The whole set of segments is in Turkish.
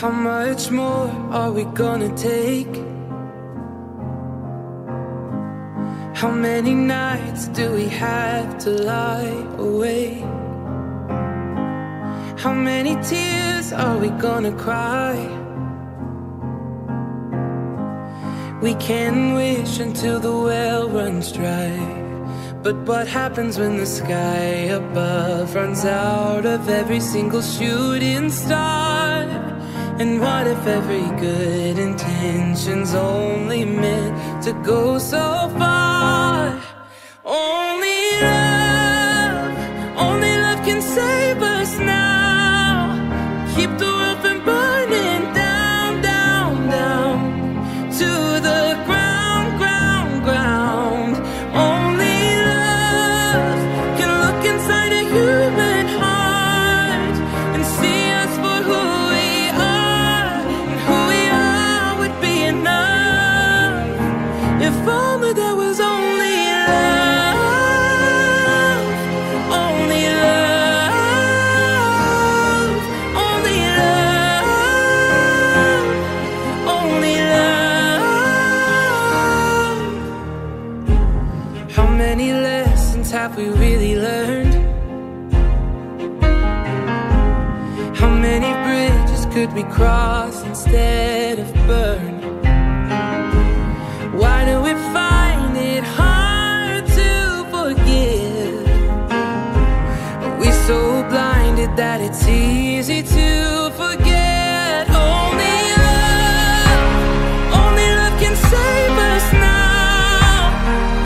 How much more are we gonna take? How many nights do we have to lie awake? How many tears are we gonna cry? We can wish until the well runs dry, but what happens when the sky above runs out of every single shooting star? And what if every good intention's only meant to go so far? Only love can save us now. Keep the world from burning down, down, down to the ground, ground, ground. Only love can look inside a human heart and see us for who we are, and who we are would be enough. If only there was only love, only love, only love, only love. How many lessons have we really learned? How many bridges could we cross instead of burn? Why do we find it hard to forgive? Are we so blinded that it's easy to forget? Only love can save us now.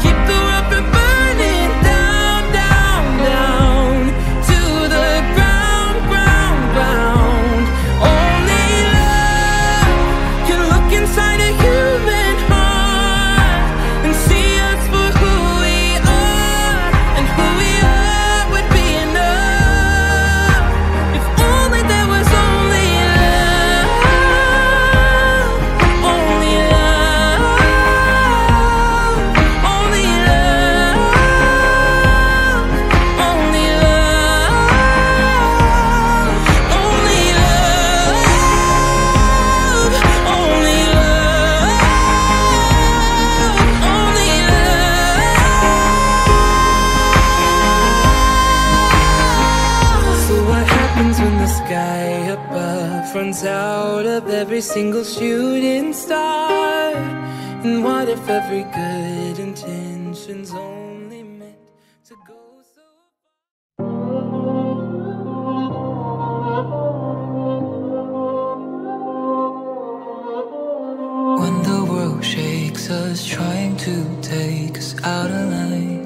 Keep the world from burning down, down, down to the ground, ground, ground. Only love can look inside a human heart and see us for who we are, and who we are would be enough. If only there was only love, only love, only love, only love, only love, only love. So what happens when the sky above runs out of every single shooting star? And what if every good intention's only meant to go so far? When the world shakes us, trying to take us out of line,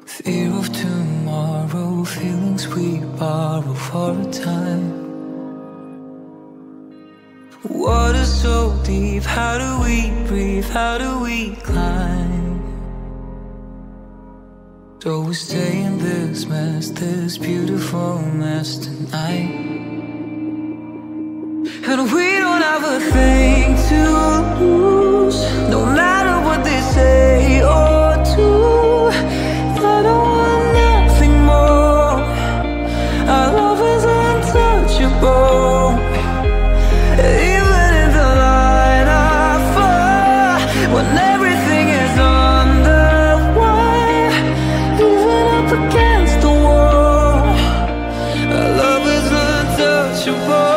fear of tomorrow, feelings we borrow for a time. Water so deep, how do we breathe, how do we climb? So we stay in this mess, this beautiful mess tonight. And we don't have a thing to lose, no matter what they say or do. I don't want nothing more. Our love is untouchable. Even in the line of fire, when everything is on the line, even up against the wall, our love is untouchable.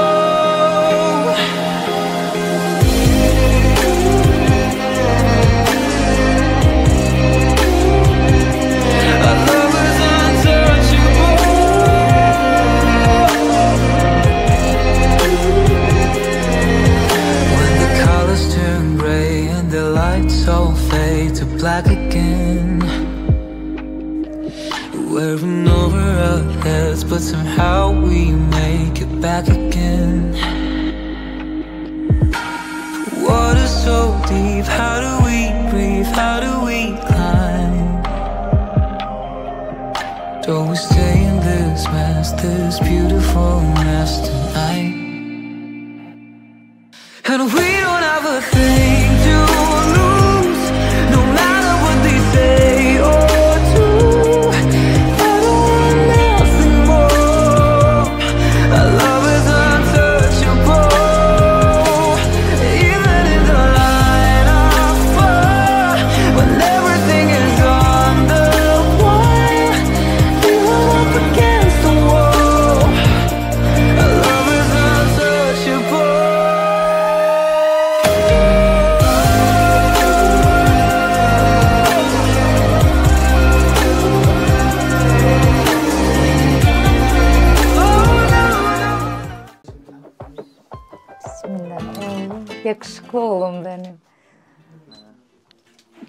All fade to black again. Wearing over our heads, but somehow we make it back again. Water so deep, how do we breathe, how do we climb? So we stay in this mess, this beautiful mess tonight. And we don't have a thing to lose, no matter what they say or do. I don't want nothing more. Our love is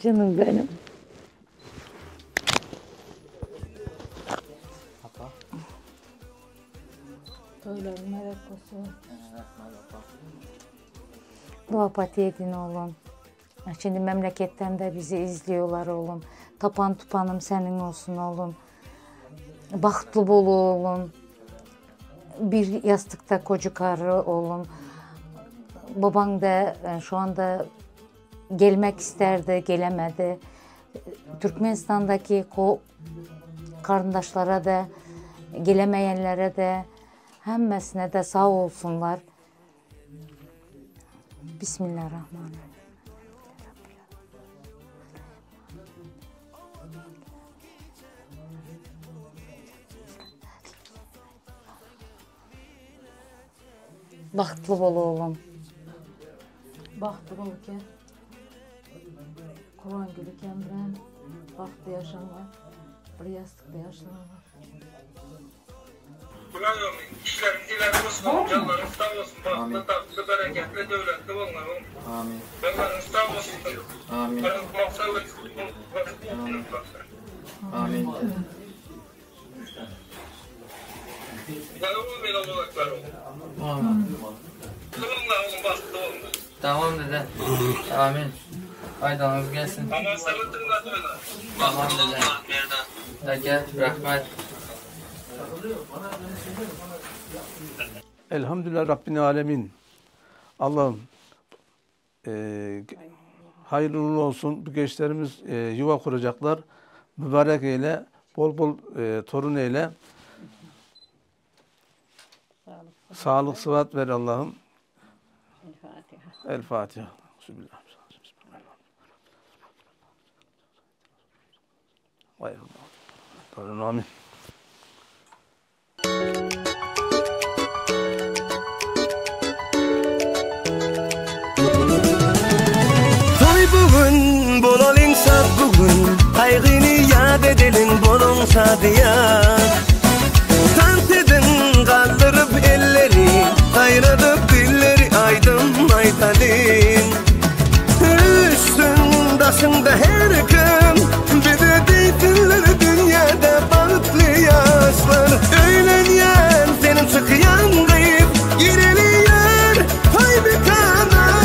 Canım benim. Öyle melek olsun. Dua pati edin oğlum. Şimdi memleketten de bizi izliyorlar oğlum. Tapan tupanım senin olsun oğlum. Bahtlı bol oğlum. Bir yastıkta koca karı oğlum. Baban da şu anda gelmek isterdi, gelemedi. Türkmenistan'daki kardeşlere de, gelemeyenlere de, hemmesine de sağ olsunlar. Bismillahirrahmanirrahim. Bahtlı bol oğlum. Bahtlı bol ki. Kur'an gülü kemren. Bahtlı yaşanlar. Bir yastıkta yaşanlar. Ulan işleriniz ileri olsun, canlarınız sağ olsun, bahtlı, tatlı, bereketli, devletli olun. Amin. Canlarınız sağ olsun. Amin. Maksalı, Amin. Yanımı bile olacaklar olun. Amin. Kılınla olun, bahtlı olun. Tamam dede. Amin. Aydanız gelsin. Aman salatınla döyle. Tamam dede. Da gel, rahmet. Elhamdülillah Rabbil Alemin. Allah'ım hayırlı uğurlu olsun. Bu gençlerimiz yuva kuracaklar. Mübarek eyle. Bol bol torun eyle. Sağlık, sıhhat ver Allah'ım. El Fatiha. Bismillah. Amin. Toy bugün, bolalım sat bugün. Kaygını yad edelim, bolun sadiyat. Tant edin, kaldırıp elleri, ayradıp dilleri, aydın aytalım. Üstün başında her gün, bir de deytinler dünyada balıklı yaşlar. Öğlenyen, senin çıkıyan kayıp, gireliyor, toy bir kanar.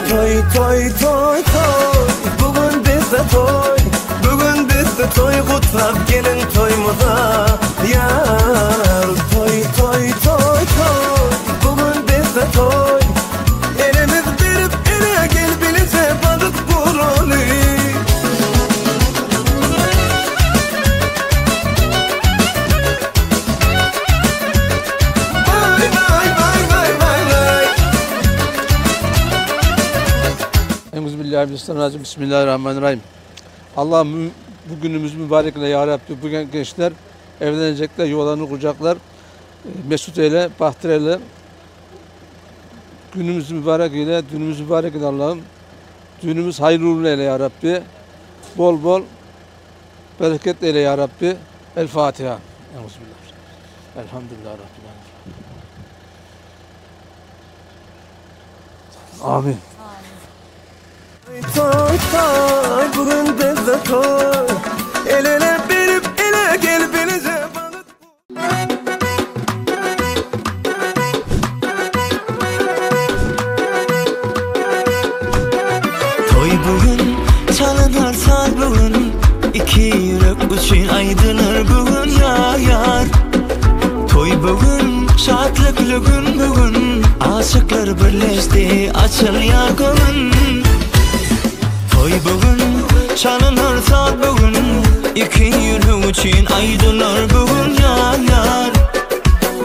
Toy toy toy toy, bugün bizde toy. Bugün bizde toy, kutlap gelin toyumuza. Yar toy toy toy toy, bugün bizde toy. Elimiz verip ele gel bilise balık burolu. Vay vay vay vay vay vay. Euzubillahimineşşeytanirracim. Bismillahirrahmanirrahim. Allah'ım bu günümüz mübarek eyle ya Rabbi. Bugün gençler evlenecekler, yuvalarını kuracaklar. Mesut eyle, bahtır eyle. Günümüz mübarek eyle, düğünümüz mübarek eyle Allah'ım. Düğünümüz hayırlı uğurlu eyle ya Rabbi. Bol bol bereket eyle ya Rabbi. El Fatiha. Euzubillah. Elhamdülillah Rabbil Alemin. Amin. Toy toy, bugün bizde toy. El ele verip ele gel bilise balık. Toy bugün, çalınar saz bugün. İki yürek için aydınır bugün ya yar. Toy bugün, şadlıklı gün bugün. Aşıklar birleşti, açılıyor kolun. Toy bugün, çalınar saz bugün. İki yürek için aydınır bugün ya yar.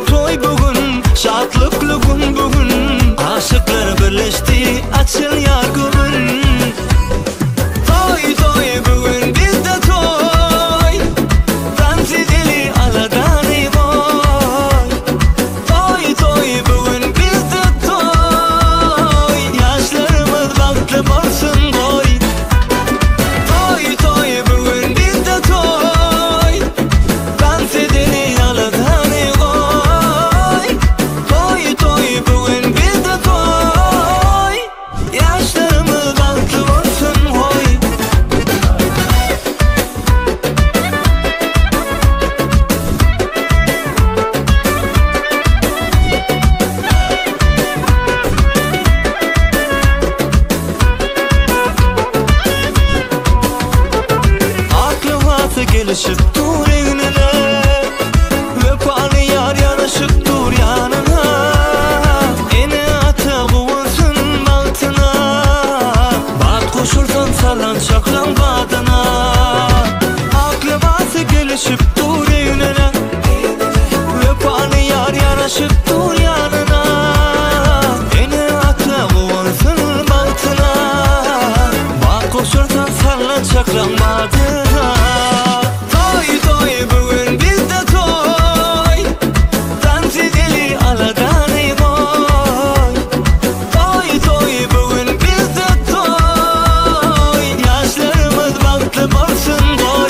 Toy bugün, şadlıklı gün bugün. Aşıklar birleşti, açılıyor kolun. Toy toy bugün bizde toy. Dans edili aladani boy. Toy toy bugün bizde toy. Yaşlarımız bahtlı olsun boy. Toy toy bugün bizde toy. Dans edili gelişip dur eynine Vefalı yar yanaşıp dur yanına Ene ata bulunsun altına Bat koşursan salan çaklan badına Aklı bası gelişip dur eynine Vefalı yar yanaşıp dur yanına Ene ata bulunsun altına Bat koşursan salan çaklan badına Toy toy bugün bizde toy Dans edeli aladan ey boy Toy toy bugün bizde toy Yaşlarımız baktı olsun boy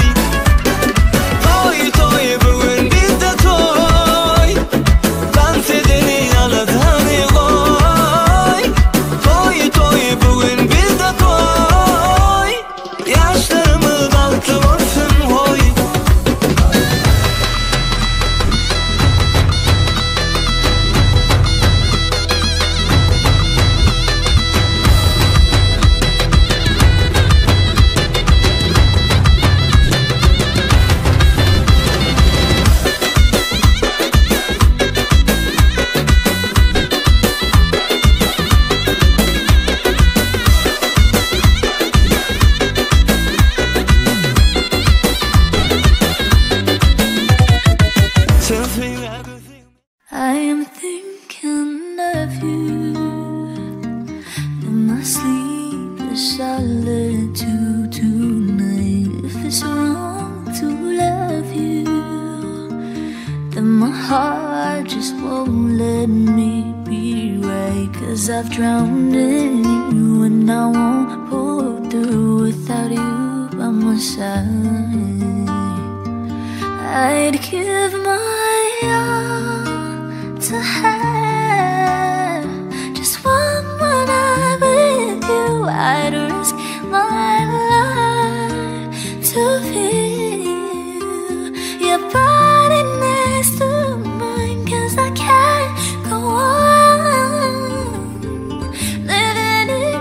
Toy toy bugün bizde toy Dans edeli aladan ey boy Toy toy bugün bizde toy Yaşlarımız baktı olsun boy I am thinking of you in my sleepless solitude tonight. If it's wrong to love you, then my heart just won't let me be right. 'Cause I've drowned in you and I won't pull through without you by my side. I'd give my all to have just one more night with you. I'd risk my life to feel your body next to mine. 'Cause I can't go on living in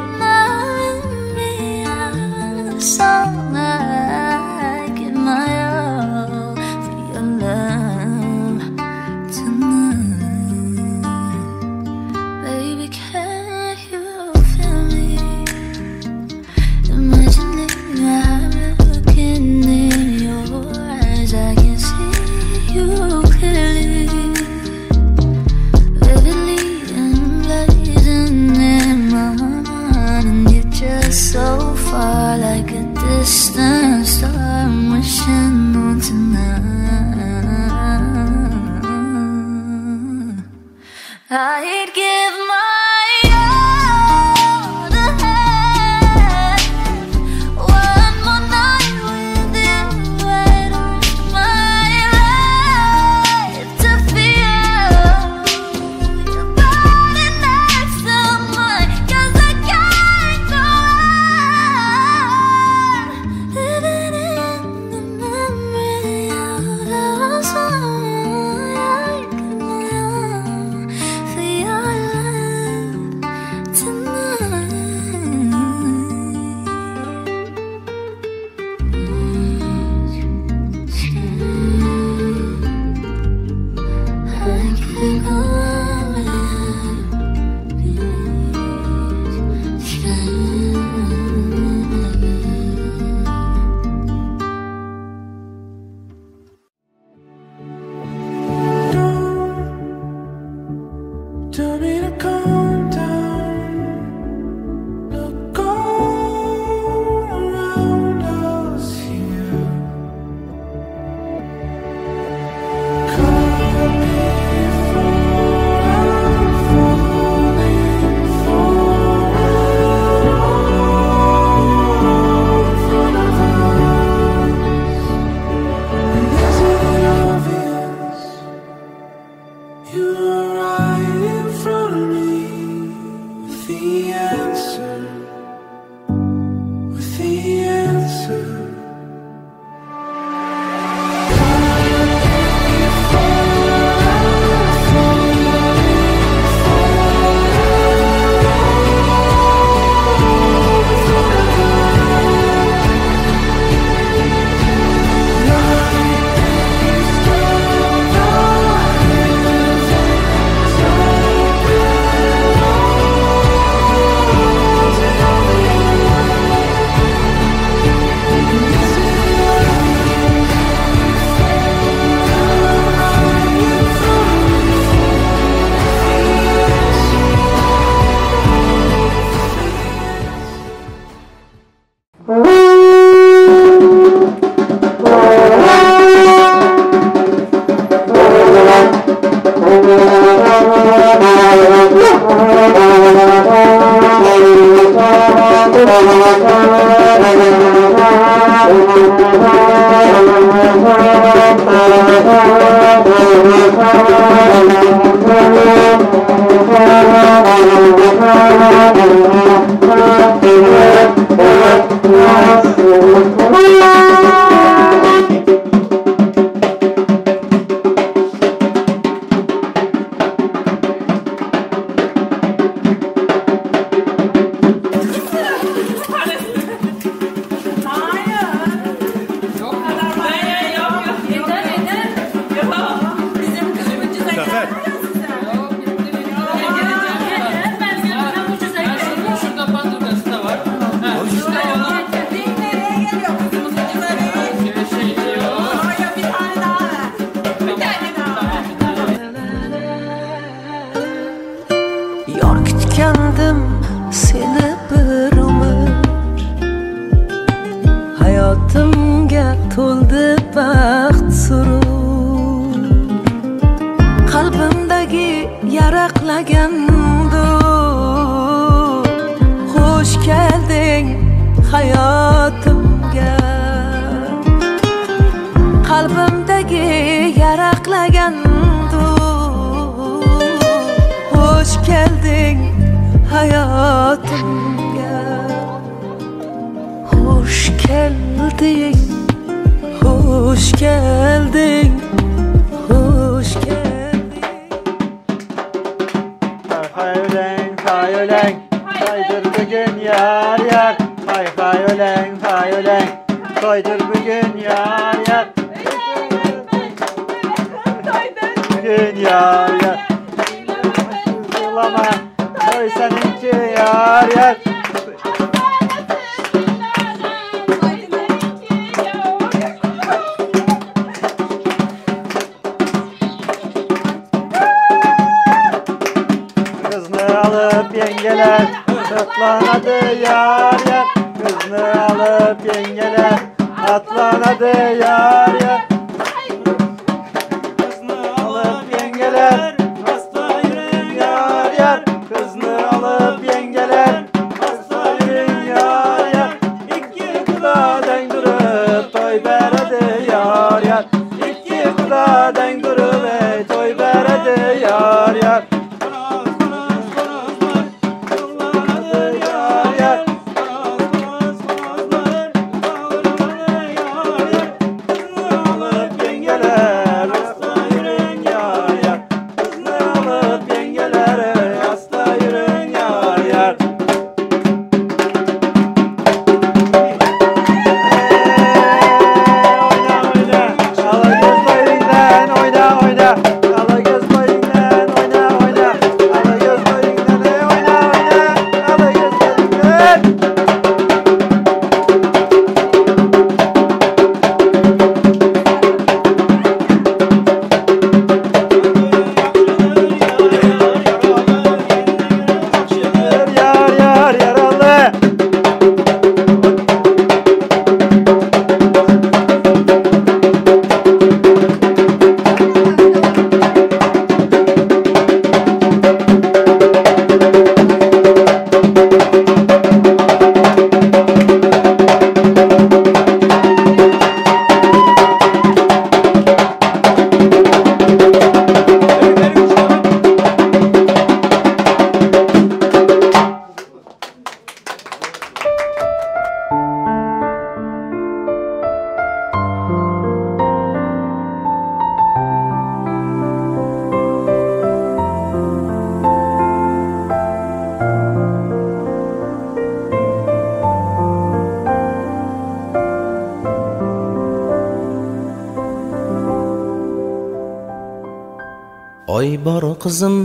Oy bor qizim,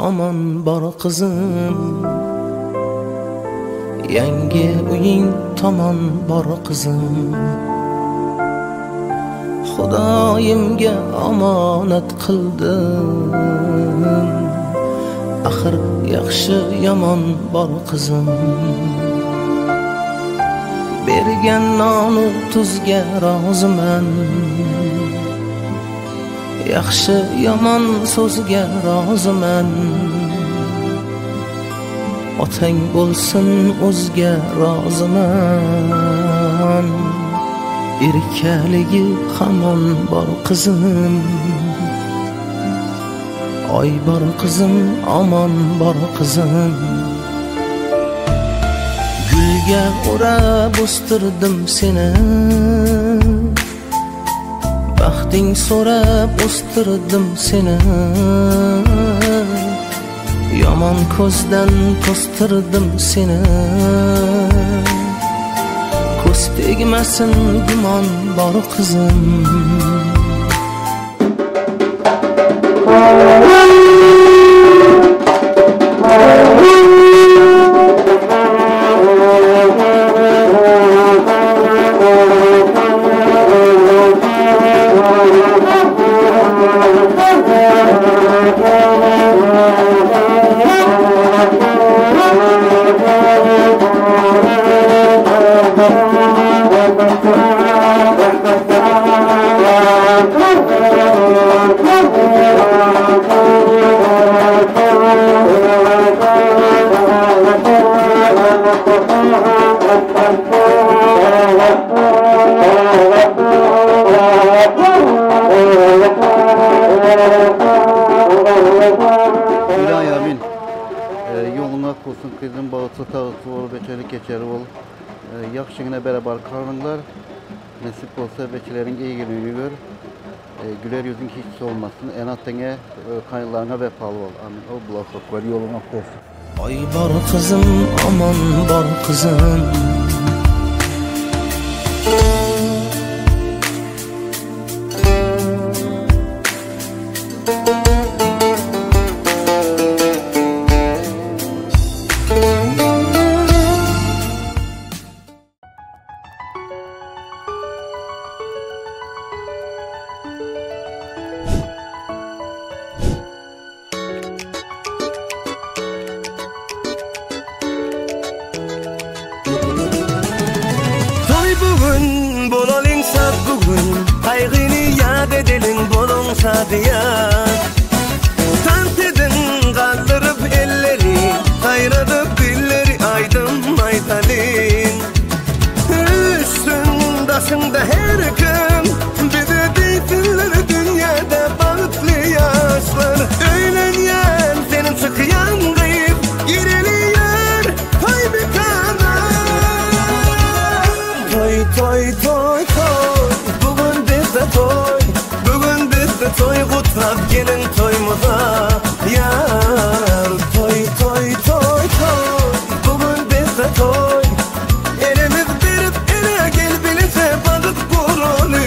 omon bor qizim, yangi uying tomon bor qizim. Xudoyimga omonat qildim, axir yaxshi yomon bor qizim. Bergan nonu tuzga roziman, yaxshi yomon so'zga roziman. Otang bo'lsin o'zga roziman. Erkaligi hamon bor qizim. Oy bor qizim, omon bor qizim. Gulga o'rab o'stirdim seni. Baxting so'rab o'stirdim seni. Yomon ko'zdan to'stirdim seni. Ko'z tegmasin gumon bor qizim. Yakşıgına beraber kalınlar. Nasip olsa bekçilerin iyi gününü gör. Güler yüzün hiç olmasın. En attığına kayınlarına vefalı ol. Amin. O bulaşık var yoluna koysun. Oy bor qizim, omon bor qizim. Tant edin kaldırıp elleri, kayradıp dilleri aydım aytalin. Üstündasında her kim, bir de deysinler dünyada balıklı yaşlar. Öğlenyen senin çıkıyan kayıp, gireliyor toy bir kanar. Toy toy toy toy, bugün bizde toy. Toy kutlap gelin toyumuza yar. Toy toy toy toy, bugün bizde toy. Elimiz verip ele gel bilise balık kurulu.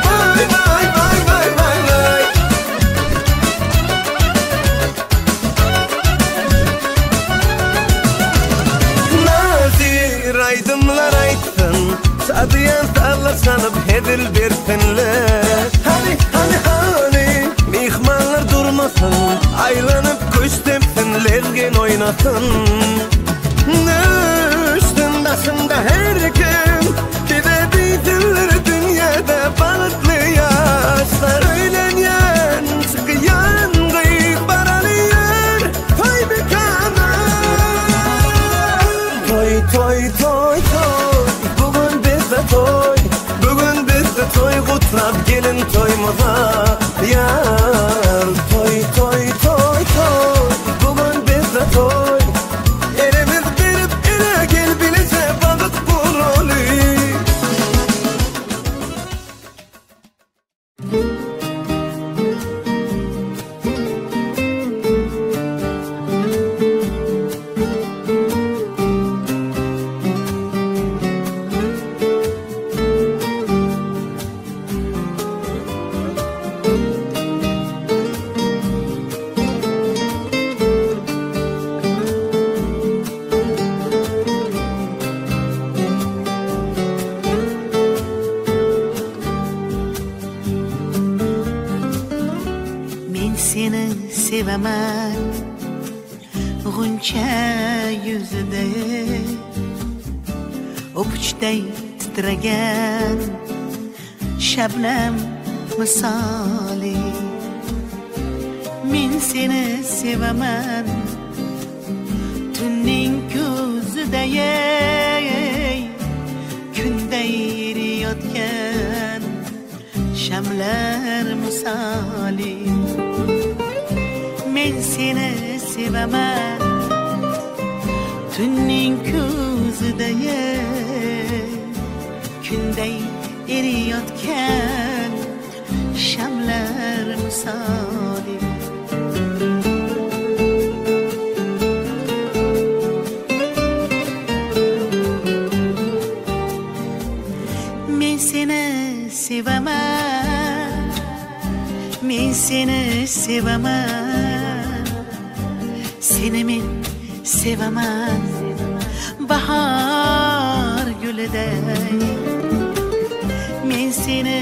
Vay vay vay vay vay vay. Aydımlar aytsın, sadıyan sallar sanıp hedil bersinler. Hani hani hani, mihmanlar durmasın, aylanıp kuş tepsin, lezgin oynasın. Üstündasında her kim, bir de deysinler dünyada balıklı yaşlar. Öğlenyen, çıkıyan kıyıp baralıyor, toy bir kanar. Toy toy toy toy, bugün bizde toy. Bugün bizde toy kutlap gelin toyumuza yar. Toy toy toy toy, bugün bizde toy. Elimiz verip ele gel bilise balık kurulu. sevaman g'uncha yuzida o'pichday titragan shabnam misali men seni sevaman tunning ko'zida kunday eriyotgan shamlar misali men seni sevaman tunning ko'zida kunday eriyotgan shamlar misali men seni sevaman men seni sevaman seni men sevaman bahar gülüday men seni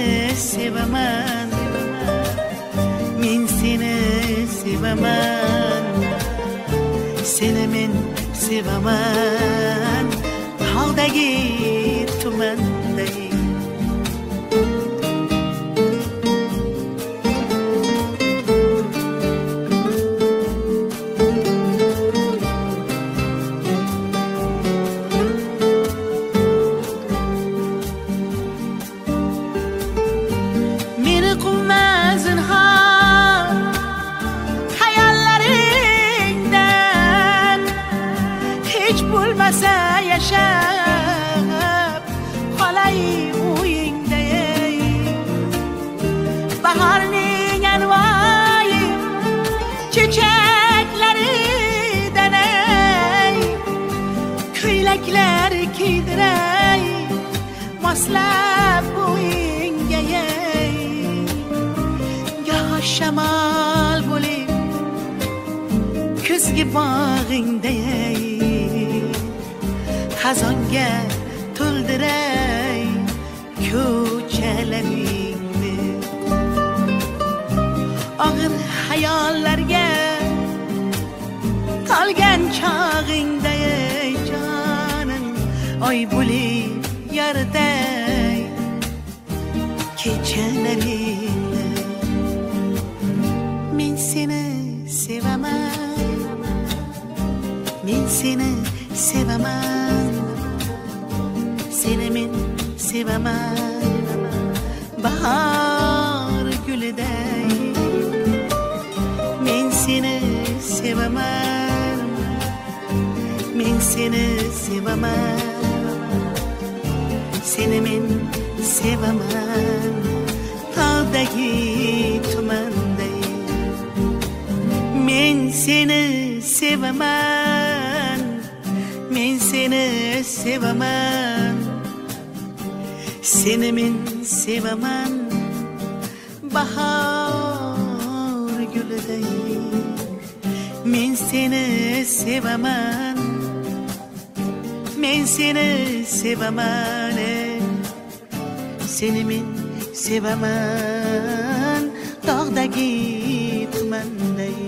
sevaman men seni sevaman seni men sevaman tog'dagi tumanday yaşab qolay uyingda baharning anvoyi chechaklaridan ko'ylaklar kiydiray moslab uyingga goh shamol bo'lib kuzgi bog'ingda xazonga to'ldiray ko'chalaringni og'ir hayollarga qolgan chog'ingda jonim oy bo'lib yoriday kechalaringni men seni sevaman men seni sevaman seni men sevaman bahar gülüday men seni sevaman men seni sevaman seni men sevaman tog'dagi tumanday men seni sevaman men seni sevaman seni men sevaman bahar gülüday men seni sevaman men seni sevaman seni men sevaman tog'dagi tumanday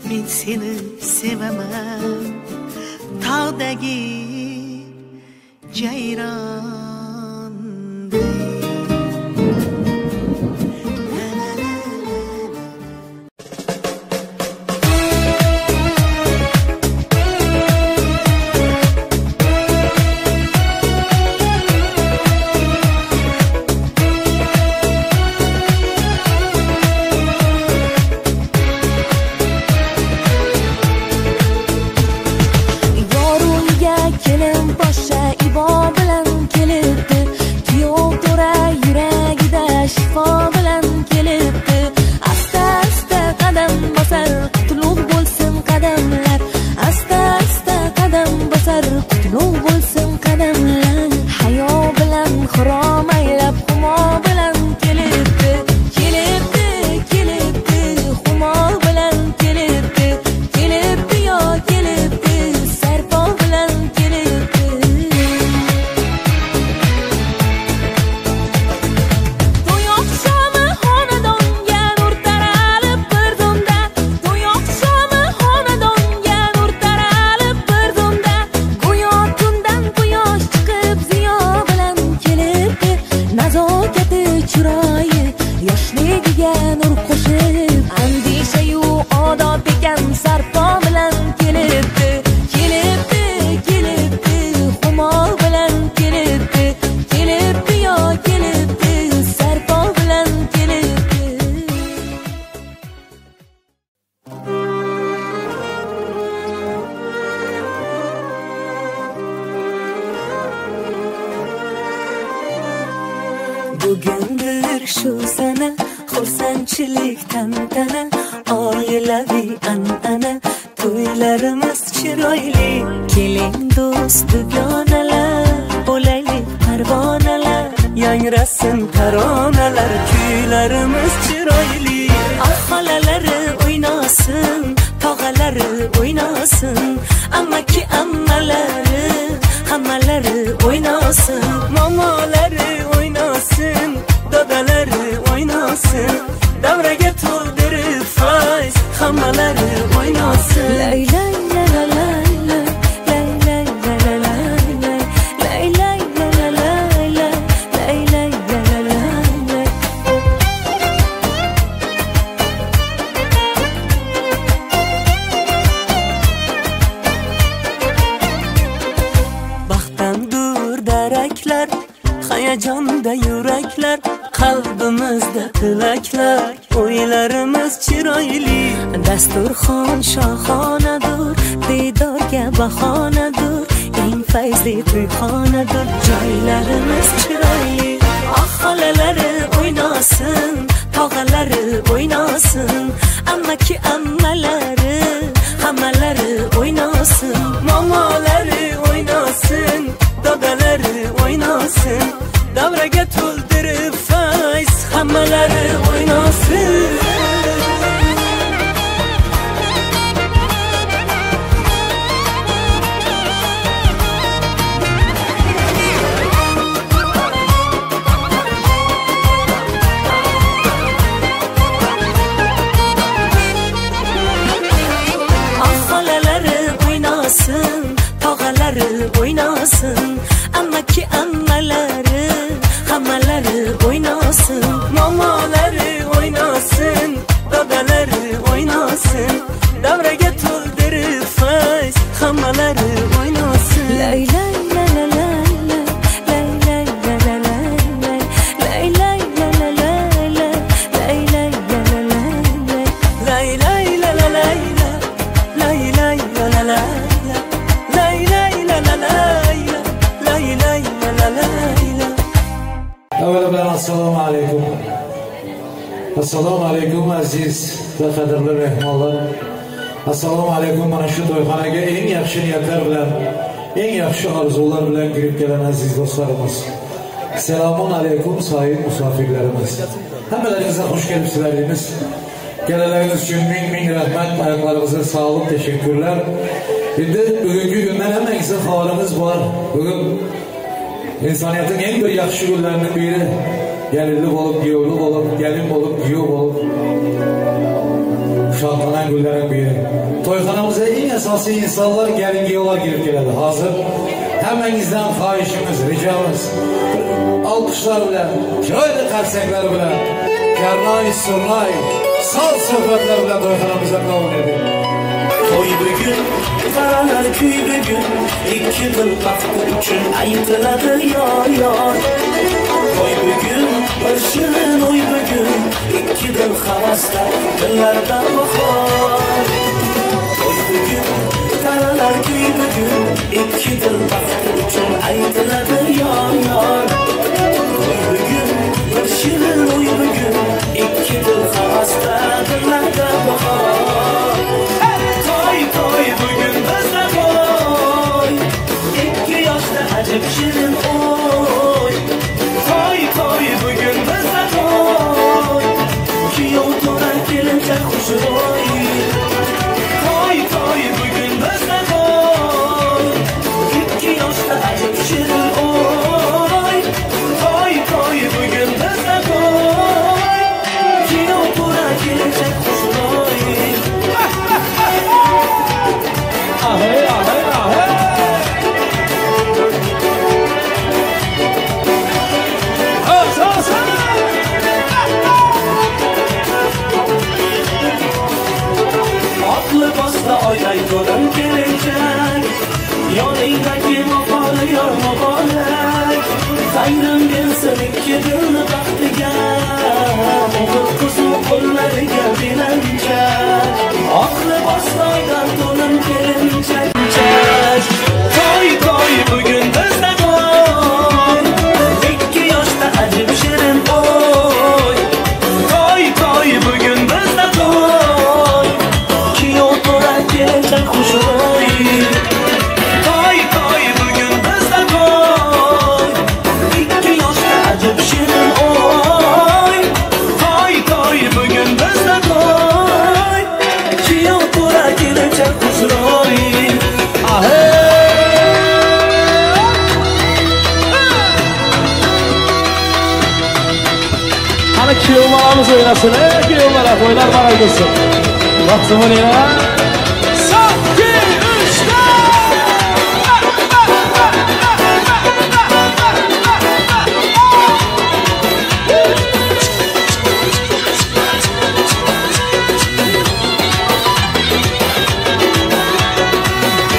men seni sevaman tog'dagi jayronday Yorulga kelin boshqa ibo bilan ko'pchilik tantana, oilaviy an'ana, to'ylarimiz chiroyli. Keling do'st dugonalar, bo'laylik parvonalar, yangrasin taronalar, kuylarimiz chiroyli. Xolalari o'ynasin, tog'alari o'ynasin, ammaki ammalari, hammalari o'ynasin, momolari o'ynasin, dadalari o'ynasin, davraga to'ldirib fayz, hammalari o'ynasin. Lay lay la la la la, lay lay la la la la, lay lay la la la la, lay lay la la la la. Baxtdan dur daraklar, hayajonda yuraklar, qalbimizda tilaklar, o'ylarimiz chiroyli. Dasturxon shohonadur, diydorga bahonadur, eng fayzli to'yxonadur, joylarimiz chiroyli. Xolalari o'ynasin, tog'alari o'ynasin, ammaki ammalari, hammalari o'ynasin, momolari o'ynasin, dadalari o'ynasin, davraga to'ldirib fayz, hammalari o'ynasin. Xolalari o'ynasin, tog'alari o'ynasin, ammaki ammalari, hammalari o'ynasin, momolari o'ynasin, dadalari o'ynasin, davraga to'ldirib fayz, hammalari o'ynasin. Lay lay la la la la, lay lay la la la la, lay lay la la la la, lay lay la la la la, lay lay la la la la, lay lay la la la la, lay lay la la la la, lay lay la la la la. Avvela assalomu alaykum. Assalomu alaykum aziz va qadrli mehmonlar. Assalomu alaykum. Mana shu to'yxonaga eng yaxshi niyatlar bilan, eng yaxshi orzular bilan kirib kelgan aziz do'stlarimiz. Assalomu alaykum sayın musafirlarimiz. Hammalaringizga xush kelibsizlar deymiz. Kelalaringiz uchun ming rahmat, ayaklarınıza sağlık, teşekkürler. Endi bugungi gündən hammangizga xabarimiz bor. Bugun insoniyatning eng bir yaxshi kunlarining biri. Gelinli olup, kuyovli olup, gelin olup, kuyov olup, şartlanan günlerin biri. Toyxonamıza en asosiy insanlar, gelin kuyovlar girip keladi. Hazır hammangizdan xohishimiz, ricamız, alqishlar bilan, chiroyli qarsaklar bilan, karnoy, surnay, sal suhbatlar bilan toyxonamizga qabul eding. To'y bugun, qaralar kuy bugun, ikki dil baxti uchun aytiladi yor. To'y bugun, bir shirin o'y bugun, ikki dil havasda, dillarda bahor. To'y bugun, qaralar kuy bugun, ikki dil baxti uchun aytiladi yor. To'y bugun, bir shirin o'y bugun, ikki dil havasda, dillarda bahor. Toy bugün bizde toy, ikki yoshda ajib shirin o'y. Toy bugün bizde toy, kuyov to'ra kelincha xushro'y. Toy bugün bizde toy, ikki yoshda ajib shirin o'y. Kıyovlarımız oynasın. Kıyovlara toylar bana gitsin. Baksın oraya. Son, iki, üç,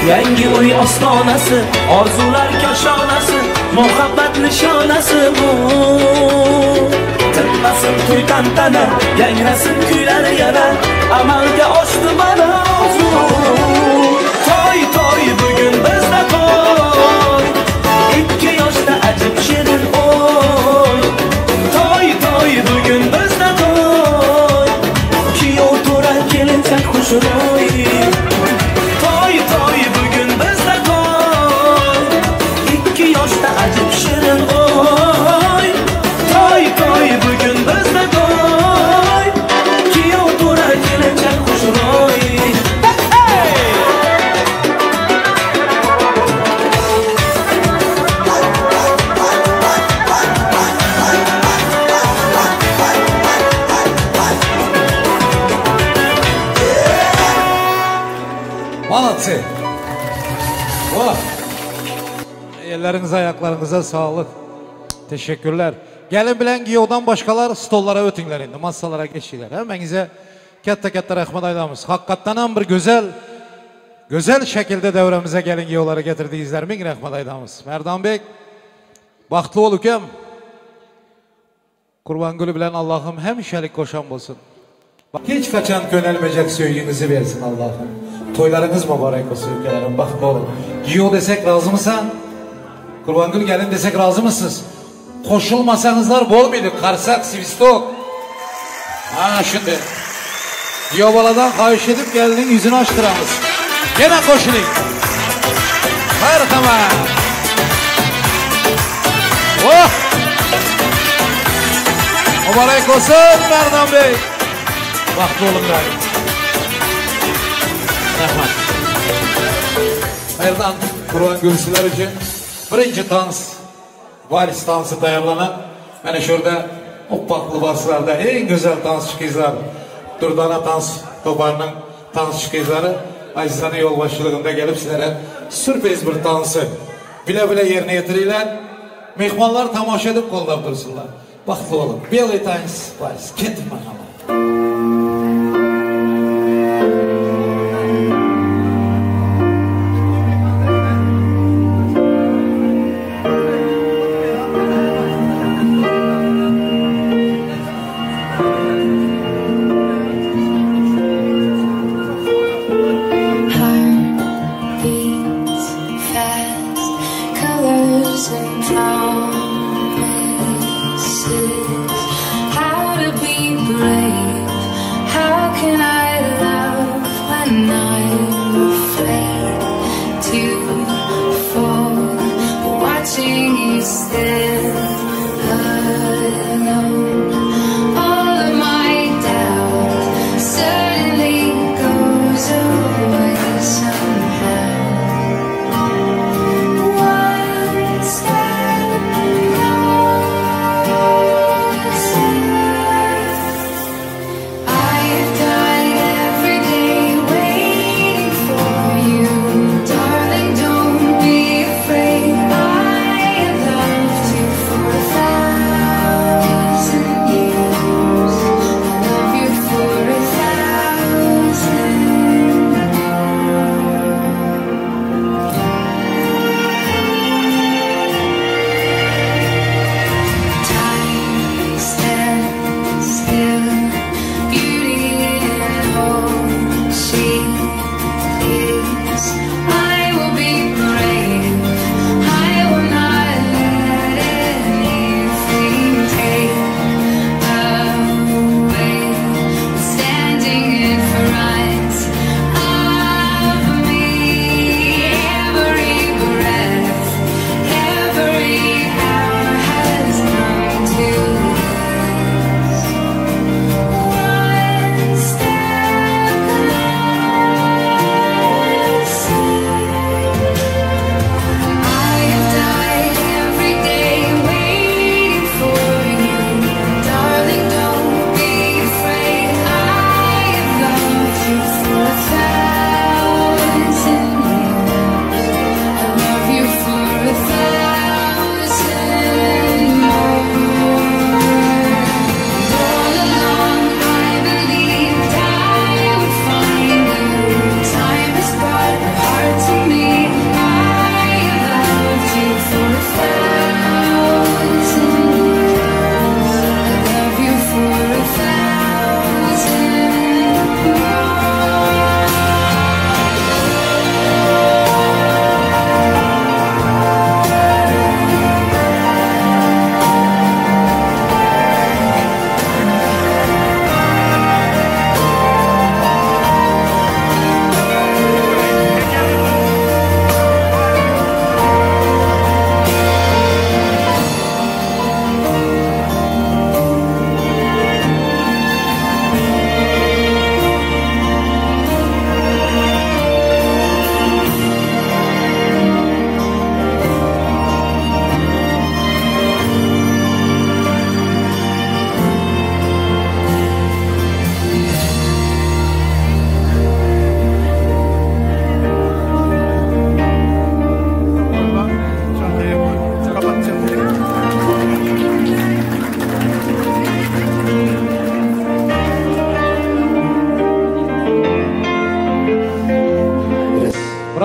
Yangi uy ostonasi, orzular koshonasi, muhabbat nishonasi bu. Tinmasin to'y tantana, yangrasin kuylar yana, amalga oshdi mana orzu. To'y to'y bugun bizda to'y, 2 yoshda ajib shirin o'y. To'y to'y bugun bizda to'y, kuyov to'ra kelinsak xushro'y. To'y to'y bugun bizda to'y, 2 yoshda ajib shirin o'y. To'y to'y bugun bizda to'y, kuyov to'ra kelinsak xushro'y. Молодцы. Oh. Ellerinize ayaklarınıza sağlık. Teşekkürler. Gelin bilen Giyov'dan başkalar stollara ötünler indi. Masalara geçiler. Hemenize katta rahmet aydamız. Hakikaten hem bir güzel şekilde devremize gelin Giyov'ları getirdiğinizler min rahmet aydamız. Merdan Bey, baktlı ol ülkem. Kurban Gülü bilen Allah'ım hemşerik koşan olsun. Hiç kaçan könelmeyecek söylediğinizi versin Allah'ım. Toylarınız mübarek olsun ülkelerim. Bak ne olur. Giyo desek razı mısın? Kurban Gül gelin desek razı mısınız? Koşulmasanızlar bol muydu? Karsak, Sivistok. Ha şimdi. Giyo baladan kayış edip geldin yüzünü açtıramız. Gene koşulayım. Hayır tamam. Oh! Mübarek olsun Merdan Bey. Baktı oğlum gayet. Hayırdan Kurban Gülsüler için birinci dans, vals dansı dayarlanan. Yani şurada opaklı baslarda en güzel dansçı kızlar, Durdana dans toparının dansçı kızları Azizane yolbaşçılığında gelip sizlere sürpriz bir dansı bile bile yerine getiriyorlar. Mehmanlar tamaşa edip kollar dursunlar. Baktı oğlum, belli dans vals, ketin bakalım. How to be brave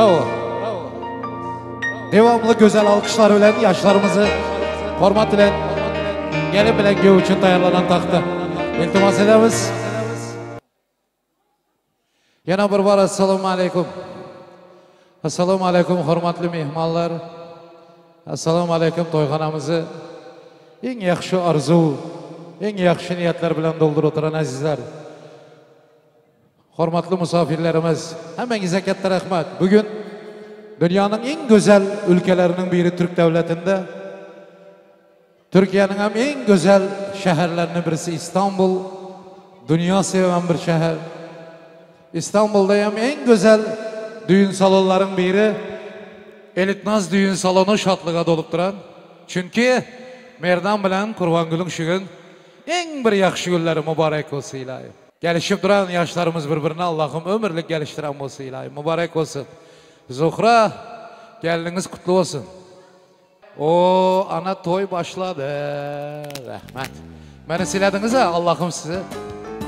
Bravo. Devamlı güzel alkışlar bilen yaşlarımızı hormat bilen gelin bilen göv için tayarlanan taxta iltimas edemiz. Yana bir bar assalomu alaykum. Assalomu alaykum hormatli mehmonlar. Assalomu alaykum to'yxonamizni eng yaxshi arzu, eng yaxshi niyatlar bilan doldurib o'tiran azizlar. Hormatli musofirlarimiz, hammangizga katta rahmat. Bugun dunyoning eng go'zal ülkelerining biri Türk davlatida, Türkiye'nin ham eng go'zal shaharlarining birisi İstanbul, dünya seven bir shahar. İstanbul'da ham eng go'zal düğün salonlarının biri Elitnaz düğün salonu şatlığa dolup duran. Çünkü Merdan bilan Qurbanguling shu gün eng bir yaxshi günleri mübarek olsun ilahi. Gelişip duran yaşlarımız birbirine Allah'ım ömürlük geliştiren olsun ilahi. Mübarek olsun. Zuhra, geldiniz kutlu olsun. O ana toy başladı. Rahmet. Beni silediniz ha Allah'ım sizi.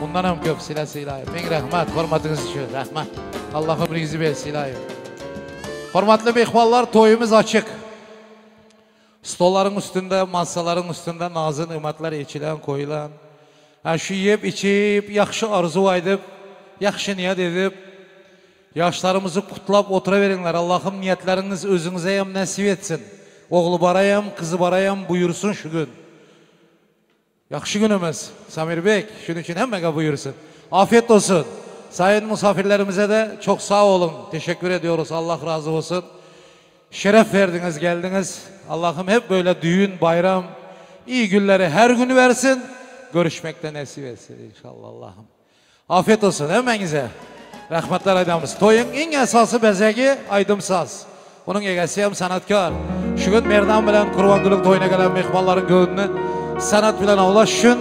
Bundan hem köp silesi ilahi. Bin rahmet, hormatınız için rahmet. Allah'ım rizi versin ilahi. Hormatlı mehmanlar, toyumuz açık. Stolların üstünde, masaların üstünde nazın ımatlar içilen, koyulan. Şu yiyip, içip, yaxşı arzu edip, yaxşı niyet edip, yaşlarımızı kutlap oturaverinler. Allah'ım niyetleriniz özünüze hem nasip etsin. Oğlu barayam, kızı barayam buyursun şu gün. Yaxşı günümüz. Samir Bey, şunun için hemen buyursun. Afiyet olsun. Sayın misafirlerimize de çok sağ olun. Teşekkür ediyoruz. Allah razı olsun. Şeref verdiniz, geldiniz. Allah'ım hep böyle düğün, bayram, iyi günleri her günü versin. Görüşmekte nasip etsin inşallah Allah'ım. Afiyet olsun hemenize. Rahmetler aydamız. Toyun en esası bezegi aydımsaz. Onun egesi hem sanatkar. Şu gün Merdan bilen Qurbanguling toyuna gelen mehmanların göğününü sanat bilen avlaşın.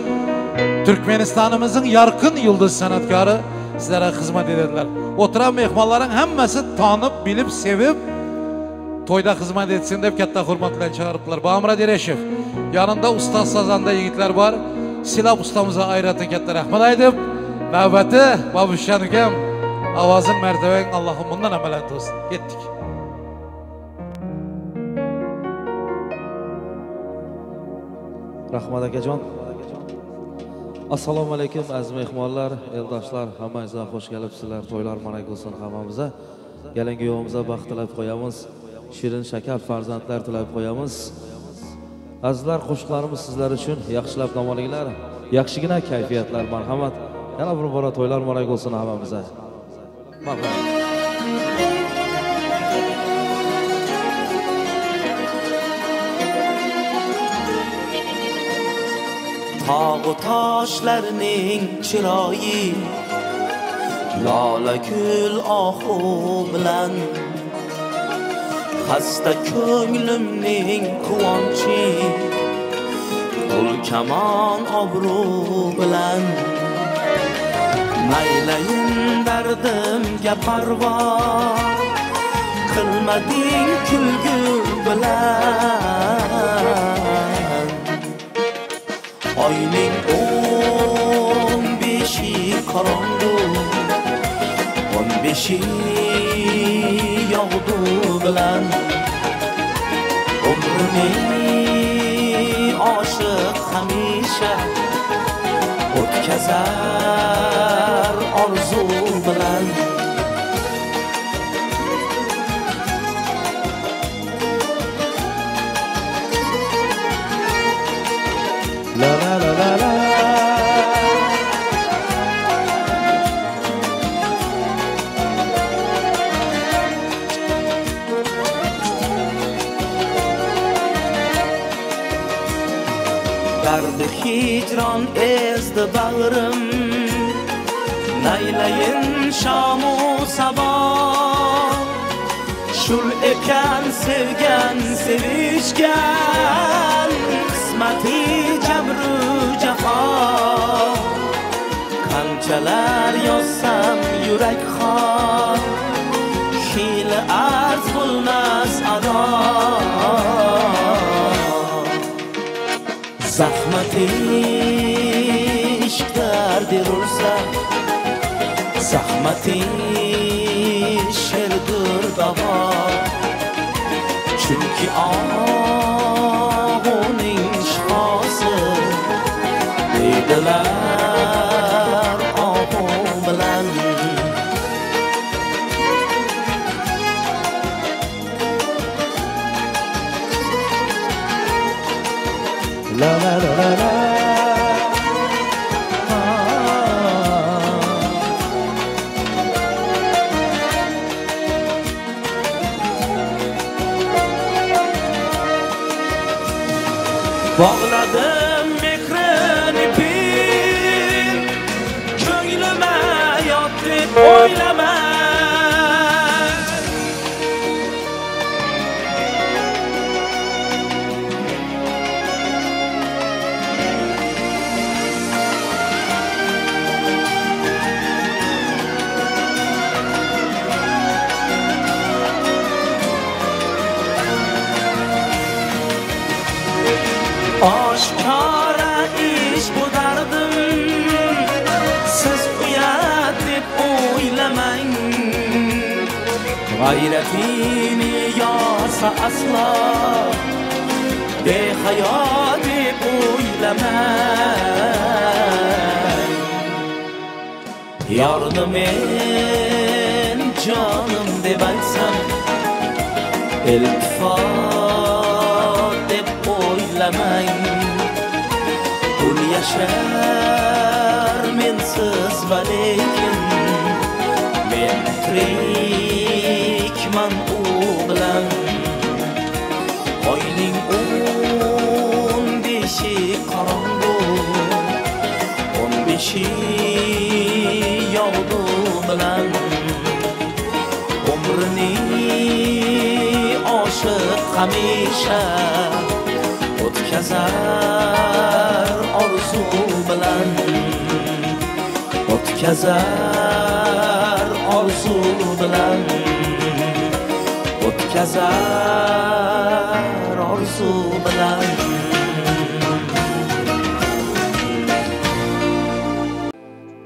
Türkmenistanımızın yarkın yıldız sanatkarı sizlere hizmet ederler. Oturan mehmanların hemmesi tanıp, bilip, sevip toyda hizmet etsin deyip katta hurmatla çağırıplar. Bamra Dereşev. Yanında usta sazanda yigitler var. Silap ustamıza ayrıca katta rahmet aydıp navbati Babuşan ukam avazın merteben Allah'ım bundan ameliyat olsun. Gittik. Rahmat akajon. Assalomu alaykum aziz mehmonlar, eldoshlar, hammangizga xush kelibsizlar. To'ylar muborak bo'lsin hammamizga. Kelin kuyovimizga baxt tilab qo'yamiz. Shirin shakar farzandlar tilab qo'yamiz. Azizlar, qo'shiqlarimiz sizlar uchun yaxshilab dam olinglar. Yaxshigina kayfiyatlar, marhamat. Yana bir bora to'ylar muborak bo'lsin hammamizga. Marhamat. Tağ taşlarning chiroyi lola gul ohu bilan xasta ko'nglimning quvonchi gul kamon obro' bilan maylayin dardimga parvo qilmading kulgu bilan oyning 15'i qorong'u 15'i yog'du bilan umrimni oshiq hamisha o'tkazar orzu bilan La la la la la. Dardi hicron ezdi bag'rim naylayin shamu sabah shul ekan sevgan sevishgan qismati jabru jafo qanchalar yozsam yurak xor hiyla arz bo'lmas ado zahmati ishqlar derursa zahmati sherdur davo deb o'ylama. Oshkora ish bu dardim, siz uyat deb o'ylamang. G'ayratini yorsa aslo behayo deb o'ylamang. Yorni men jonim deb aytsam, iltifot deb o'ylamang. Gul yashar mensiz va lekin men tirikman u bilan. Oyning 15-i qorong'u, 15-i yog'du bilan. Umrini oshiq hamisha o'tkazar orzu bilan. O'tkazar orzu bilan. O'tkazar orzu bilan.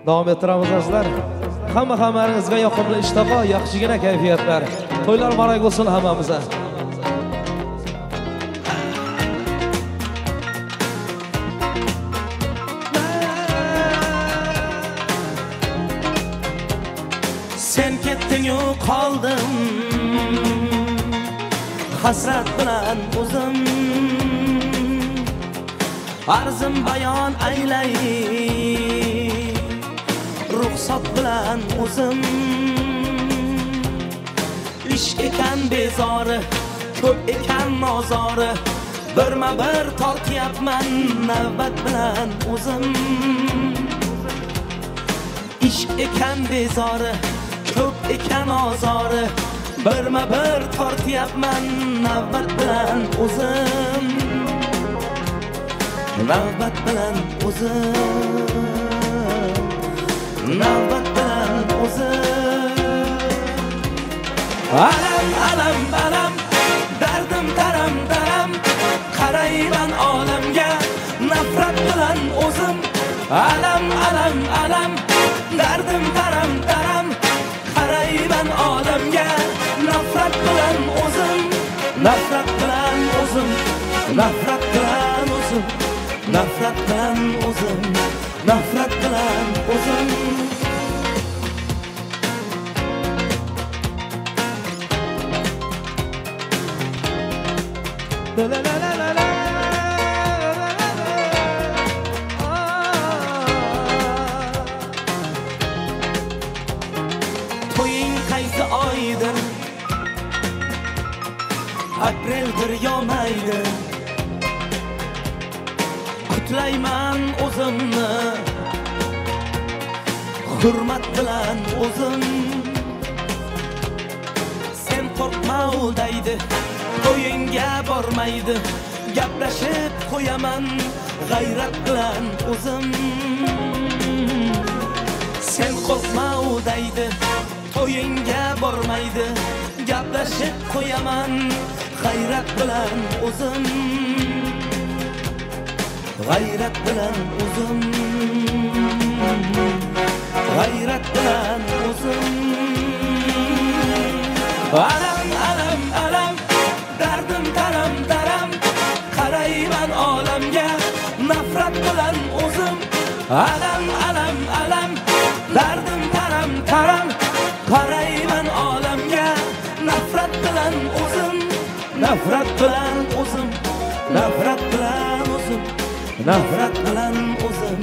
Davom ettiramiz azizlar. Hamma-hammangizga yoqimli ishtaqa, yaxshigina kayfiyatlar. To'ylar muborak bo'lsin hammamizga. Sen ketding-yu qoldim, hasrat bilan o'zim. Arzim bayon aylay, ruxsat bilan o'zim. Ish ekan bezori, ko'p ekan nozori, birma-bir tortyapman navbat bilan o'zim. Ish ekan bezori, ko'p ekan ozori, birma-bir tortyapman navbat bilan o'zim. Navbat bilan o'zim. Navbat bilan o'zim. Alam, alam, alam, dardim taram, taram, qarayman olamga nafrat bilan o'zim. Alam, alam, alam, dardim taram, taram, qarayman olamga nafrat bilan o'zim. Nafrat bilan o'zim. Nafrat bilan o'zim. Nafrat bilan o'zim. Nafrat bilan o'zim. La la la la la. To'ying qaysi oydir? Apreldir yo maydir? Kutlayman o'zimni, hurmat bilan o'zim. Sen qo'rqma u deydi, to'yingga bormaydi. Gaplashib qo'yaman g'ayrat bilan o'zim. Sen qo'rqma u deydi, to'yingga bormaydi. Gaplashib qo'yaman g'ayrat bilan o'zim. G'ayrat bilan o'zim. G'ayrat bilan o'zim. Alam, alam, alam, dardim taram, taram, qarayman olamga nafrat bilan o'zim. Alam, alam, alam, dardim taram, taram, qarayman olamga nafrat bilan o'zim. Nafrat bilan o'zim. Nafrat bilan o'zim. Nafrat bilan o'zim.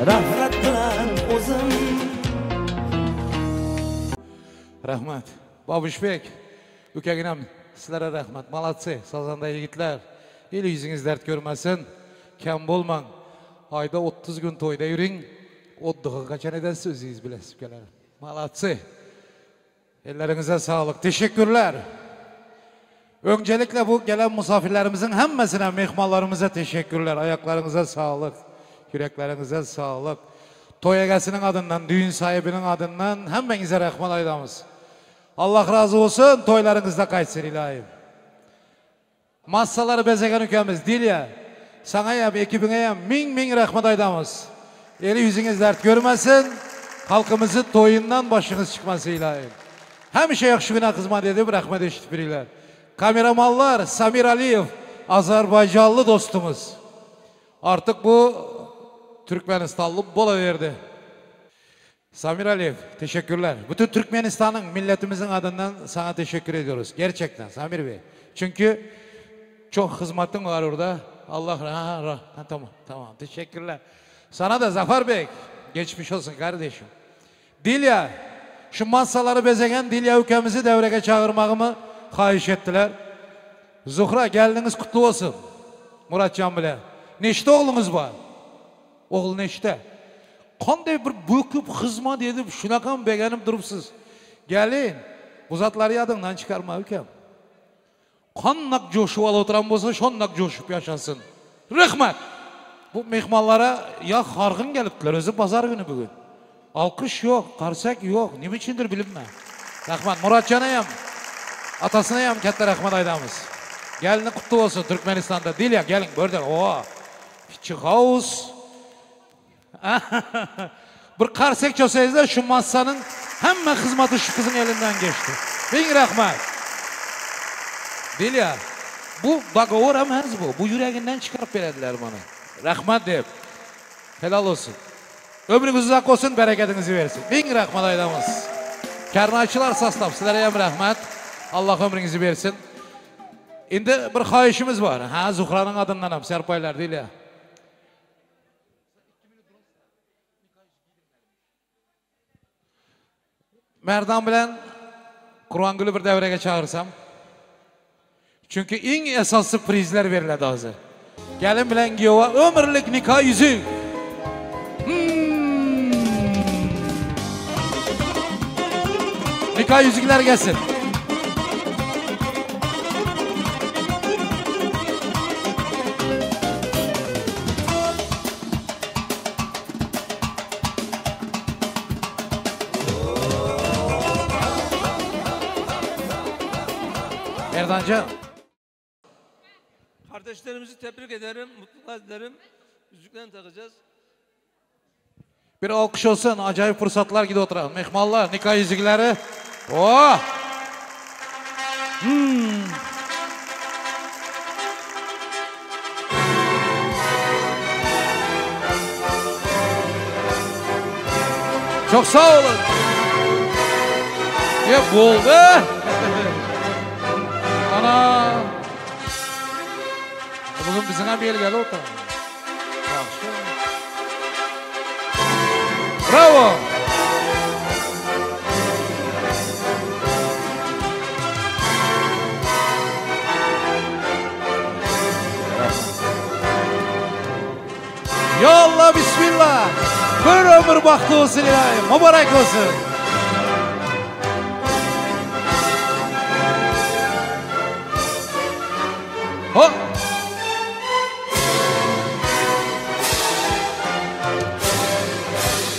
Nafrat bilan o'zim. Rahmat. Bobushbek, ukaginam, sizlarga rahmat. Malatsi, sazanda yigitlar. El yüzünüz dert görmesin. Kam bo'lmang. Ayda 30 gün to'yda yuring. Oddiga qachon edasiz o'zingiz bilasiz ukalar. Malatsı. Ellerinize sağlık. Teşekkürler. Öncelikle bu gelen misafirlerimizin hemmesine, mehmanlarımıza teşekkürler. Ayaklarınıza sağlık. Yüreklerinize sağlık. Toy egesinin adından, düğün sahibinin adından hemmenize rahmet aydamız. Allah razı olsun, toylarınızda kaçsın ilahim. Massaları bezegen ülkemiz Dilya, sana yap, ekibine yap, min rahmet aydamız. Eli yüzünüz dert görmesin, halkımızın toyundan başınız çıkması ilahim. Hemşe yakşı güne kızma dedim, rahmet eşitbiriler. Kameramanlar Samir Aliyev, Azerbaycanlı dostumuz. Artık bu Türkmenistanlı bola verdi. Samir Aliyev, teşekkürler. Bütün Türkmenistan'ın, milletimizin adından sana teşekkür ediyoruz. Gerçekten Samir Bey. Çünkü çok hizmetin var orada. Allah tamam teşekkürler. Sana da Zafer Bey, geçmiş olsun kardeşim. Dilya, şu masaları bezegen Dilya ülkemizi devreye çağırmağımı xahiş ettiler. Zuhra, geldiniz kutlu olsun. Muratcan bile. Neçte oğlunuz var? Oğul neçte? Qanday bir böküp hizmet edip şunaqam beğenip durupsiz. Gelin, bu zatları yadından çıkarma ülkem. Qannak coşup alıp oturan bolsa, şonnak coşup yaşasın. Rahmet. Bu mehmanlara ya hargın geliptiler, özü pazar günü bugün. Alkış yok, karsak yok. Nima içindir bilinme. Rahmet. Muratcan'a atasına yam katta rahmet aydamız. Gelini kutlu olsun Türkmenistan'da. Dilya gelin buradan. Oha. Çıkaus. Bir karsak çöseyizler şu masanın hemen hizmeti şu kızın elinden geçti. Bin rahmet. Dilya. Bu dogovor emez bu. Bu yüreğinden çıkarıp verediler bana. Rahmet deyip. Helal olsun. Ömrünüz uzak olsun, bereketinizi versin. Bin rahmet aydamız. Karnaçılar sastav, sizlere hem rahmet. Allah ömrünüzü versin. Şimdi bir xahişimiz var. Ha, Zuhra'nın adından hem serpaylar değil ya. Merdan bilen Kur'an-Gül'ü bir devreye çağırsam. Çünkü en esaslı prizler veriledi hazır. Gelin bilen giyova ömürlük nikah yüzü. Nikah yüzükler gelsin. Erdancan. Kardeşlerimizi tebrik ederim, mutluluk ederim. Yüzüklerini takacağız. Bir alkış olsun, acayip fırsatlar gidiyor oturalım. Mehmanlar, nikah yüzükleri. Oh! Çok sağ olun. Ya bol be. Ana. Bugün bizimle bir gel otur. Bravo. Ya Allah, bismillah. Bir ömür bahtı olsun ilahim. Mübarek olsun. Hop.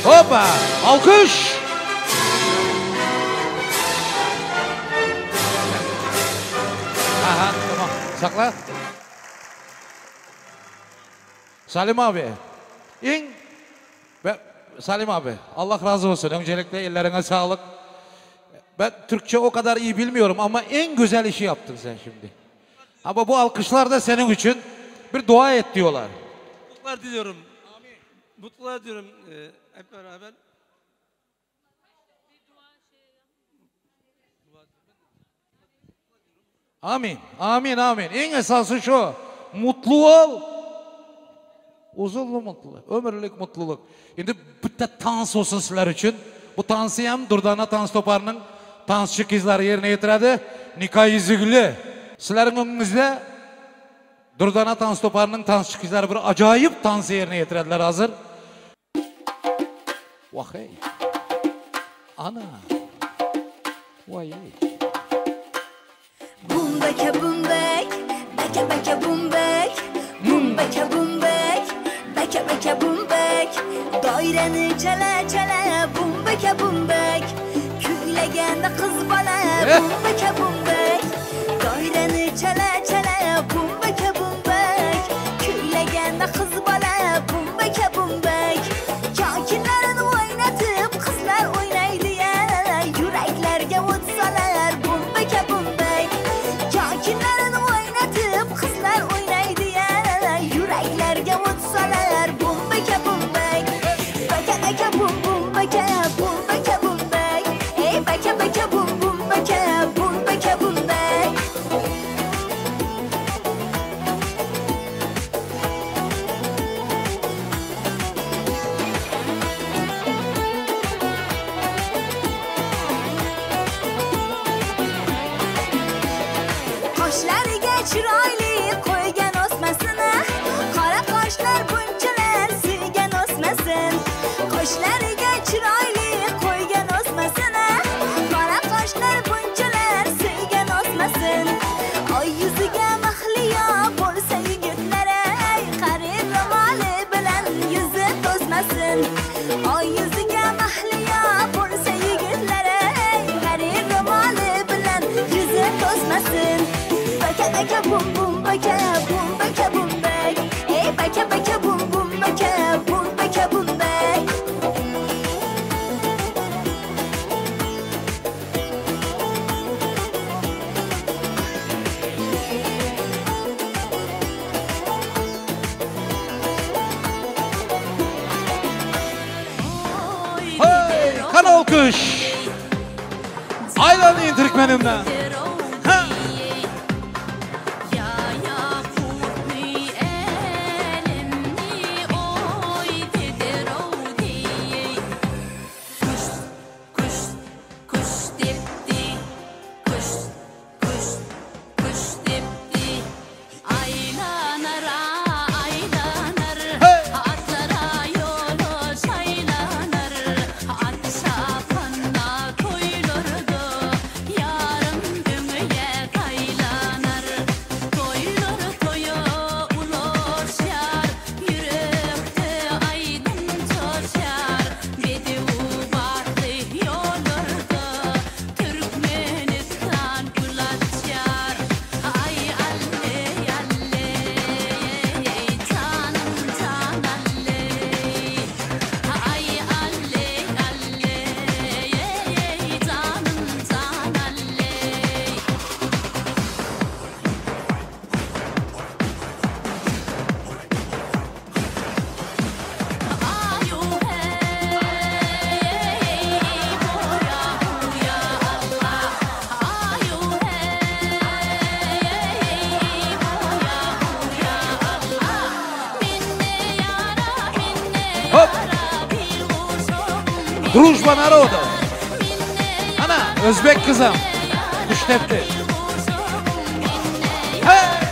Hoppa. Alkış. Aha, tamam. Sakla. Salim abi. Salim abi, Allah razı olsun. Öncelikle ellerine sağlık. Ben Türkçe o kadar iyi bilmiyorum ama en güzel işi yaptın sen şimdi. Ama bu alkışlar da senin için bir dua et diyorlar. Mutluluklar diliyorum. Amin. Mutluluklar diliyorum hep beraber. Amin, amin, amin. En esası şu, mutlu ol. Uzunlu mutluluk, ömürlük mutluluk. Şimdi bir de dans olsun sizler için. Bu tansı hem Durdana Tans Toparı'nın tansçı kızları yerine getirdi. Nikah yüzüğlü. Sizlerin önünüzde Durdana Tans Toparı'nın tansçı kızları bir acayip tansı yerine getirdiler hazır. Vay. Ana. Vay. Bum beke bum bek, beke beke bum bek, bum beke bum bek, beke beke bum bek. Daireni çele çele bum beke bum bek. Küylegende kız bana bum beke bum bek. Daireni çele çele bum beke bum bek. Küylegende kız bana bum beke bum bek. Kakinlerini oynatıp kızlar oynaydı ya. Yüreklerge vursalar bum beke bum bek. Kakinlerini oynatıp kızlar oynaydı ya. Yüreklerge vursalar bum beke bum bek. Beke beke bum bum beke bum beke bum bek. Hey beke beke bum bum beke bum beke bum bek. Qoshlarga chiroyli qo'ygan o'smasini, qora qoshlar bunchalar suygan o'smasin. Qoshlarga chiroyli qo'ygan o'smasini, qora qoshlar bunchalar suygan o'smasin. Oy yuziga mahliyo bo'lsa yigitlari, qarin ro'moli bilan yuzi to'zmasin. Oy yuziga mahliyo bo'lsa yigitlari, qarin ro'moli bilan yuzi to'zmasin. Baka baka bum bum baka bum baka bum bak. Hey baka baka bum bum baka bum baka bum bak. Hey, kan alkış. Aylanın Türkmenimden. Дружба народов. Ana, Özbek kızım. Kuş tepti. Hey!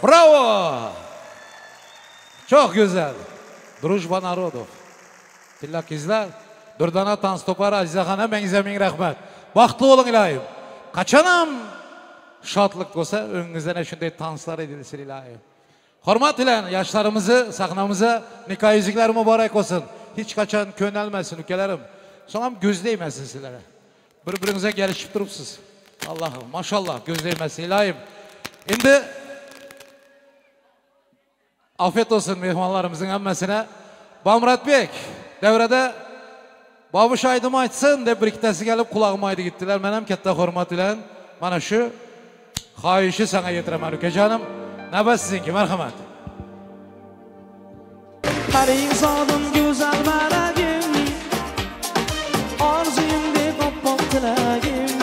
Bravo! Çok güzel. Дружба народов. Tillak izler. Dürdana Tans Topar Azize Hanım, Bengize Ming rahmet. Baktı olun ilahim. Kaçanam şatlık olsa önünüzden şunday tanslar edilsin ilahim. Hormat ile yaşlarımızı, sahnamıza nikah yüzükler mübarek olsun. Hiç kaçan könelmesin ülkelerim. Sonra gözleymesin sizlere. Birbirinize gelişip durupsuz. Allah'ım maşallah gözleymesin ilahim. Şimdi afiyet olsun mehmanlarımızın emmesine. Bamratbek davrada Babuş aydım aytsın deb bir ikkitasi kelib qulog'imga aytib gitdilar. Men ham katta hurmat bilan mana shu xohishni sana yetiraman ukajonim. Navbat sizniki, marhamat. Parizodim go'zal malagim, orzuyimdek oppoq tilagim,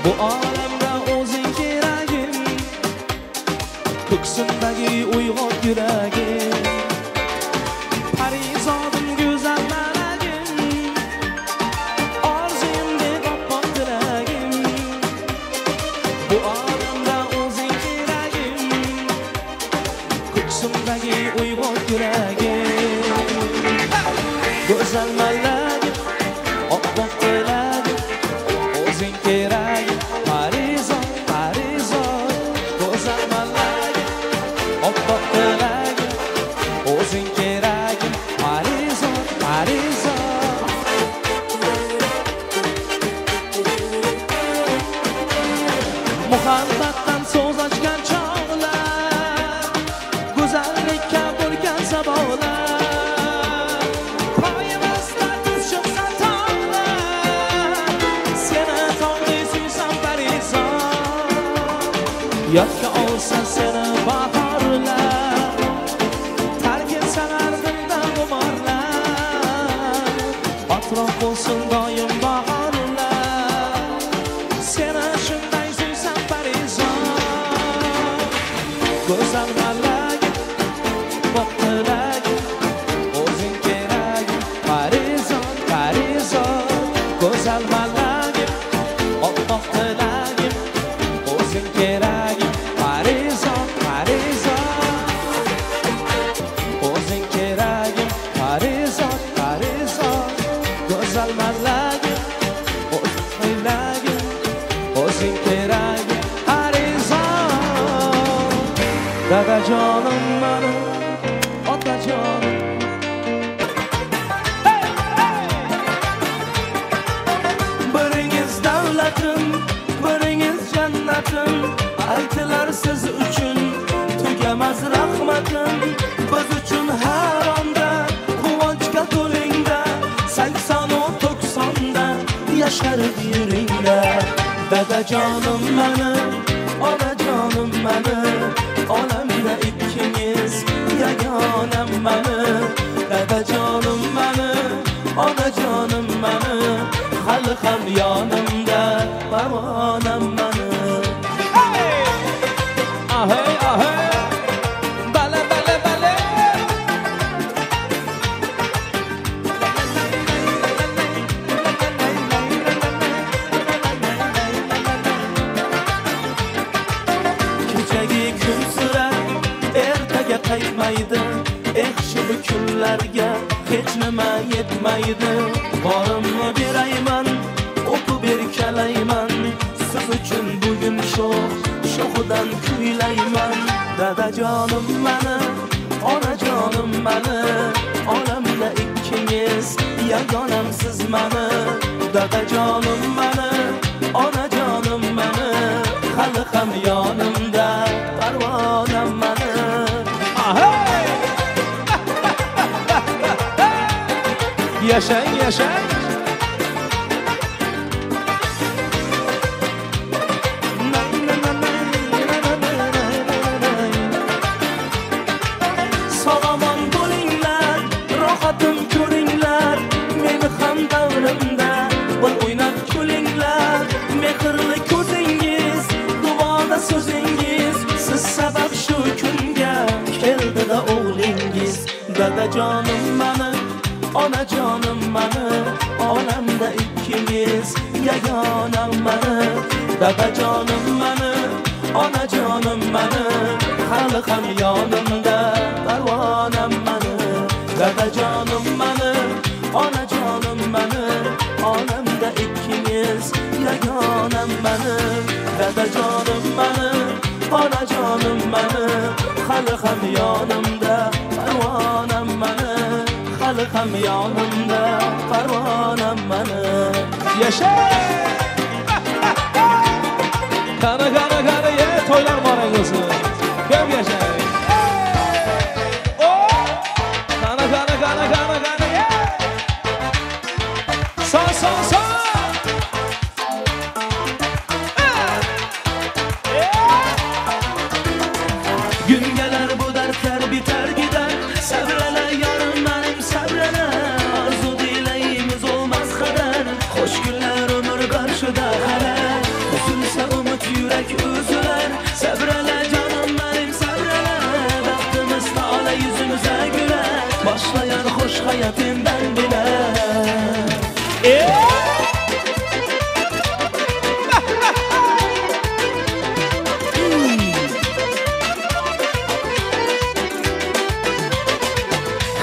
bu olamda o'zing keragim, ko'ksimdagi uyg'oq yuragim. Parizodim go'zal malagim, orzuyimdek oppoq tilagim, bu olamda o'zing keragim, ko'ksimdagi uyg'oq yuragim. Go'zal malagim, oppoq tilagim, o'zing keragim. Parizon, Parizon, go'zal malagim, oppoq tilagim, o'zing keragim. Parizon, Parizon. Muhabbatdan so'z ochgan chog'lar, go'zallikka bo'lgan sabolar, poyimizda tiz cho'ksa tog'lar, seni tog'li suysam Parizon, yodga olsa seni bahorlar, tark etsalar dildan g'umorlar, atrof bo'lsin doim bahorlar, seni shunday suysam Parizon. Go'zal malagim, oppoq tilagim, o'zing keragim. Parizon, Parizon, go'zal malagim, oppoq tilagim, o'zing keragim. Parizon, Parizon, o'zing keragim. Parizon, Parizon, go'zal malagim, oppoq tilagim, o'zing keragim. Parizon, dadajonim menim, otajonim. Biringiz davlatim, biringiz jannatim, aytilar siz uchun tugamas rahmatim. Biz uchun har onda quvonchga to'lingda, 80-90da yasharib yuringda. Dadajonim menim, onajonim menim, olamda ikkingiz yagonam menim. Dadajonim menim, onajonim menim, hali ham yonimda parvonam menim. Ahey, ahey, bale, bale, bale. Kechagi kun surar, ertaga qaytmaydi, shu kunlarga hech nima yetmaydi. Borimni berayman, o'qib erkalayman, siz uchun bugun sho'xidan kuylayman. Dadajonim menim, onajonim menim, olamda ikkingiz yagonam siz menim. Dadajonim menim, onajonim menim, hali ham yonimda parvonam menim. Yashang, yashang. Sog'omon bo'linglar, rohatim ko'ringlar, meni ham davrimda bir o'ynab kulinglar. Mehrli ko'zingiz, duoda so'zingiz, siz sabab shu kunga keldi-da o'g'lingiz. Dadajonim menim, onajonim menim, olamda ikkingiz yagonam menim. Dadajonim menim, onajonim menim, hali ham yonimda parvonam menim. Dadajonim menim, onajonim menim, olamda ikkingiz yagonam menim. Dadajonim menim, onajonim menim, hali ham yonimda parvonam menim. Hali ham yonimda parvonam menim. Yasha! Qani, qani, qani, to'ylar morang bo'lsin. Ko'p yashang. başlayan hoş hayatından bile.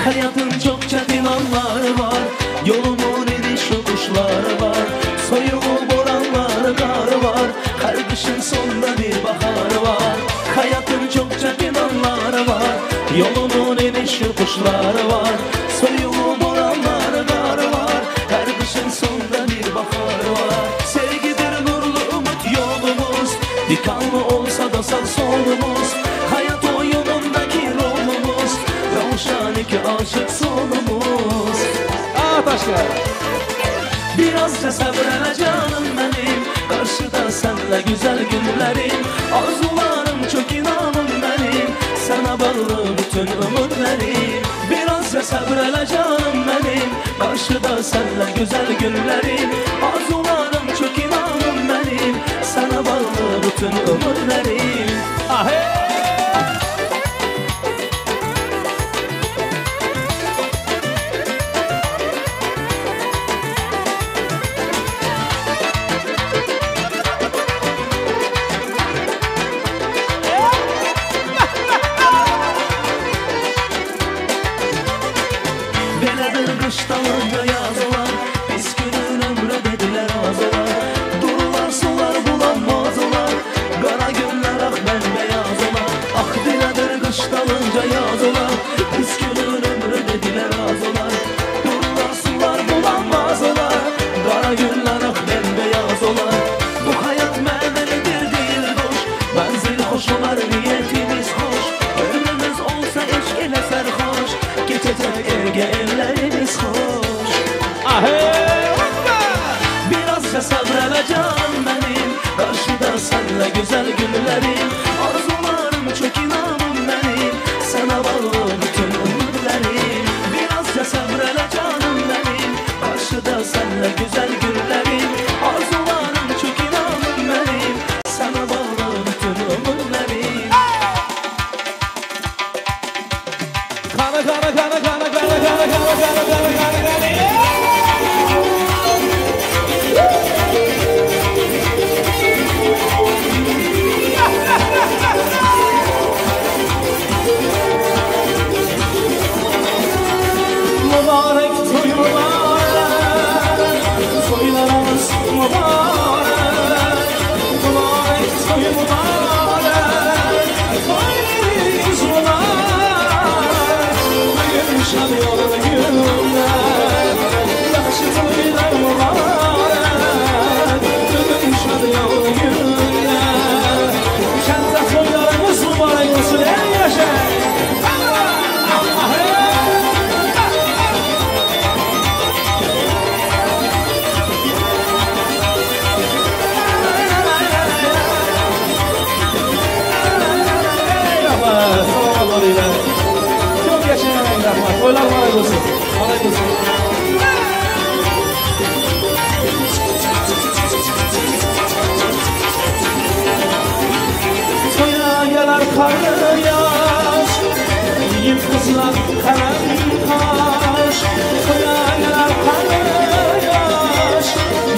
Hayatın çok çetin anları var, yolumun iniş yokuşları var, soyuğu boranlar, kar var, her kışın sonunda bir bahar var. Hayatın çok çetin anları var, yolumun iniş yokuşları var, soyuğu boranlar, kar var, her kışın sonunda bir bahar var. Sevgidir nurlu umut yolumuz, dikanlı olsa da sağ solumuz, hayat oyunundaki rolumuz, Ravuşan iki aşık sonumuz. Başka. Birazca sabrele canım benim, karşıda senle güzel günlerim, arzularım çok inanım benim, sana bağlı bütün ömürlerim. Birazca sabrele canım benim, karşıda senle güzel günlerim, arzularım çok inanım benim, sana bağlı bütün ömürlerim. Ahey! Kıştalında yazılar, biz günün ömrü dediler azılar, dururlar sular bulanmazlar, kara günler ah bembeyaz olar. Ah diledir kıştalınca yazılar, biz günün ömrü dediler azılar, dururlar sular bulanmazlar, kara günler ah bembeyaz olar. Bu hayat mevelidir değil boş, benzeri hoş olar niyetimiz hoş, ömrümüz olsa eşk ile serhoş, geçecek erge ellerimiz hoş. Birazca sabrele canım benim, karşıda senle güzel günlerim, arzularım çok inanım benim, sana bağlı bütün ömürlerim. Birazca sabrele canım benim, karşıda senle güzel günlerim, arzularım çok inanım benim, sana bağlı bütün ömürlerim. Kana kana kana kana kana kana kana kana kana kana. Mübarek toylar, toylarımız mübarek, mübarek toy mübarek, toylarımız mübarek, bugün şad yolu günler, yaxşı toylar mübarek, bugün şad yolu günler, kentdə toylarımız mübarek olsun ey yaşa. Çok yaşayın rahmat. Toylar var olsun. Alay olsun. Toya gelir karlı yaş, yiğit kızlar kalem taş. Toya gelir karlı yaş,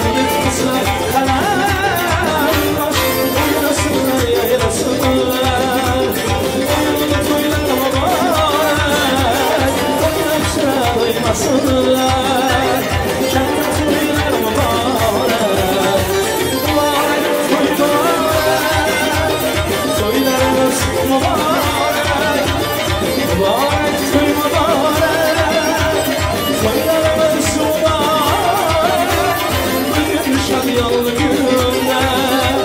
yiğit kızlar kalem taş. Oynasınlar yaylasınlar, toylar mübarek, oynasınlar oymasınlar, kendi toylar mübarek, mübarek toylar, toylarımız mübarek, mübarek toy mübarek, toylarımız mübarek, bugün şad yollu günler,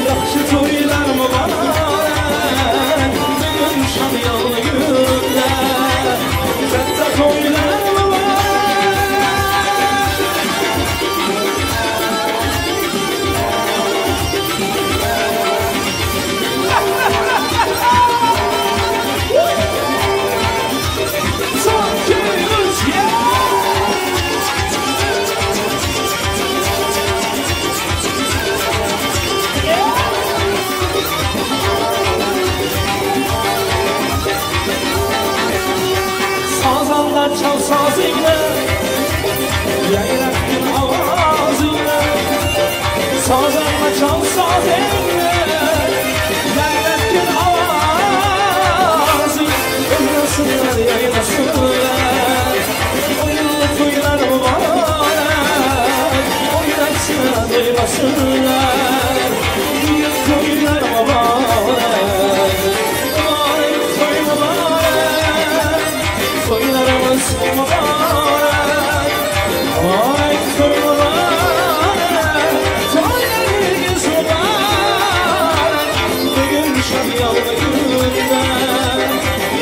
yaxşı toylar mübarek, bugün şad yollu günler, kentdə toylar mübarek. çal sazingni Yayraqgin ovozingni Sozimni çal sazingni Yayraqgin ovozingni O'ynasinlar, yayrasinlar O'yinli to'ylar muborak O'ynatsinlar, o'ynasinlar Buyuk to'ylar muborak Muborak to'y muborak To'ylarimiz muborak Muborak to'y muborak To'ylaringiz muborak Bugun shodiyona kunda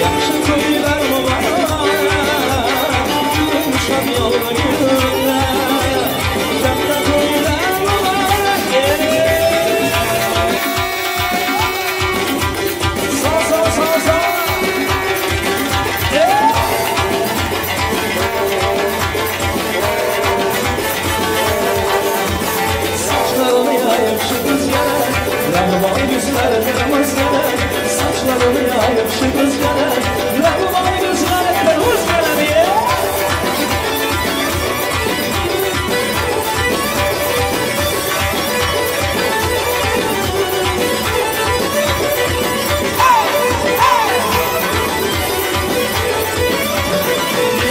Yaxshi to'ylar muborak Bugun shodiyona kunda Katta to'ylar muborak Saçlarını yayıp şu rüzgara Rahman gözler kırmızılara Saçlarını yayıp şu rüzgara Rahman gözler kırmızılara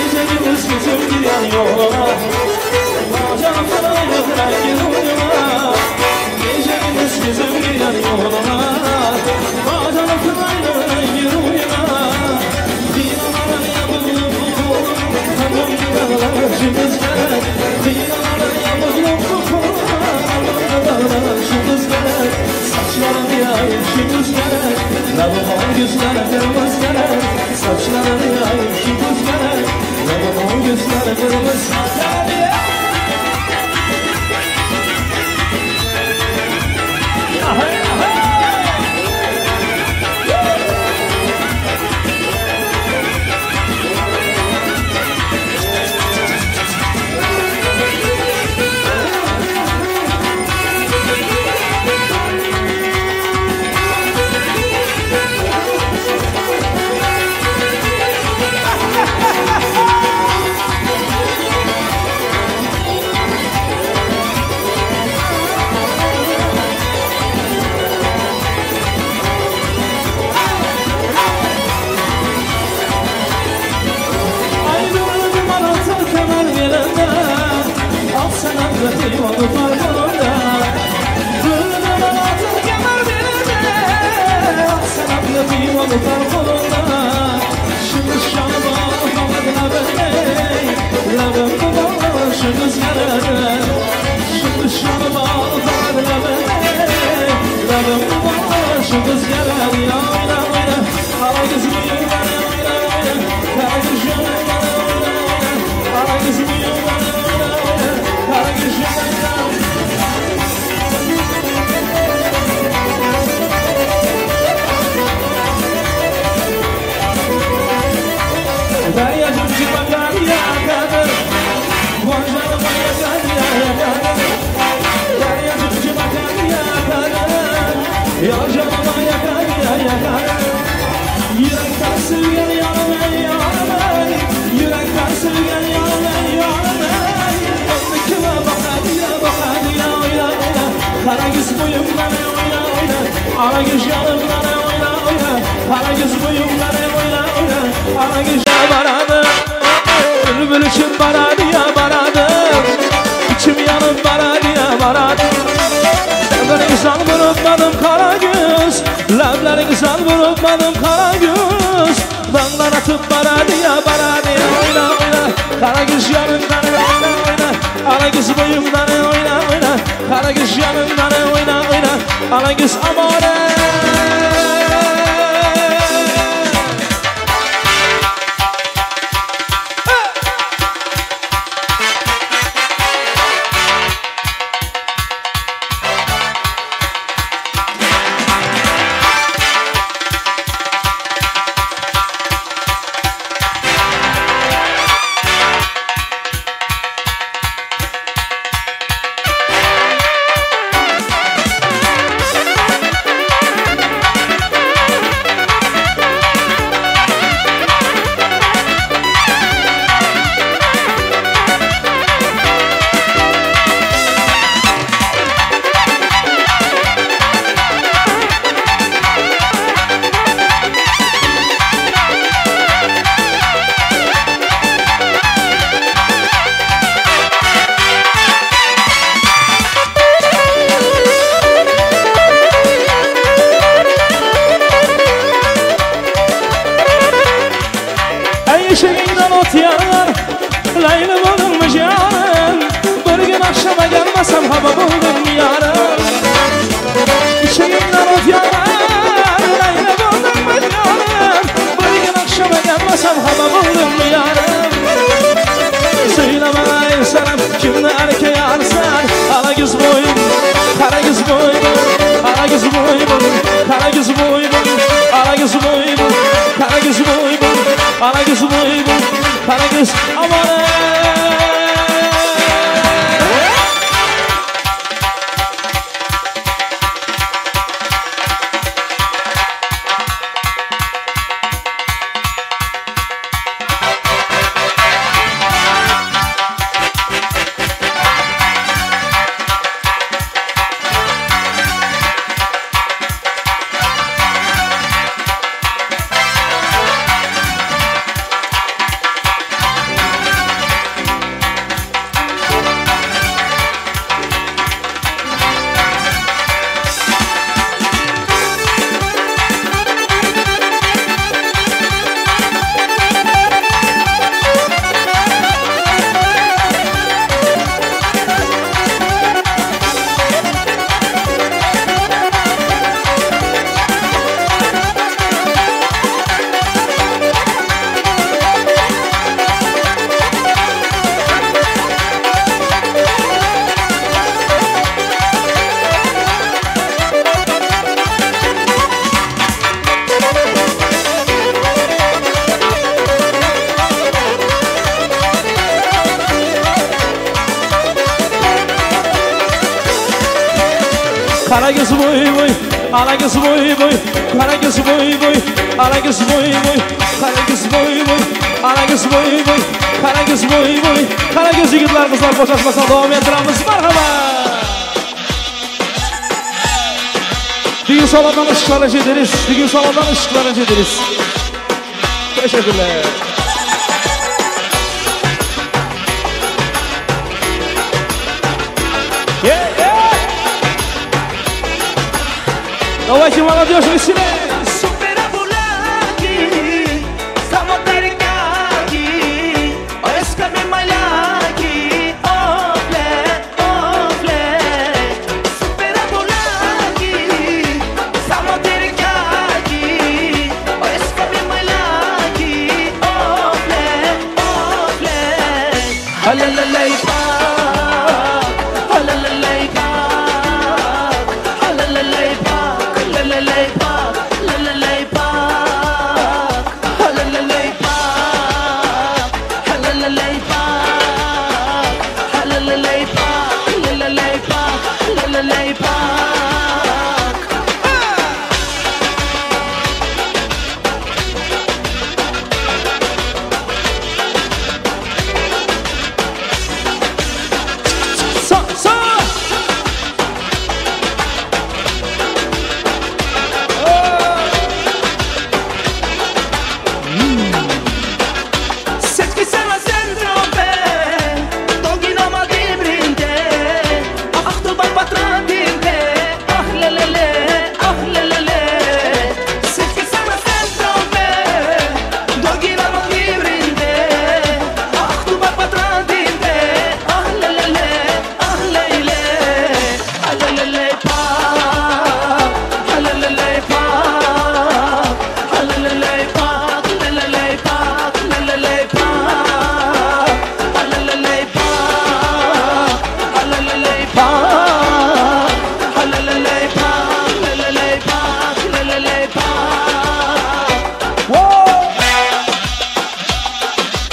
Gecemiz gözüm giren yoluna Bacan fırayla yoluna Gecemiz gözüm giren yoluna Bacan fırayla yoluna Dinalara yapılıp kukulum Tamam dağlar rüzgar Dinalara yapılıp kukulum Tamam dağlar rüzgar Saçlarını yayıp şu rüzgar Lavabon gözler kırmızgar Saçlarını yayıp şu rüzgar Lavabon gözler kırmızgar ot yanar Leyli bulunmuş yarım Bir gün akşama gelmesem hava buldum yarım İçimden ot yanar Leyli bulunmuş yarım Bir gün akşama gelmesem hava buldum yarım Söyleme insanım kimde erkeği arsan Ala güz boyum, kara güz boyum Ala güz boyum, kara güz boyum Ala güz boyum, kara güz boyum Ala güz boyum, kara güz amanım Kara göz boy boy, ala göz boy boy, kara göz boy boy, ala göz boy boy, kara göz boy boy, ala göz boy boy, kara göz boy boy, kara göz yigitler kızlar boşaltmasan devam ettiramiz merhaba. Düğün salondan ışıklara ederiz, düğün salondan ışıklara ederiz. Teşekkürler. Давайте, молодежь, веселее!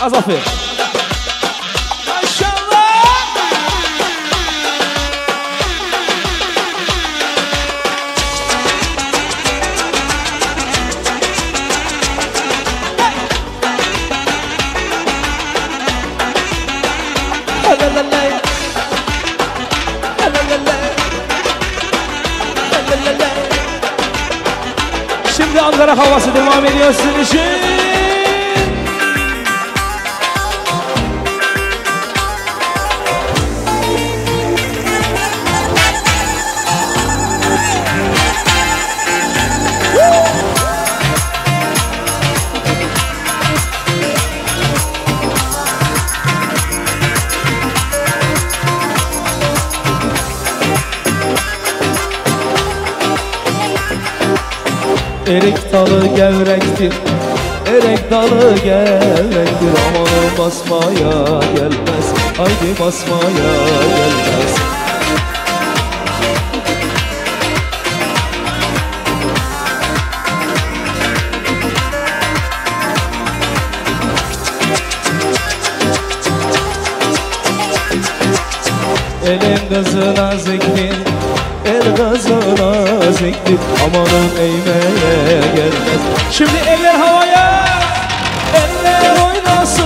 Azafir. Şimdi Ankara havası devam ediyor sizin için. Erik dalı gevrektir, erek dalı gevrektir. Amanın basmaya gelmez, haydi basmaya gelmez. Elin kızı naziktir, el kızı naziktir. Amanın eğmeye gelmez. Şimdi eller havaya, eller oynasın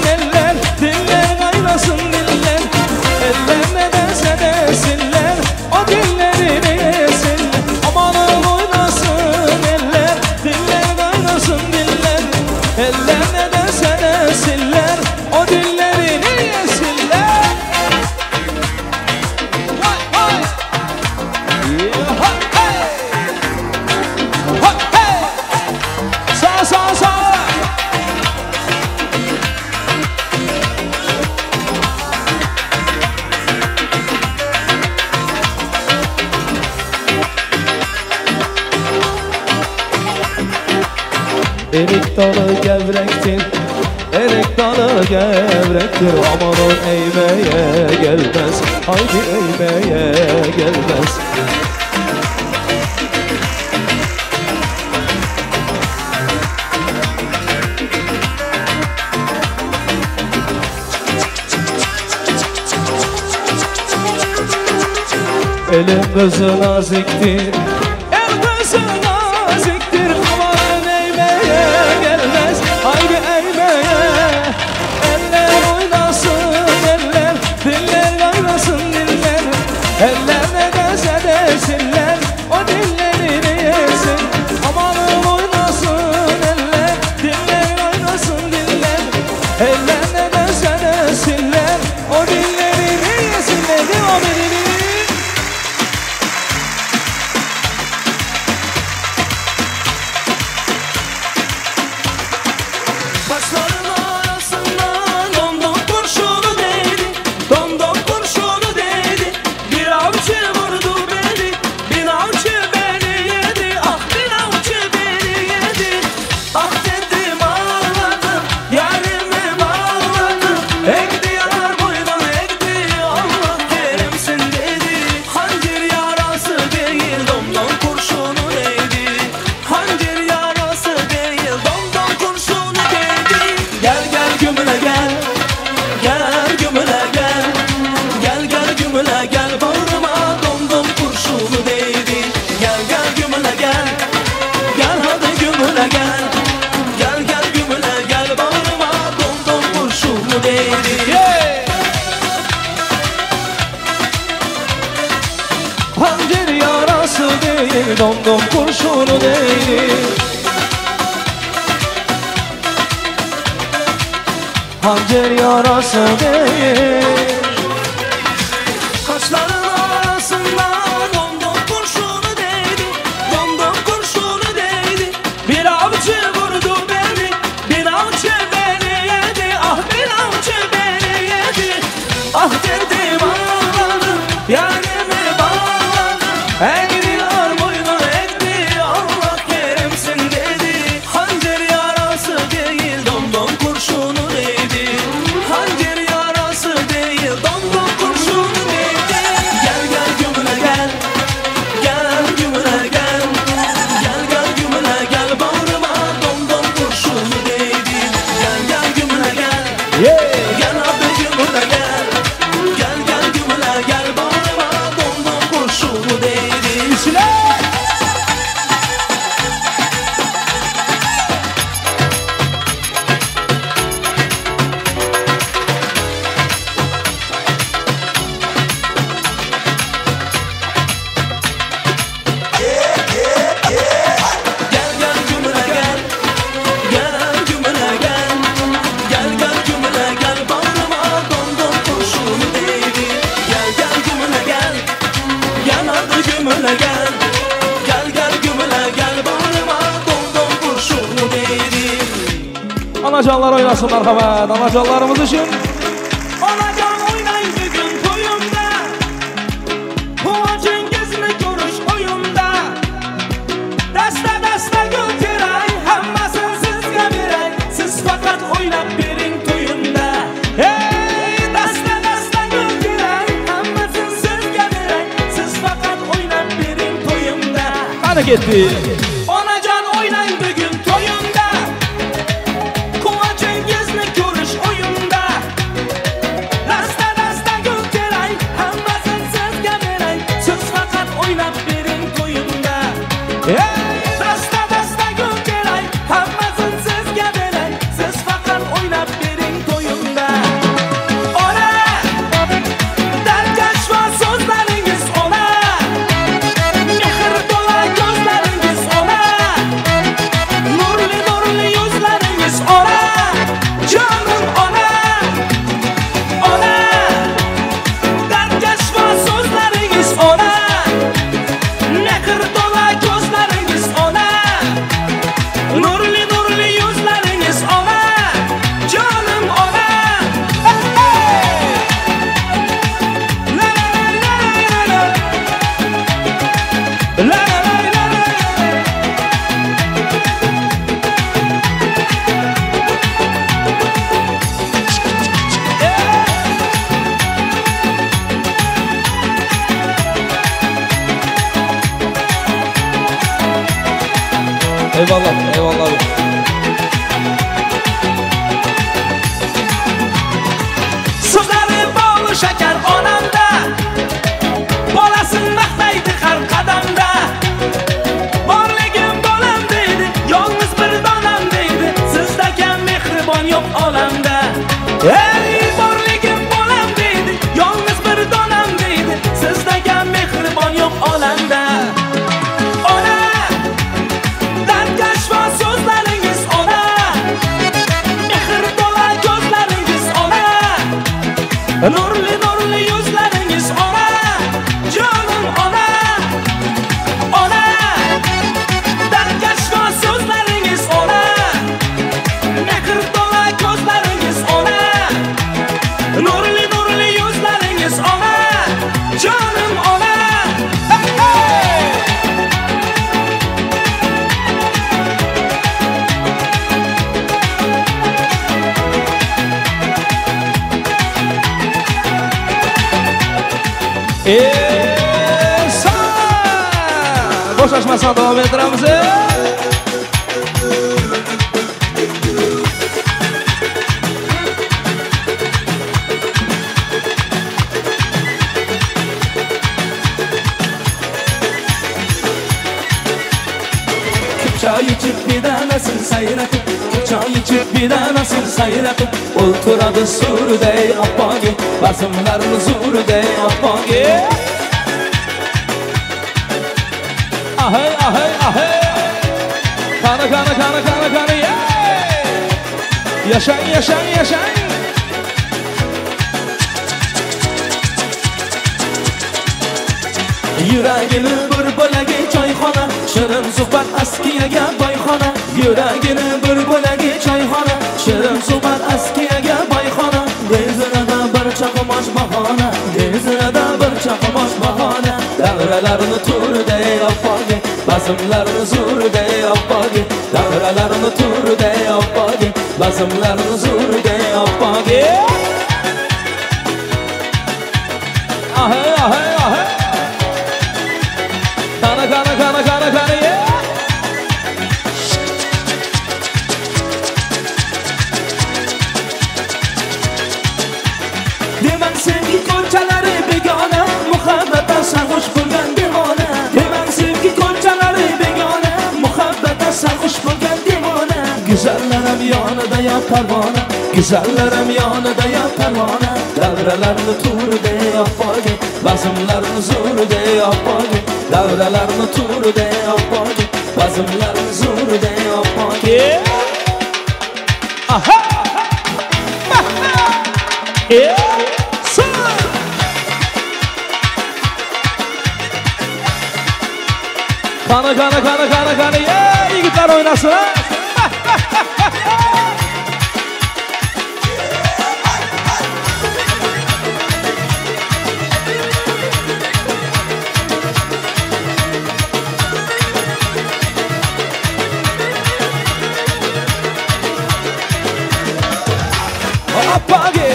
eller, diller kaynasın diller. Eller ne derse desinler, o dillerini yesinler. Amanın oynasın eller, diller kaynasın diller. Eller ne derse desinler, o dillerini yesinler. Erik dalı gevrektir, erek dalı gevrektir. Amanın eğmeye gelmez, haydi eğmeye gelmez. Elin kızı naziktir, el kızı naziktir. Amanın eğmeye gelmez, haydi eğmeye. Eller oynasın eller, diller oynasın diller. Eller ne derse desinler, o dillerini yesin. Amanın oynasın eller, diller oynasın diller. Eller ne derse desinler, o dillerini yesinler. Devam edelim. Domdom kurşunu değdi, hançer yarası değil. Kaşların arasından domdom kurşunu değdi, domdom kurşunu değdi. Bir avcı vurdu beni, bir avcı beni yedi. Ah bir avcı beni yedi, ah dedim ağladım, yarimi bağladım. Anacanlar oynasın merhamet, anacanlarımız için. Anacan oynayın bugün toyumda, Kuvacın gezme görüş oyunda. Dasta dasta ketdi. Onajon o'ynang bugun to'yimda, quvonchingizni ko'rish o'yinda. Rasta gul kerak, hammasini sizga beray, siz faqat o'ynab bering to'yimda. Rasta gul kerak, hammasini sizga beray, siz faqat o'ynab bering to'yimda. Ona, darkash va so'zlaringiz ona, mehr to'la ko'zlaringiz ona, nurli yuzlaringiz ona, jonim ona, ona, darkash va so'zlaringiz ona, mehr to'la ko'zlaringiz ona, nurli yuzlaringiz ona, jonim ona. Eyvallah, eyvallah. Sizlari bolu shakar onamda, bolasin maqtaydi har qadamda. Borligim bolam deydi, yolg'iz bir donam deydi, sizdagan mehribon yo'q olamda. Ey borligim bolam deydi, yolg'iz bir donam deydi, sizdagan mehribon yo'q olamda. Ona, darkash va so'zlaringiz ona, mehr to'la ko'zlaringiz ona, nurli yuzlaringiz ona, jonim ona, ona, darkash va so'zlaringiz ona, mehr to'la ko'zlaringiz ona, nurli yuzlaringiz ona, jonim ona. Bo'shashmasdan davom ettiramiz. Çay içip bir tanesini sayratıp, çay içip bir tanesini sayratıp, o'ltiradi suriday appogi, bazmlarni zuriday appogi. Ahay, ahay, ahay. Kana, yaşang. Yuragini bir bo'lagi choyxona, shirin suhbat askiyaga boyxona. Yuragini bir bo'lagi choyxona, shirin suhbat askiyaga boyxona. Dezirada bir chaqmosh bahona, dezirada bir chaqmosh bahona. Davralarni turiday oppogi, bazmlarni zuriday oppogi. Davralarni turiday oppogi, bazmlarni zuriday oppogi. Ahay, ahay, ahay. Kana, yeah. Demak sevgi ko'nchalari begona, muhabbatdan sarxush bo'lgan devona. Demak sevgi ko'nchalari begona, muhabbatdan sarxush bo'lgan devona. Go'zallarim yonida yo parvona, go'zallarim yonida yo parvona. Davralarni turiday oppogi, bazmlarni zuriday oppogi. Davralarni turiday oppogi, bazmlarni zuriday oppogi. Aha! Kana, yeah, yigitlar o'ynasın. Apague.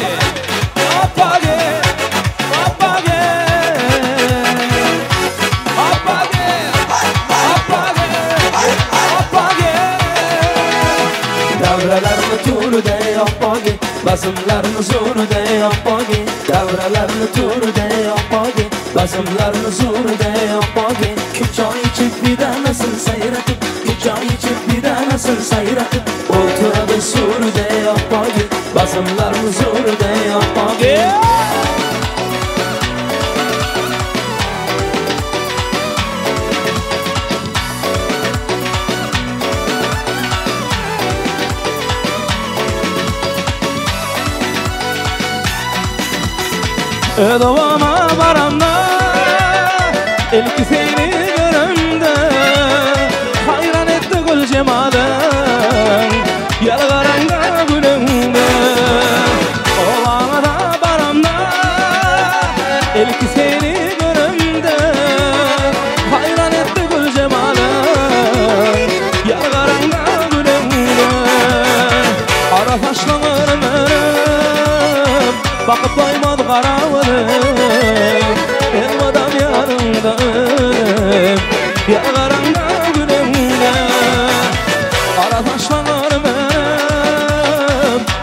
Basımlarını zoru de yapagi Davralarını turu de yapagi Basımlarını zoru de yapagi Üç ay içip bir de nasıl sayratıp Üç ay içip bir de nasıl sayratıp Otura bir suru de yapagi Basımlarını zoru de yapagi Ödovama baramda İlk seni görümde Hayran etti gül cemalın Yalvaranga gülümde Ovama da baramda İlk seni görümde Hayran etti gül cemalın Yalvaranga gülümde Ara taşlanırım Bakıp doymadı karavulum Elmadam yanımda ölüm Yalvaranga gülümde Ara taşlanırım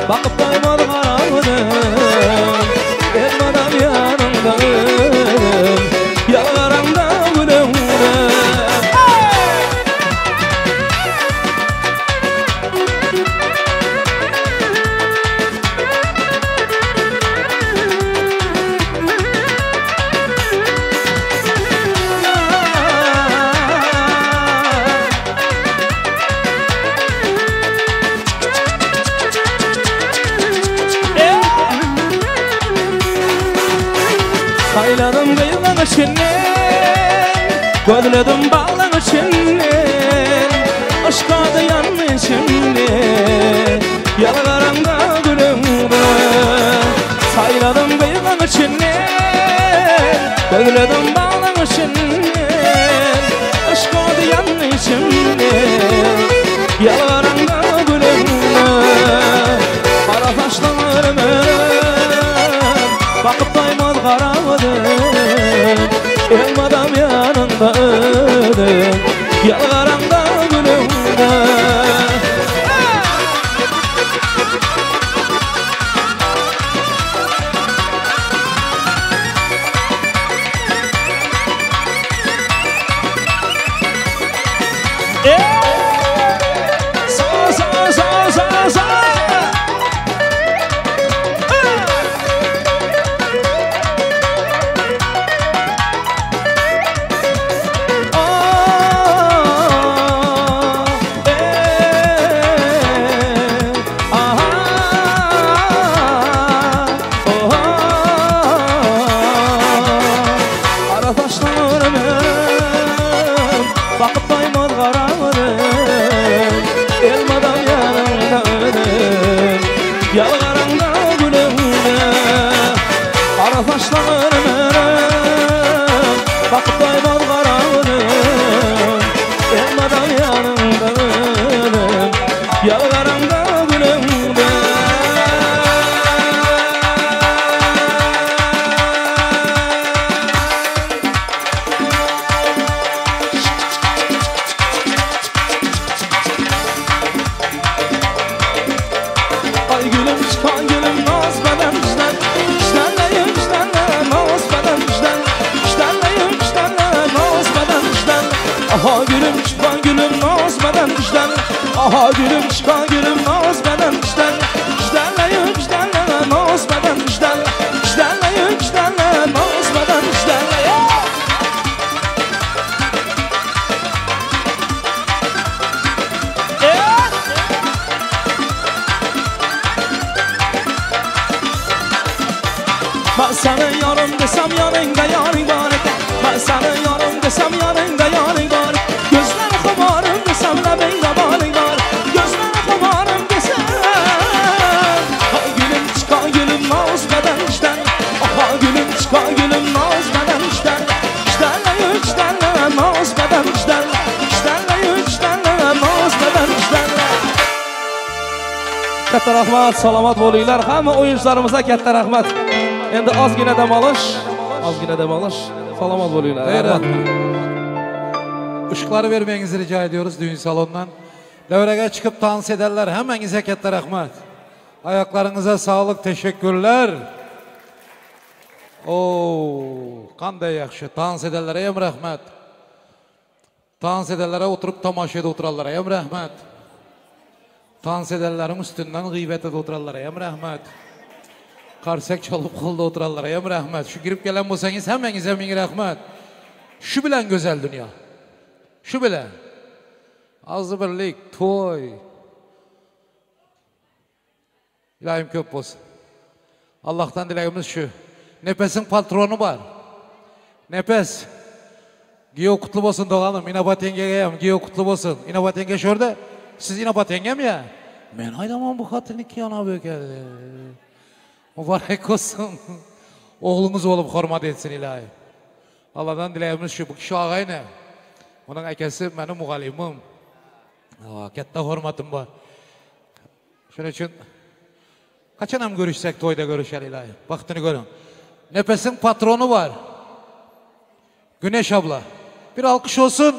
Bakıp doymadı karavulum Elmadam yanımda ölüm Yalvaranga gülümde Sayladım kıyılan içinden Gözledim bağlan içinden Aşk adı yanlı içinden Yalvaranga gülümde Sayladım kıyılan içinden Gözledim bağlan içinden Aşk adı yanlı içinden Yalvaranga gülümde Kara taşlanırım Bakıp doymaz karamadım Elmadam yanında öldüm Yalvaranda gülümde Bakıp doymaz karamadım Elmadam yanında ölüm Yalvaranga gülümde Kara saçlanırım Bakıp doymaz karamadım Elmadam yanında ölüm Yalvaranga gülümde Ay gülüm çıkan gülüm naz beden işten İştenleyim iştenle naz beden işten İştenleyim iştenle naz beden işten Aha gülüm çıkan gülüm naz beden işten Aha gülüm çıkan gülüm naz beden işten İştenleyim iştenle naz beden işten İştenleyim iştenle naz beden işten Ben senin yarım desem yanında yarın var Ben senin yarım desem yanında yarın var Gözler kumarım desem de ben damarın var Gözler kumarım desem Ay gülüm çıkan gülüm naz beden işten Aha gülüm çıkan gülüm naz beden işten İştenle üçtenle naz beden işten İştenle üçtenle naz beden işten Katta rahmat, salamat bo'linglar. Hamma oyuncularımıza katta rahmat. Endi ozgina dam olish, Salamat bo'linglar. Hayrat. Işıkları vermenizi rica ediyoruz düğün salonundan. Devrege çıkıp dans ederler. Hemen katta rahmat. Ayaklarınıza sağlık, teşekkürler. Oo, kanday yaxşı. Dans edenlere hem rahmet. Dans edenlere oturup tamaşada oturallara hem rahmet. Dans edenlerin üstünden gıybet edip oturallara hem rahmet. Karsak çalıp kolda oturallara hem rahmet. Şu girip gelen bolsanız hemmenize min rahmet. Şu bilen güzel dünya. Şu bilen. Azı birlik, toy. İlahim köp olsun. Allah'tan dileğimiz şu. Nefesin patronu var. Nefes. Giyo kutlu olsun doğanım. İnabat yengeyem. Giyo kutlu olsun. İnabat yenge şurada. Siz İnabat yengem ya. Ben aylamam bu katın iki yana bökerdi. Mübarek olsun. Oğlunuz olup hürmet etsin ilahi. Allah'tan dileğimiz şu. Bu kişi ağay ne? Onun ekesi benim muğalimim. Katta hürmetim var. Şunun için kaçanam görüşsek toyda görüşer ilahi. Vaktini görün. Nefesin patronu var. Güneş abla. Bir alkış olsun.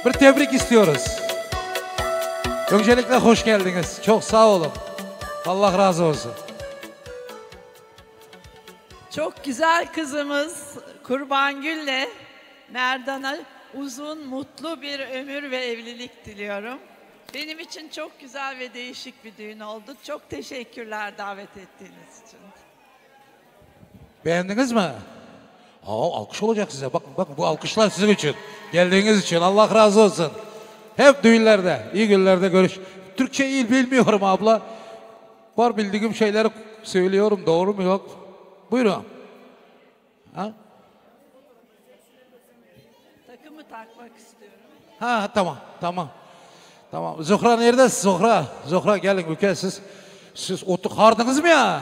Bir tebrik istiyoruz. Öncelikle hoş geldiniz. Çok sağ olun. Allah razı olsun. Çok güzel kızımız Kurban Gül'le Merdan'a uzun, mutlu bir ömür ve evlilik diliyorum. Benim için çok güzel ve değişik bir düğün oldu. Çok teşekkürler davet ettiğiniz için. Beğendiniz mi? Alkış olacak size. Bakın bu alkışlar sizin için. Geldiğiniz için Allah razı olsun. Hep düğünlerde, iyi günlerde görüş. Türkçe iyi bilmiyorum abla. Var bildiğim şeyleri söylüyorum. Doğru mu yok? Buyurun. Ha? Takımı takmak istiyorum. Ha tamam. Tamam. Zuhra neredesin Zuhra? Zuhra gelin ülke siz otu kardınız mı ya?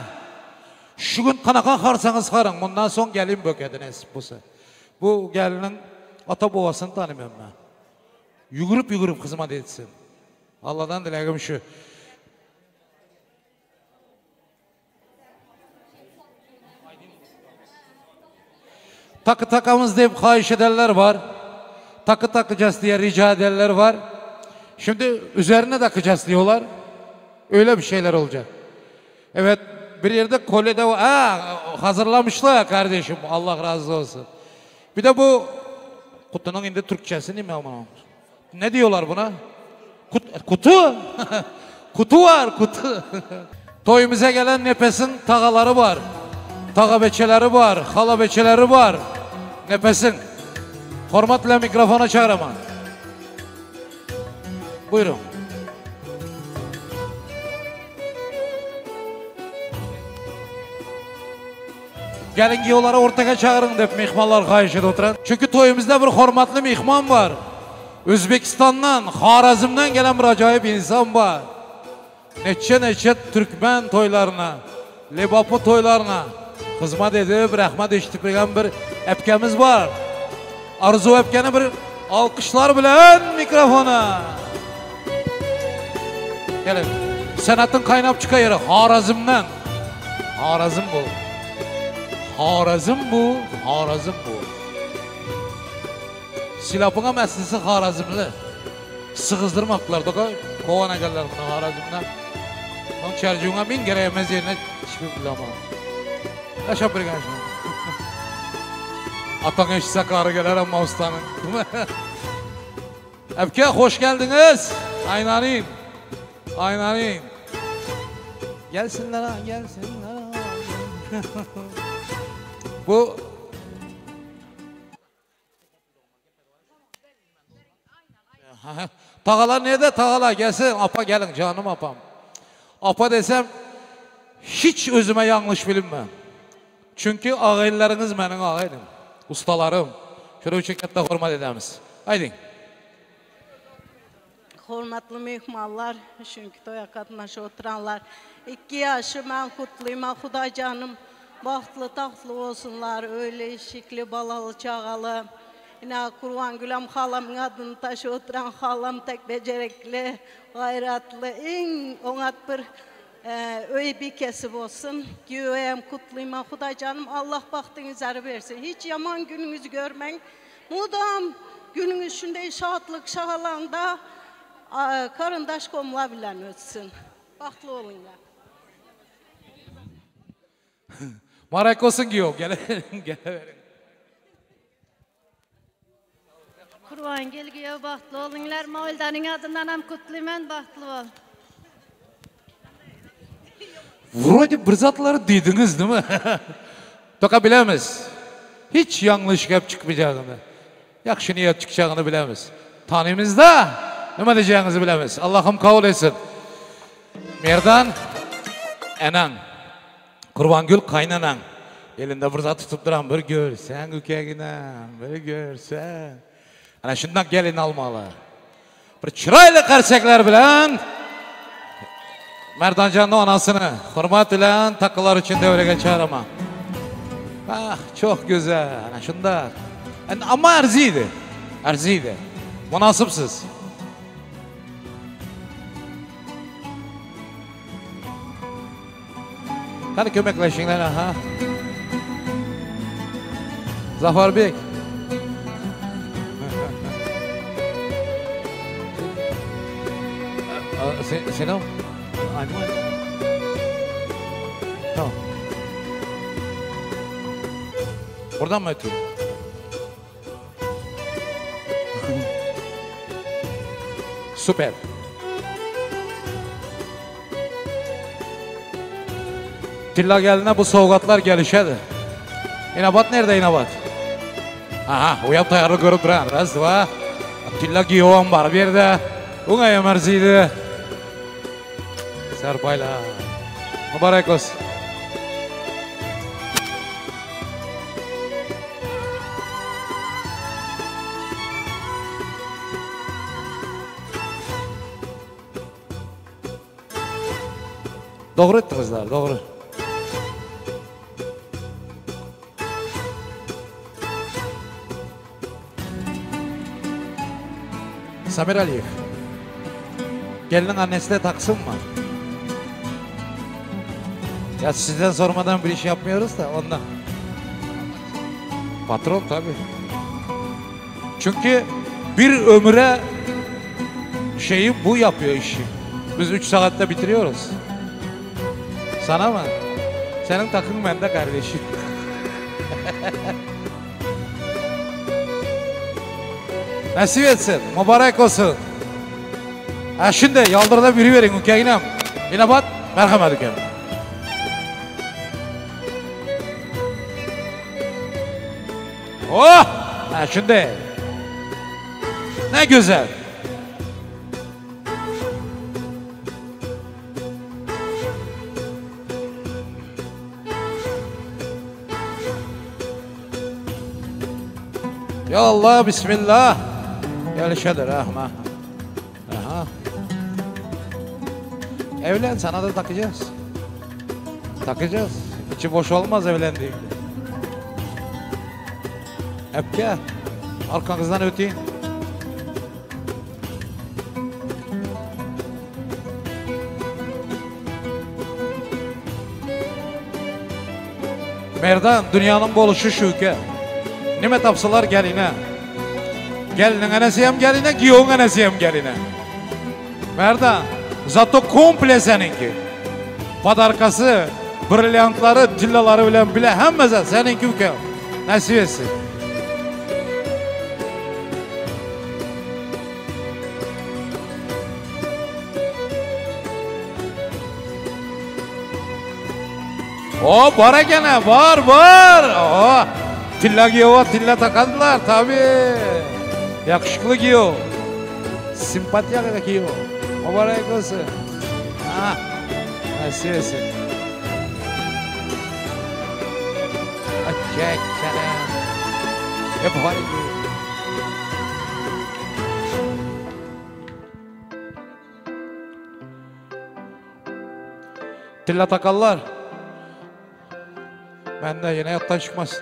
Şu gün kanakan karsanız karın. Bundan son gelin bökediniz bu sefer. Bu gelinin ata babasını tanımıyorum ben. Yuguruk kızıma detsin. Allah'tan dileğim şu. Takı takamız deyip kahiş edenler var. Takı takacağız diye rica edenler var. Şimdi üzerine takacağız diyorlar. Öyle bir şeyler olacak. Evet bir yerde kolyede hazırlamışlar kardeşim. Allah razı olsun. Bir de bu kutunun indi Türkçesi değil mi ama? Ne diyorlar buna? Kutu. Kutu var kutu. Toyumuza gelen Nefes'in tağaları var. Tağa beçeleri var. Hala beçeleri var. Nefes'in. Hürmetle mikrofona çağırma. Buyurun. Gelin ki onları ortaya çağırın deyip mihmanlar kayışıda oturan. Çünkü toyumuzda bir hürmetli mihman var. Özbekistan'dan, Harazm'dan gelen bir acayip insan var. Neçe Türkmen toylarına, Lebapı toylarına hizmet edip rahmet eşitleyen bir epkemiz var. Arzu epkeni bir alkışlar bilen mikrofona. Gelin. Sanatın kaynap çıkan yeri Harazm'dan. Harazm bu. Harazm bu. Silapına meslisi Harazmlı. Sıkızdırmaklar da kovana gelirler bunu Harazm'dan. Onun çercuğuna bin gereyemez yerine hiçbir bilemem. Yaşa bir genç. Atan eşitse karı gelir ama ustanın. Ebke hoş geldiniz. Aynanin. Gelsinler ha, gelsinler. Bu tağalar nerede? Tağalar gelsin. Apa gelin canım apam. Apa desem hiç özüme yanlış bilinme. Çünkü ağaylarınız benim ağayım. Ustalarım. Şöyle uçakta hürmet edemiz. Haydi. Hürmetli mehmanlar, çünkü toya katnaşı oturanlar. 2 yaşı ben kutluyum, Xuda canım. Baxtlı, taxtlı olsunlar, öyle şikli, balalı, çağalı. Yine Kurban Gülüm halamın adını taşı oturan halam tek becerekli, gayratlı, en onat bir öy bir kesip olsun. Güveyem kutluyum, Xuda canım. Allah baktığınızı versin. Hiç yaman gününüzü görmeyin. Mudam gününüz şunday şahatlık şağalanda karındaş komla bilen ötsün. Baxtlı olunlar. Marak olsun ki yok. Geleverin. Kurban gelgiye baxtlı olunlar. Mavildanın adından hem kutlayman baxtlı ol. Vroде bir zatları dediniz değil mi? Toka bilemiz. Hiç yanlış gap çıkmayacağını. Yakşı niyet çıkacağını bilemiz. Tanımız da ne diyeceğinizi bilemiz. Allah'ım kabul etsin. Merdan enan. Kurbangül kaynanan. Elinde bir zat tutup duran bir görsen ükeginen. Bir görsen. Ana şundan gelin almalı. Bir çıraylı karşılar bilen Merdancan'ın anasını hürmet ile takılar için devreye çağırma. Ah çok güzel. Ana şunda. Ama erziydi. Erziydi. Münasipsiz. Hadi kömekleşinler ha. Zafer Bey. Selam. Anne. Tamam. Buradan mı ötüyor? Süper. Tilla geline bu soğukatlar gelişedi. İnabat nerede İnabat? Aha, uyap tayarı görüp duran. Raz, dva. Tilla giyoğun var bir yerde. Ona emerziydi. Serpayla. Mübarek olsun. Doğru etti kızlar, doğru. Samir Aliyev. Gelinin annesi de taksın mı? Ya sizden sormadan bir iş yapmıyoruz da ondan. Patron tabii. Çünkü bir ömüre şeyi bu yapıyor işi. Biz 3 saatte bitiriyoruz. Sana mı? Senin takın bende kardeşim. Nasip etsin, mübarek olsun. Ha şimdi yaldırda biri verin ülkeyinem. İnabat, merhamet ülkem. Oh! Ha şimdi. Ne güzel. Ya Allah, bismillah. Gelişedir rahma. Aha. Evlen, sana da takacağız. Takacağız. İçi boş olmaz evlendiğinde. Hep gel. Arkanızdan öteyim. Merdan, dünyanın boluşu şüke. Nime tapsalar geline. Gelinin anasıyım geline, giyoğun anasıyım geline. Merdan, zato komple seninki. Padarkası, brilyantları, tillaları bilen bile hemmeze seninki ülke. Nasip etsin. O bara gene, var. O, tilla giyo, tilla takadılar tabii. Yakışıklı giyo. Simpatiya giyo. Mübarek olsun. Ha, nasip etsin. Çek selam. Hep harika. Tilla takallar. Ben de yine yattan çıkmaz.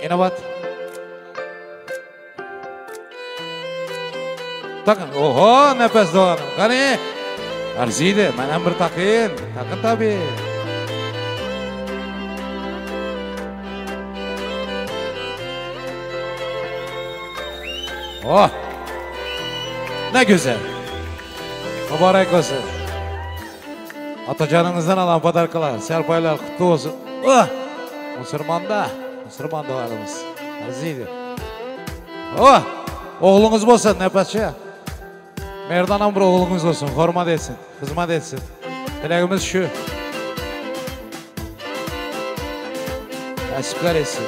İnabat. Takın. Oho, nefes doğanım. Hani Arziydi, men ham bir taqin tabii. Oh! Ne güzel. Mübarek olsun. Atacanınızdan alan padarkalar, serpaylar kutlu olsun. Oh! Müslüman doğalımız. Arziydi. Oh! Oğlunuz olsun ne paça. Merdanam bir oğlunuz olsun, hürmet etsin, hizmet etsin. Dileğimiz şu. Nasipler etsin.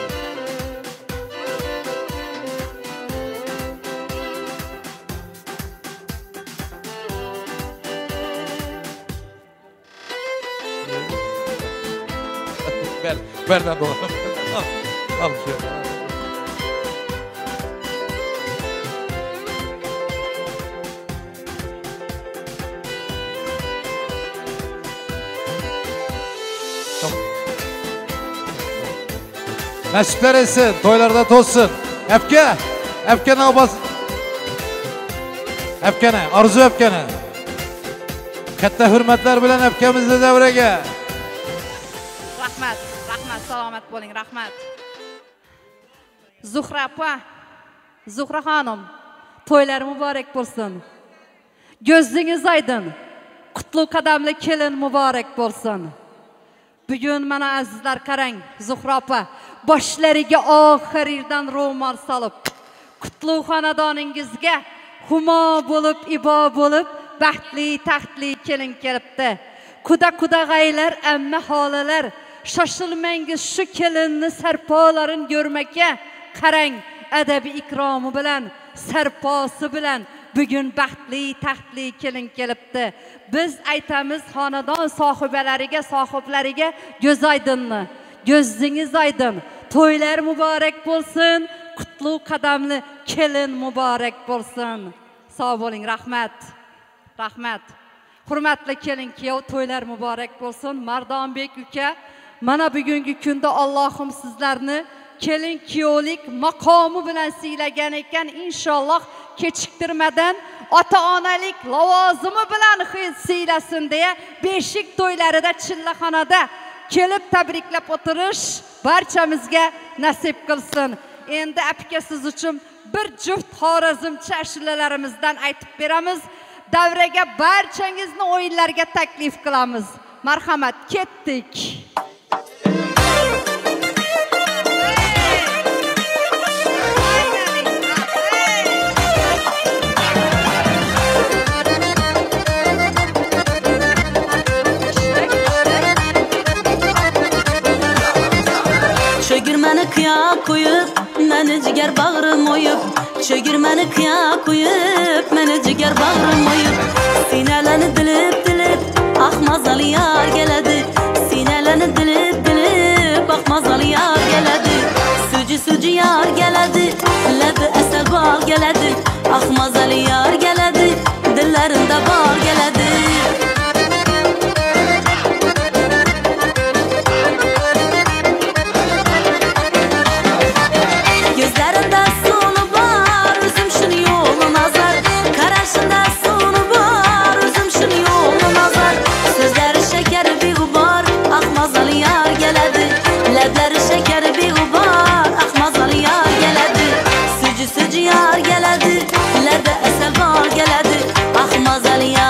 Berdan dolanım. Al şöyle. Nasipler etsin, toylarda tozsun. Epke ne yapasın? Epkene, arzu epkene. Katta hürmetler bilen epkemizde devrege. Rahmat, salomat bo'ling, rahmat. Zuhra apa, Zuhra hanım, toylar mübarek bo'lsin. Gözünüz aydın, kutlu qadamli kelin mübarek bo'lsin. Bugün mana azizlar qarang, Zuhra apa, boshlariga oxirirdan ro'mol solib, kutlu xonadoningizga humo bo'lib, ibo bo'lib, baxtli, taxtli kelin kelibdi. Kuda-kudag'aylar, amma holalar, shoshilmangiz shu kelinni sarpolarin görmekka. Qarang, adabi ikromi bilan, sarposi bilan bugün baxtli, taxtli kelin kelibdi. Biz aytamiz xonadon sohiblariga göz aydınlı, gözünüz aydın. Toylar mübarek bo'lsin, kutlu qadamli kelin mübarek bo'lsin. Sağ bo'ling, rahmat. Rahmat. Hurmatli kelin kuyov, to'ylar muborak bo'lsin. Mardonbek uka, mana bugungi kunda Allohim sizlarni kelin kuyovlik maqomi bilan siylagan ekan. Inshaalloh kechiktirmadan ota-onalik lavozimi bilan siylasin deya beshik to'ylarida chillaxonada kelib tabriklab o'tirish barchamizga nasib qilsin. Endi apka siz uchun bir juft xorazmcha ashulalarimizdan aytib beramiz. Davraga barchangizni o'yinlarga taklif qilamiz. Marhamat, ketdik. Çögürmeni kıya koyup, meni ciger bağrım oyup. Çögürmeni kıya koyup, meni ciger bağrım oyup. Sinelerini dilip, akmazalı yar geledi. Sinelerini dilip, akmazalı yar geledi. Sucu yar geledi, lebi esel bal geledi. Akmazalı yar geledi, dillerinde bal geledi. Gözlerinde sonu var, üzüm şunu yolun azar. Karşında sonu var, üzüm şunu yolun azar. Sözleri şeker bir gubar, akmazalı yar geledi. Lebleri şeker bir gubar, akmazalı yar geledi. Sucu yar geledi, lebe esel bal geledi. Akmazalı yar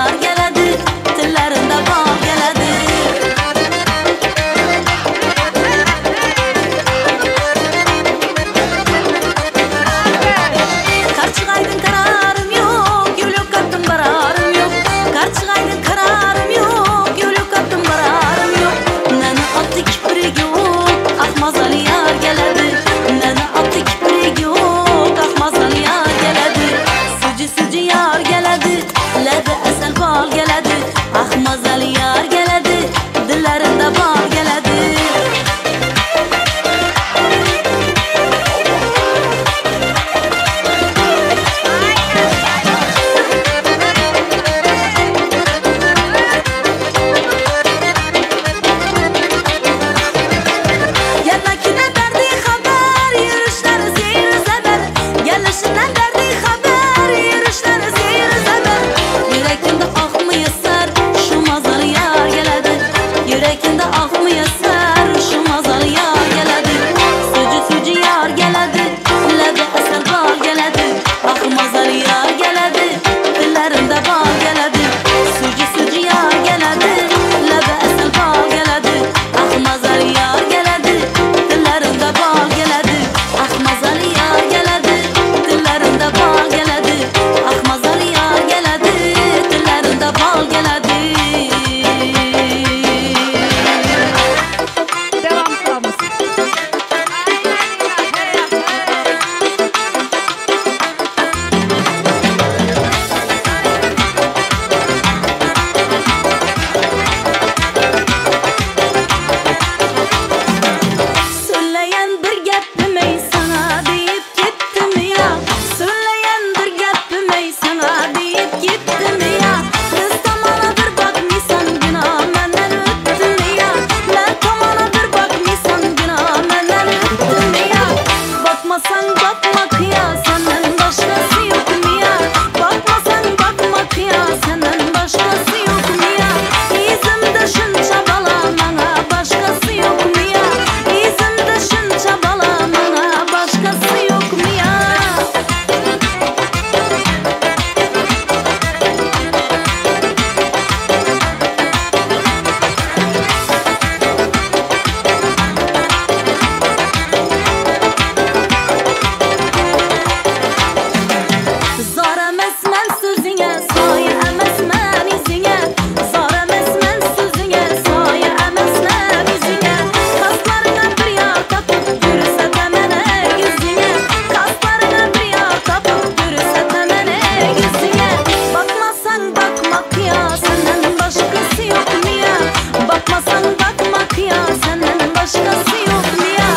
başkası yok mu ya?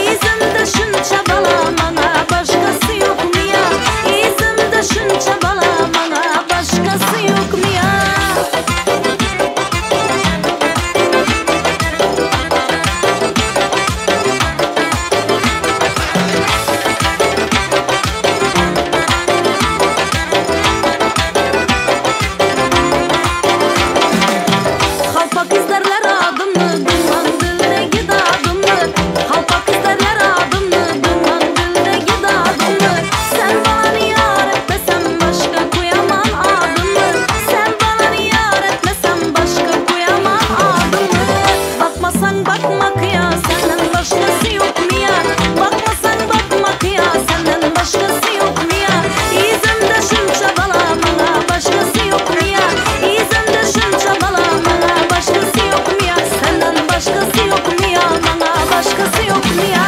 İzimde şunca bala bana başkası yok mu ya? İzimde şunca bala bana başkası yok mu ya? Halpak izlerler adımı, duman dildeki dadımı. Halpak izlerler adımı, duman dildeki dadımı. Sen bana yar etmesen başka koyamam adımı. Sen bana yar etmesen başka koyamam adımı. Bakmasan bakmak ya, senden başkası yok mu ya? Bakmasan bakmak ya, senden başkası yok mu ya? İzimde şunca bala bana başkası yok mu ya? İzimde şunca bala bana başkası yok mu ya? Senden başkası yok mu ya? Bana başkası yok mu ya?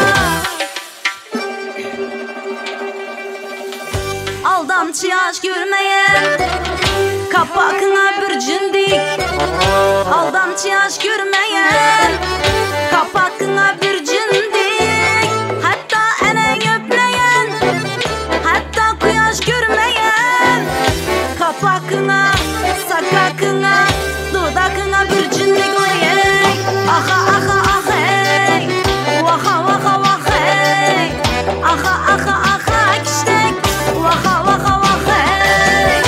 Aldamçı yaş görmeyen kapakına bir cündik. Aldamçı yaş görmeyen kapakına bir cündik. Hatta enen öpleyen, hatta kuyaş görmeyen kapakına, sakakına, dudakına bir cündik olayay. Aha aha aha hey, vaha vaha vaha hey. Aha aha aha kiştek, vaha vaha vaha hey.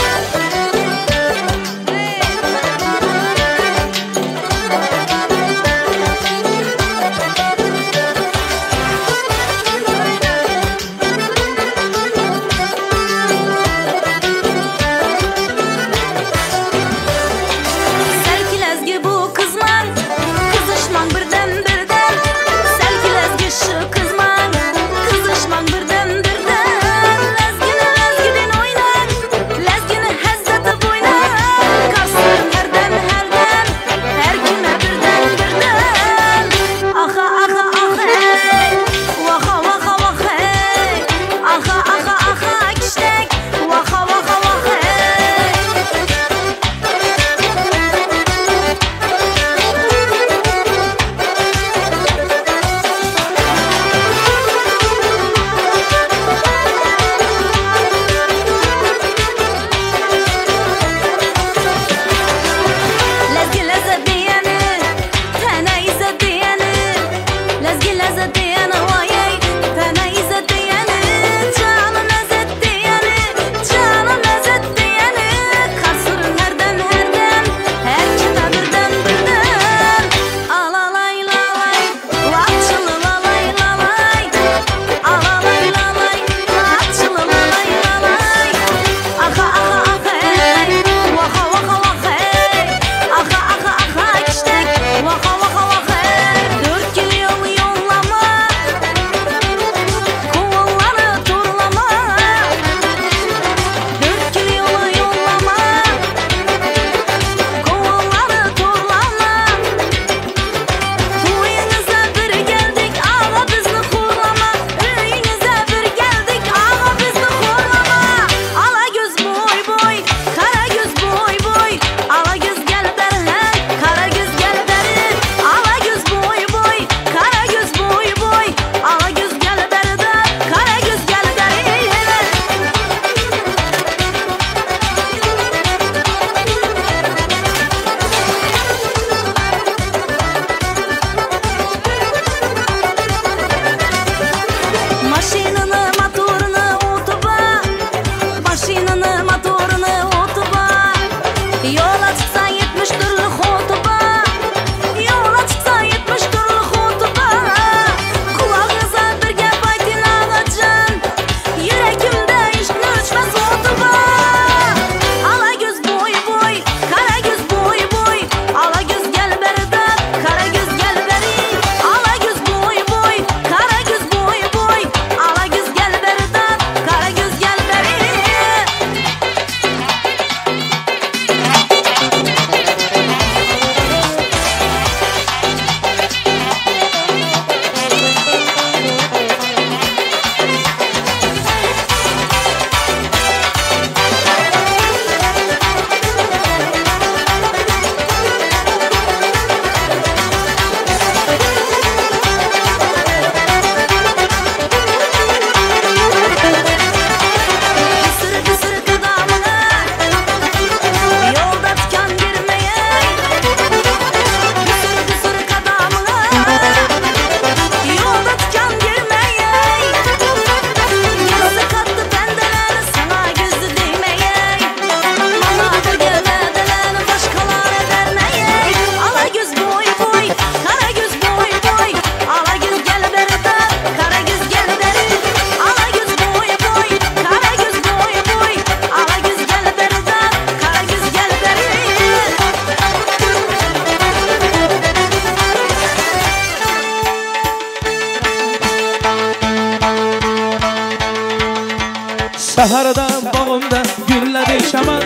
Saharda bağımda gülledi şaman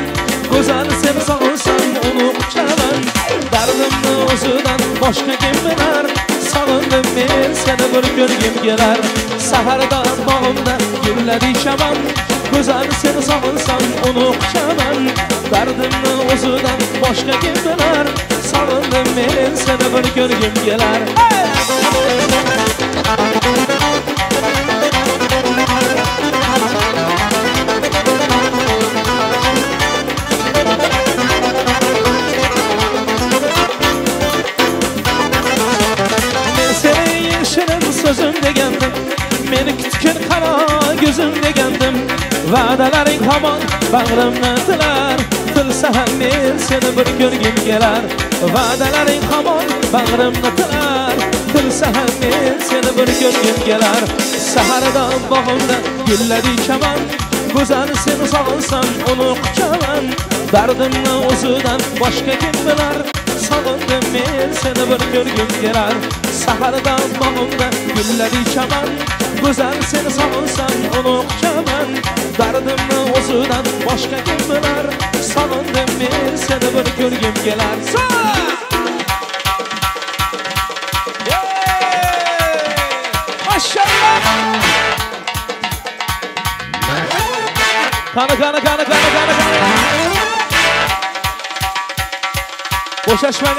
Güzel seni sağılsam onu uçaman Dardımni o'zidan boshqa kim bilar Sog'indim men seni bir ko'rgim kelar Saharda bağımda gülledi şaman Güzel seni sağılsam onu uçaman Dardımni o'zidan boshqa kim bilar Sog'indim men seni bir ko'rgim kelar Sözüm degandim meni kutgan qara gözüm degandim va'dalaring hamon bag'rimni tilar tilsa ham men seni bir ko'rgim kelar va'dalaring hamon bag'rimni tilar tilsa ham men seni bir ko'rgim kelar saharda bog'imda gulladi chaman go'zal seni sog'insam uni quchaman dardimni o'zidan boshqa kim bilar sog'indim men seni bir ko'rgim kelar saharda bog'imda gulladi chaman go'zal seni sog'insam uni quchaman dardimni o'zidan boshqa kim bilar sog'indim men seni bir ko'rgim kelar mashallah qani bo'shashmang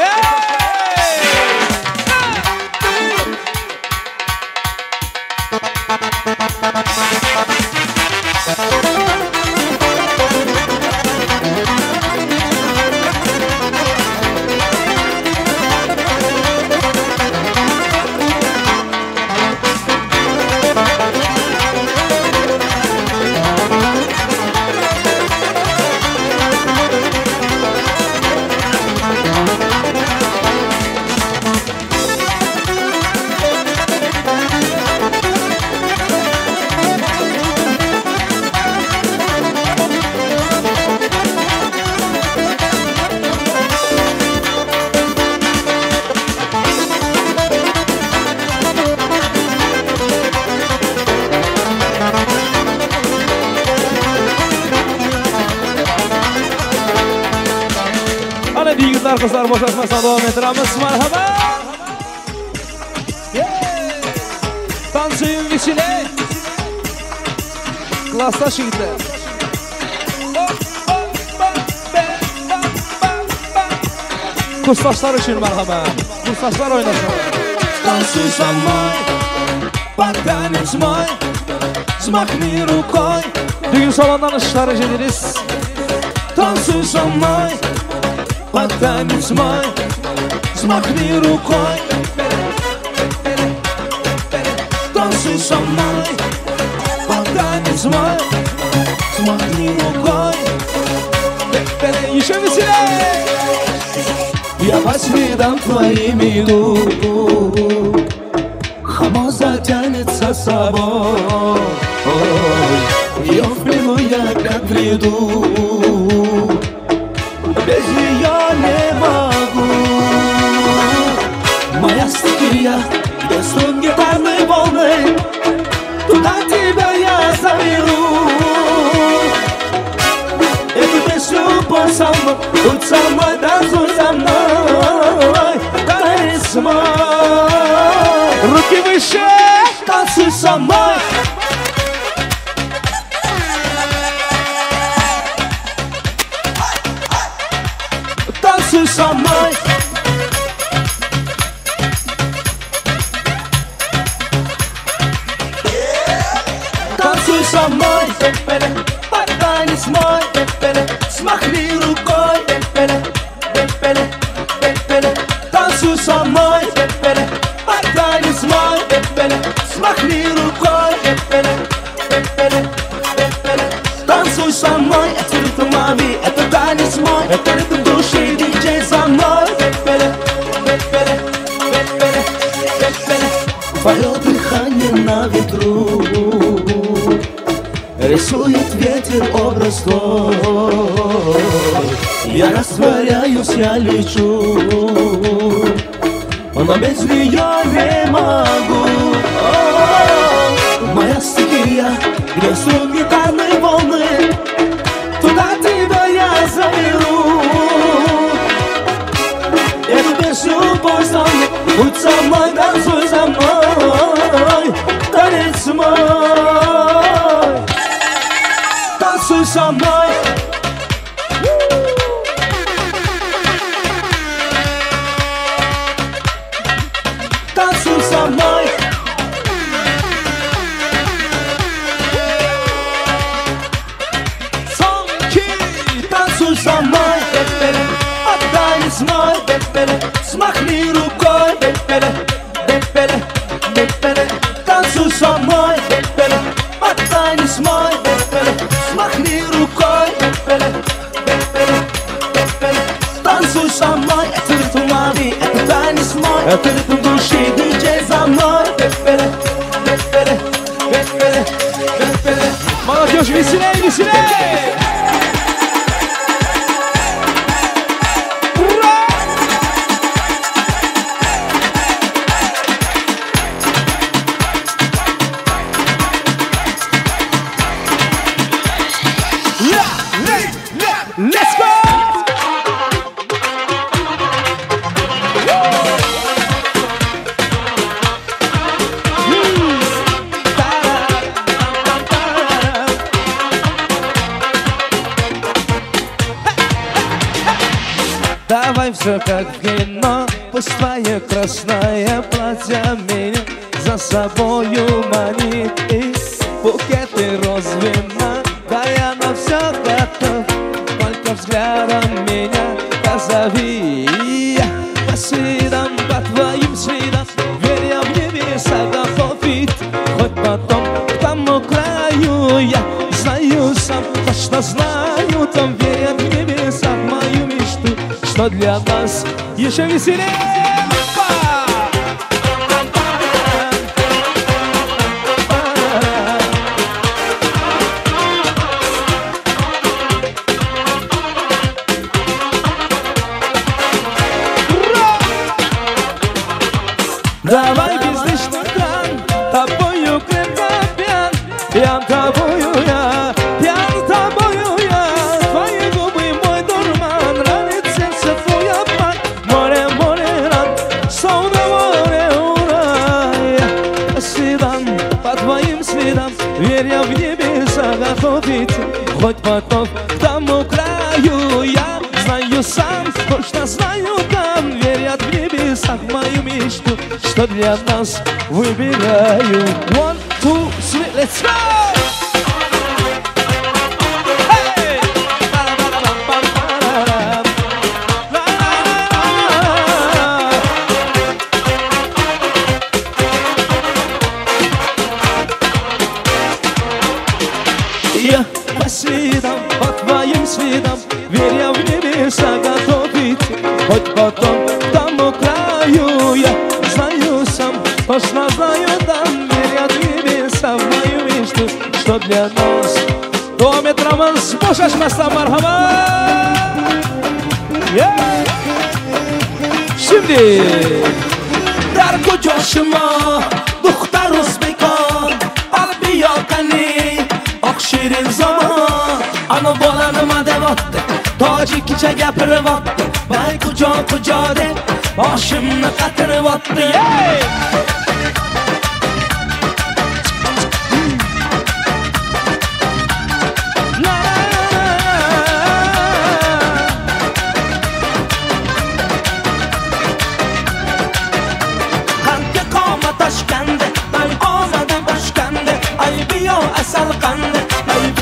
Kızlar boşaltmasına devam ettiramiz. Merhaba. Tansiyum vişile. Klasta şiitler. Kursdaşlar için merhaba. Kursdaşlar oynasın. Танцуй мой, потанец мой, смахни рукой. Düğün salondan ışıkları ederiz. Танцуй со мной. Потанец мой, смахни рукой. Танцуй со мной, потанец мой, смахни рукой. Еще веселее! Я по следам твоим иду, Хамо затянет за собой. Ее в плену я как приду, без нее не могу. Моя стихия, без струн гитарной волны, туда тебя я заберу. Эту песню пой со мной, будь со мной, танцуй со мной. Танец мой, руки выше, танцуй со мной. Танцуй со мной. Танцуй со мной. Потанец мой. Смахни рукой. Танцуй со мной. Потанец мой. Смахни рукой. Танцуй со мной. Это ритм моей, это танец мой, это ритм души. Твое дыхание на ветру рисует ветер образ твой. Я растворяюсь, я лечу, но без нее не могу. Моя стихия, Рисунки карнавалы, туда тебя я заберу. Эту песню пой со мной, будь со мной, танцуй со мной, танец мой, танцуй со мной. Танцуй со мной. Танцуй со мной, бебеле, танец мой, бебеле, смахни рукой, бебеле, бебеле, бебеле. Танцуй со мной, бебеле, танец мой, бебеле, смахни рукой, бебеле, бебеле, бебеле. Танцуй со мной, это ритм лови, это танец мой, это ритм души, диджей за мной, бебеле, бебеле, бебеле, бебеле. Молодежь, веселей, веселей! Let's go! Давай все как в кино, пусть твое красное платье меня за собою манит. И букеты роз вина, да я на все готов, только взглядом меня позови. По следам, по твоим следам, верь я в небеса готов идти. Хоть потом к тому краю я знаю сам, точно знаю, там верят в небеса в мою мечту, что для нас еще веселее. Давай без лишних ран, тобою крепко пьян, пьян тобою я, пьян тобою я. Твои губы мой дурман, ранит сердце твой обман. Море, море ран, словно море урай. По следам, по твоим следам, верь я в небеса готов идти. Хоть потом к тому краю я знаю сам, точно знаю там, верят в небесах в мою мечту, что для нас выбираю. 1, 2, 3, let's go! Hey! Я по следам, по твоим следам, верь я в небеса готов идти. Хоть потом к тому краю я знаю сам, точно знаю там, верят в небеса в мою мечту, что для нас Kilometramız boş açmazsa marhaba. Şimdi Darko coşma, Muhtar Uzbekon, Albi Yokani, Okşirin zaman, Ana bolanıma devattı, Tacikçe gapırıvattı, Bay kuca kuca de, Başımını katırıvattı, yeah!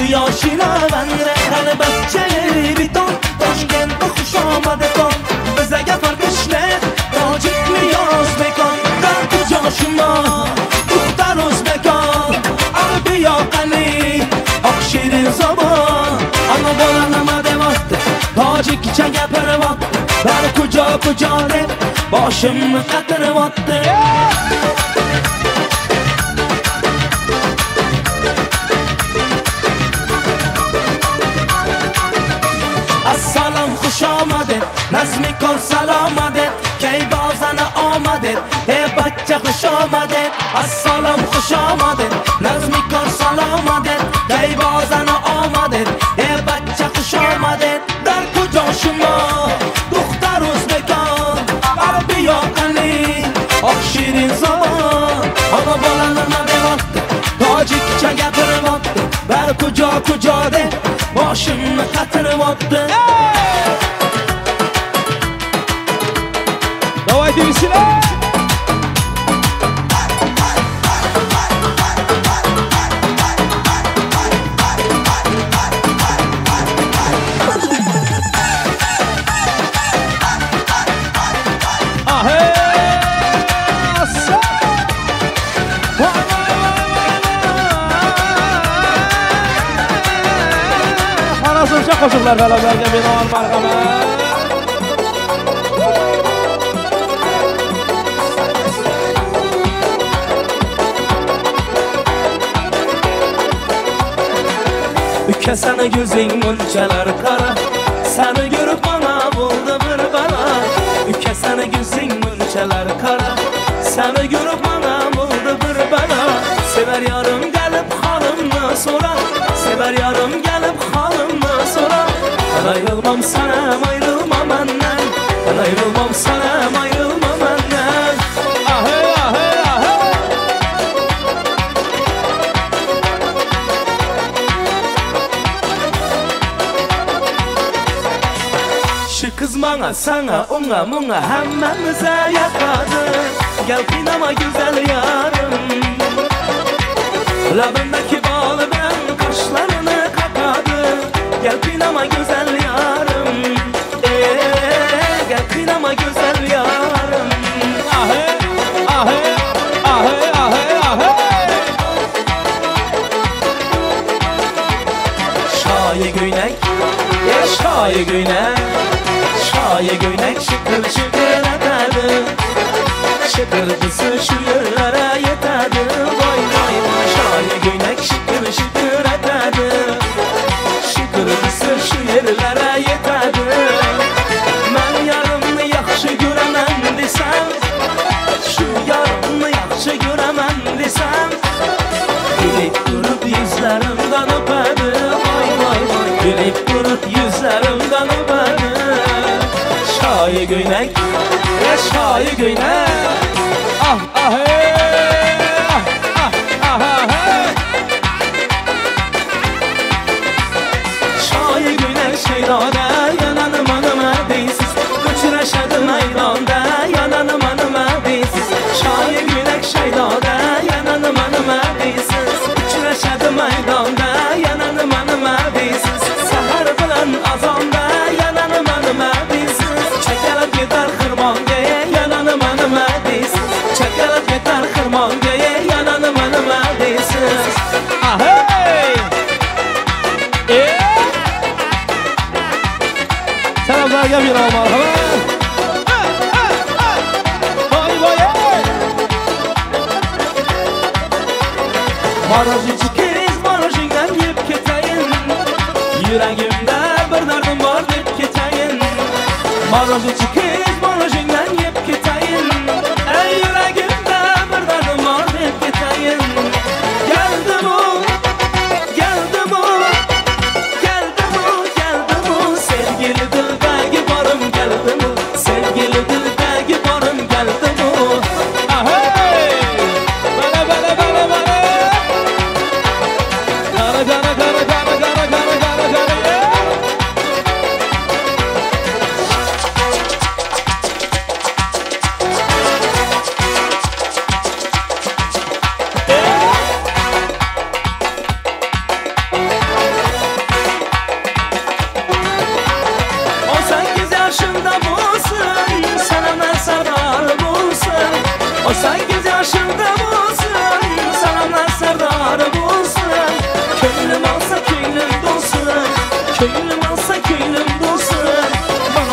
Yoshina vandre, hali bahçeleri biton, Toshkentda xush omadi kon, bizaga farqish ne, tojik mi yo o'zbekon, darku joshima, Muxtar O'zbekon, Albi yoqali, oq shirin zobon, ana bola nima demoqda, tojikcha gapiryapti, darku jo deb, boshimni qatiryapti. Xush omaded, nazmi kon salomadet, kay bozana omadet, bachcha bachcha xush omaded, assalom xush omaded, nazmikor salom omaded, gaybozana omaded, bachcha xush omaded, dar kujo shuma, duxtar O'zbekon, qalbi yoqali, oq shirin zamon, ona bolalarni devotdi, tojikcha gapiryapti, bar kujo deb boshimni qatiryapti. Давайте веселее! Qo'shiqlar talabalarga binoan marhamat. Ukasani ko'zing munchalar qara, seni ko'rib mana bo'ldi bir bala. Ukasani ko'zing munchalar qara, seni ko'rib mana bo'ldi bir bala. Sever yarim gelip halimni so'rar, sever yarim gelip halimni so'rar. Ayrılmam sana, ayrılmam benden, ayrılmam sana, ayrılmam benden. Ahey, ahey, ahey. Şu kız bana, sana, ona, buna, hemmemize yakadı. Gel kıynama güzel yarım, labındaki balı ben kaşlarını kapadı. Gel kıynama güzel yarım, gel kıynama güzel yarım. Ahey, ahey, ahey, ahey, ahey. Şayi göynek, şayi göynek, şayi göynek şıkır şıkır ederdi. Şıkırdısı şu yerlere yeterdi. Vay vay vay, şayi göynek şıkır şıkır ederdi. Şıkırdısı şu yerlere yeterdi. Ben yarımını yaxşı göremem desem, şu yarımını yaxşı göremem desem, bilip durup yüzlerimden öpedi. Vay vay vay, bilip durup yüzlerimden öpedi. Şayi göynek, şayi göynek. Ah ah hey, ah ah ah ah hey. Şayi göynek şeydada, yananım anıma deysiz. Uçraşadım aylanda, yananım anıma deysiz. Şayi göynek şeydada, yananım anıma deysiz. Uçraşadım aylanda, yananım anıma deysiz. Sahar bilan azonda, yananım anıma deysiz. Çekelip gider xirmon diye, yananım anıma deysiz. Çekelip gider xirmon diye, yananım anıma deysiz. Ah hey. Selamlarga binoan marhamat. Voy voy. Marojinchi kez marojingdan yeb ketayin, yuragimda bir dardim bor deb ketayin. Marojinchi kez marojingdan yeb ketayin, ey yuragimda bir dardim bor deb ketayin. Geldim-u, geldim-u, geldim-u, geldim-u, sevgili dildagi borim geldim-u, sevgili dildagi borim geldim-u. Ahey! Bana bana bana bana. Gara gara gara gara gara gara gara gara.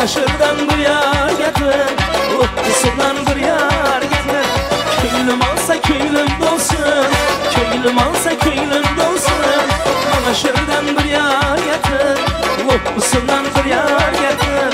Aşırdan bir yar getir, utkusundan bir yar getir. Köylüm alsa köylüm dolsun, köylüm alsa köylüm dolsun. Aşırdan bir yar getir, utkusundan bir yar getir.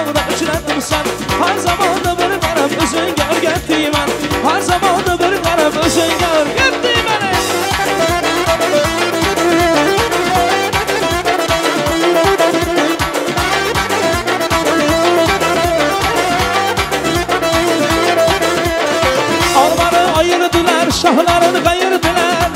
bağda uchratımsan Har zamonda bir qarab o'zingga o'rgatdiyman Har zamonda bir qarab o'zingga o'rgatdiyman Olmani ayirdilar, shohlarini qayirdilar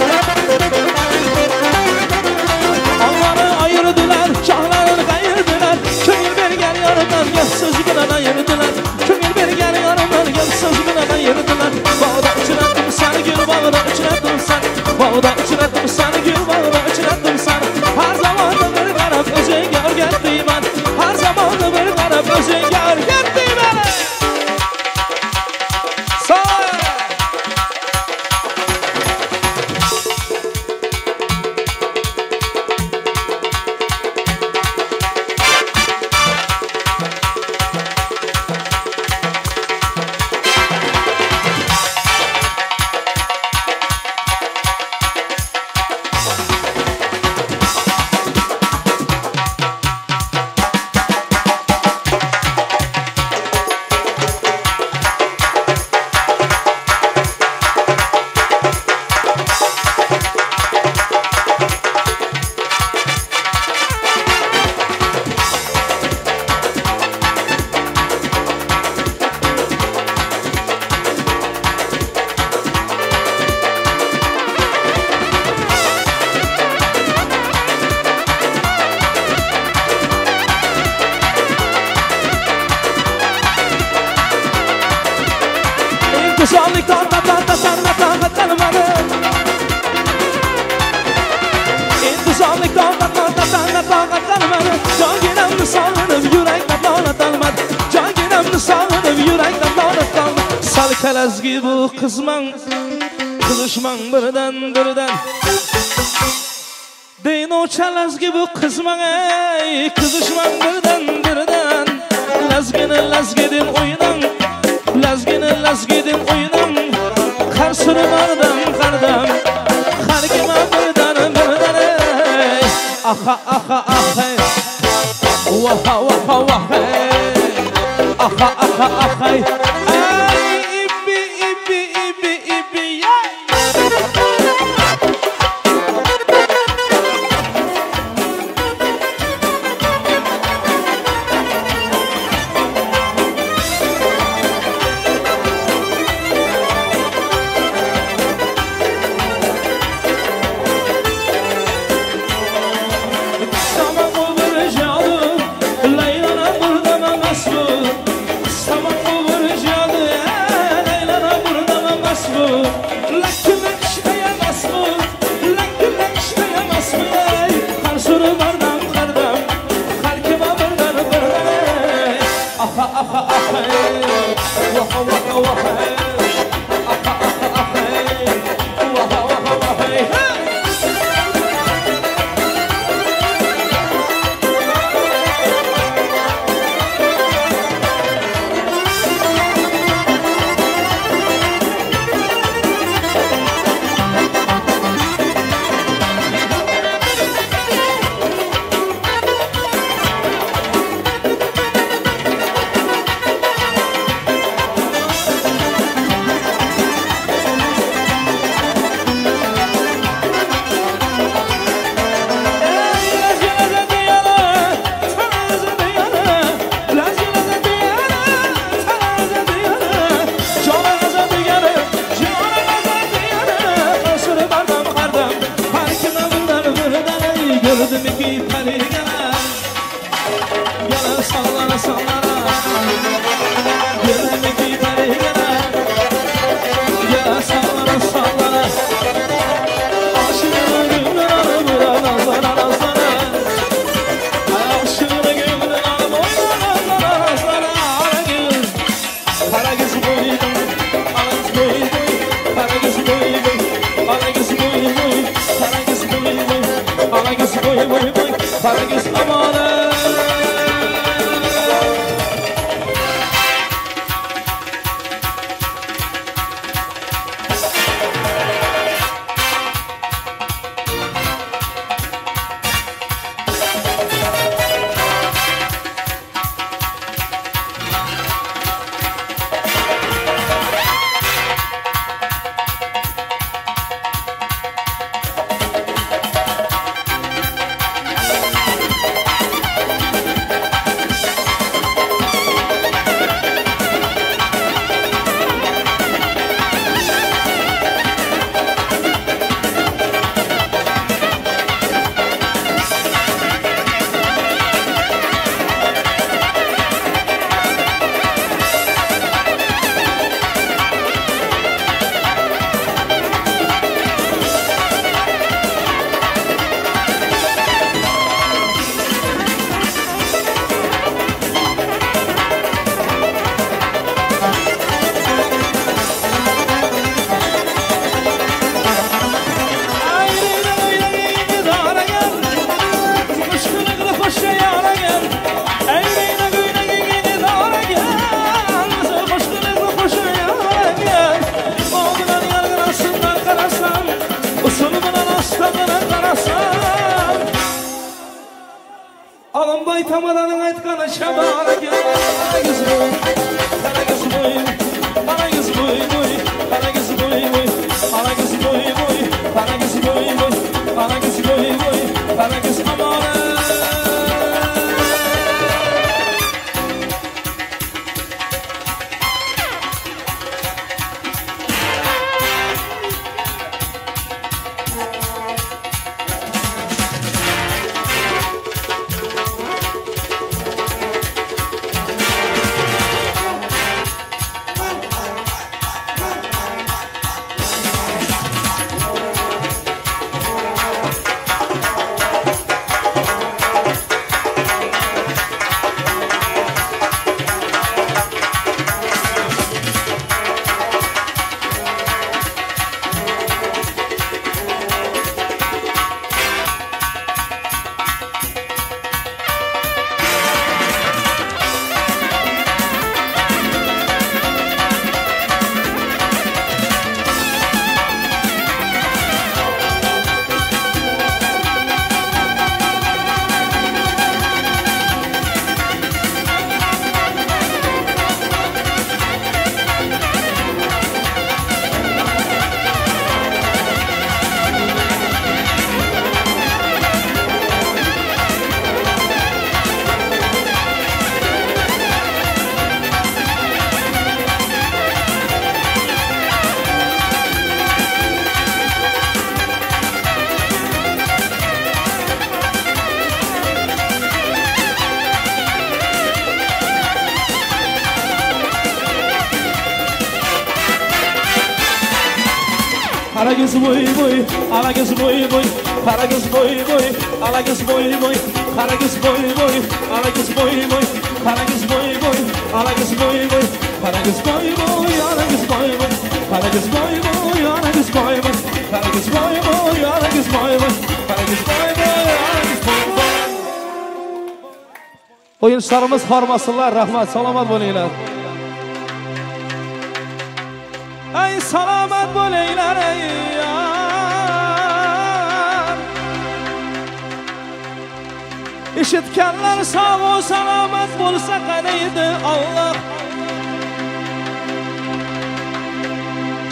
Olmani ayirdilar, shohlarini qayirdilar Ko'ngil bergan yorimdan gap so'z bilan ayirdilar Ko'ngil bergan yorimdan gap so'z bilan ayirdilar Bog'da uchratdim seni gul bog'da uchratdim seni Bog'da uchratdim seni gul bog'da uchratdim seni Har zamonda bir qarab o'zingga o'rgatdiyman Har zamonda bir qarab o'zingga o'rgatdiyman İntizamlıktan tanımadım İntizamlıktan tanımadım Canginamni sağınıp yürekten tanımadım Canginamni sağınıp yürekten tanımadım Salkalazgi bu kızman Kılışman birden Deyin o çalazgi bu kızman ey Kızışman birden Lazgedin oynan Lazgedin oynan Karsını qardan Har kime birden ey Aha ey Vaha ey Aha ey Ey ibi ya Atamadanın aytkanı şabara gel. Kara göz boy, kara göz boy boy, kara göz boy boy, kara göz boy boy, kara göz boy boy, kara göz boy boy, kara göz amara. Kara göz boy boy, ala göz boy boy, kara göz boy boy, ala göz boy boy, kara göz boy boy, ala göz boy boy, kara göz boy boy, ala göz boy boy, kara göz boy boy, ala göz boy boy, kara göz boy boy, ala göz boy boy, kara göz boy boy, ala göz boy boy, kara göz boy boy, ala göz boy boy. Oyuncularımız hormasınlar, rahmat, salamat bo'linglar. Ay salamat bo'linglar ey yar. Eshitganlar sog' salomat bo'lsa qaraydi Allah.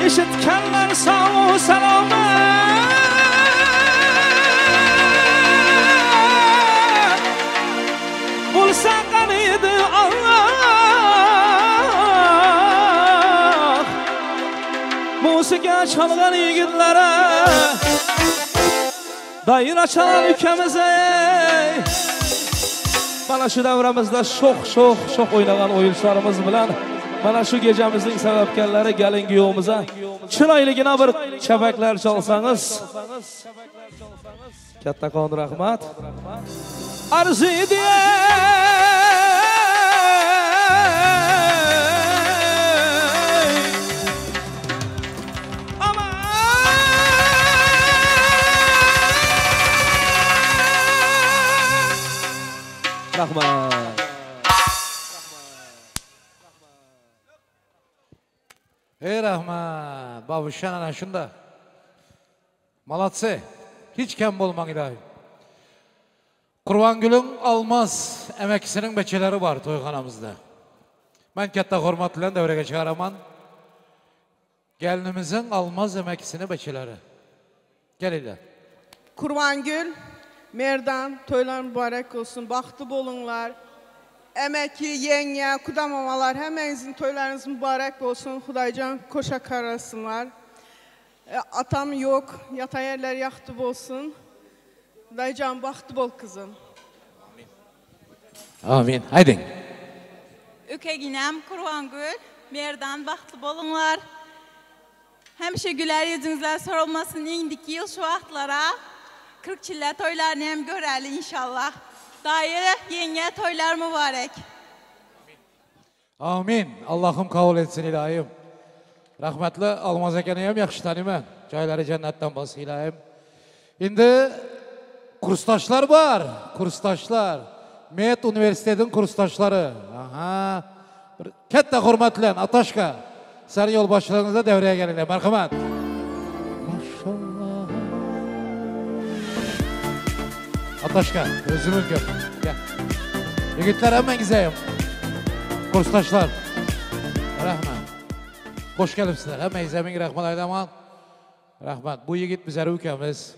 Eshitganlar sog' salomat bo'lsa qaraydi Allah. Musiqa çalgan yigitlere, dayıra çalan ülkemize, bana şu davramızda şok oynagan oyuncularımız bilen, bana şu gecemizin sebepkarları gelin güyoğumuza, çırayligine bir çepekler çalsanız, kattakon rahmat, arzu ediye. Rahmat. Ey rahmat, babuşan ana şunda. Malatsi, hiç kem bolman ilahi. Qurbangül'ün almaz emekisinin beçeleri var toyxanamızda. Ben katta hormat bilen devrege çıkaraman. Gelinimizin almaz emekisini beçeleri. Geliyle. Qurbangül, Merdan, toylar mübarek olsun, baktı bolunlar. Emeki, yenge, kudamamalar, hemenizin toylarınız mübarek olsun. Xudaycan koşa karasınlar. Atam yok, yatan yerler yaktı olsun. Xudaycan baktı bol kızım. Amin. Haydin. Ökeginem, Qurbangül, Merdan, baktı bolunlar. Hemşe güler yüzünüzler sorulmasın indiki yıl şu vaxtlara. 40 çille toylarını hem göreli inşallah. Daire yenge toylar mübarek. Amin. Allah'ım kabul etsin ilahim. Rahmetli Almaz ekeniyem yakşı tanıyım. Cayları cennetten bası ilahim. Şimdi kurstaşlar var. Kurstaşlar. Met Üniversitesi'nin kurstaşları. Aha. Kette hürmetli Ataşka. Sen yol başlarınızda devreye gelin. Merhamet. Maşallah. Ataşka. Özümüz gör. Gel. Yigitler hemen gizeyim. Kursdaşlar. Rahmat. Hoş gelipsizler. Hemen gizeyim. Rahmat aydaman. Rahmat. Bu yigit bizler ülkemiz.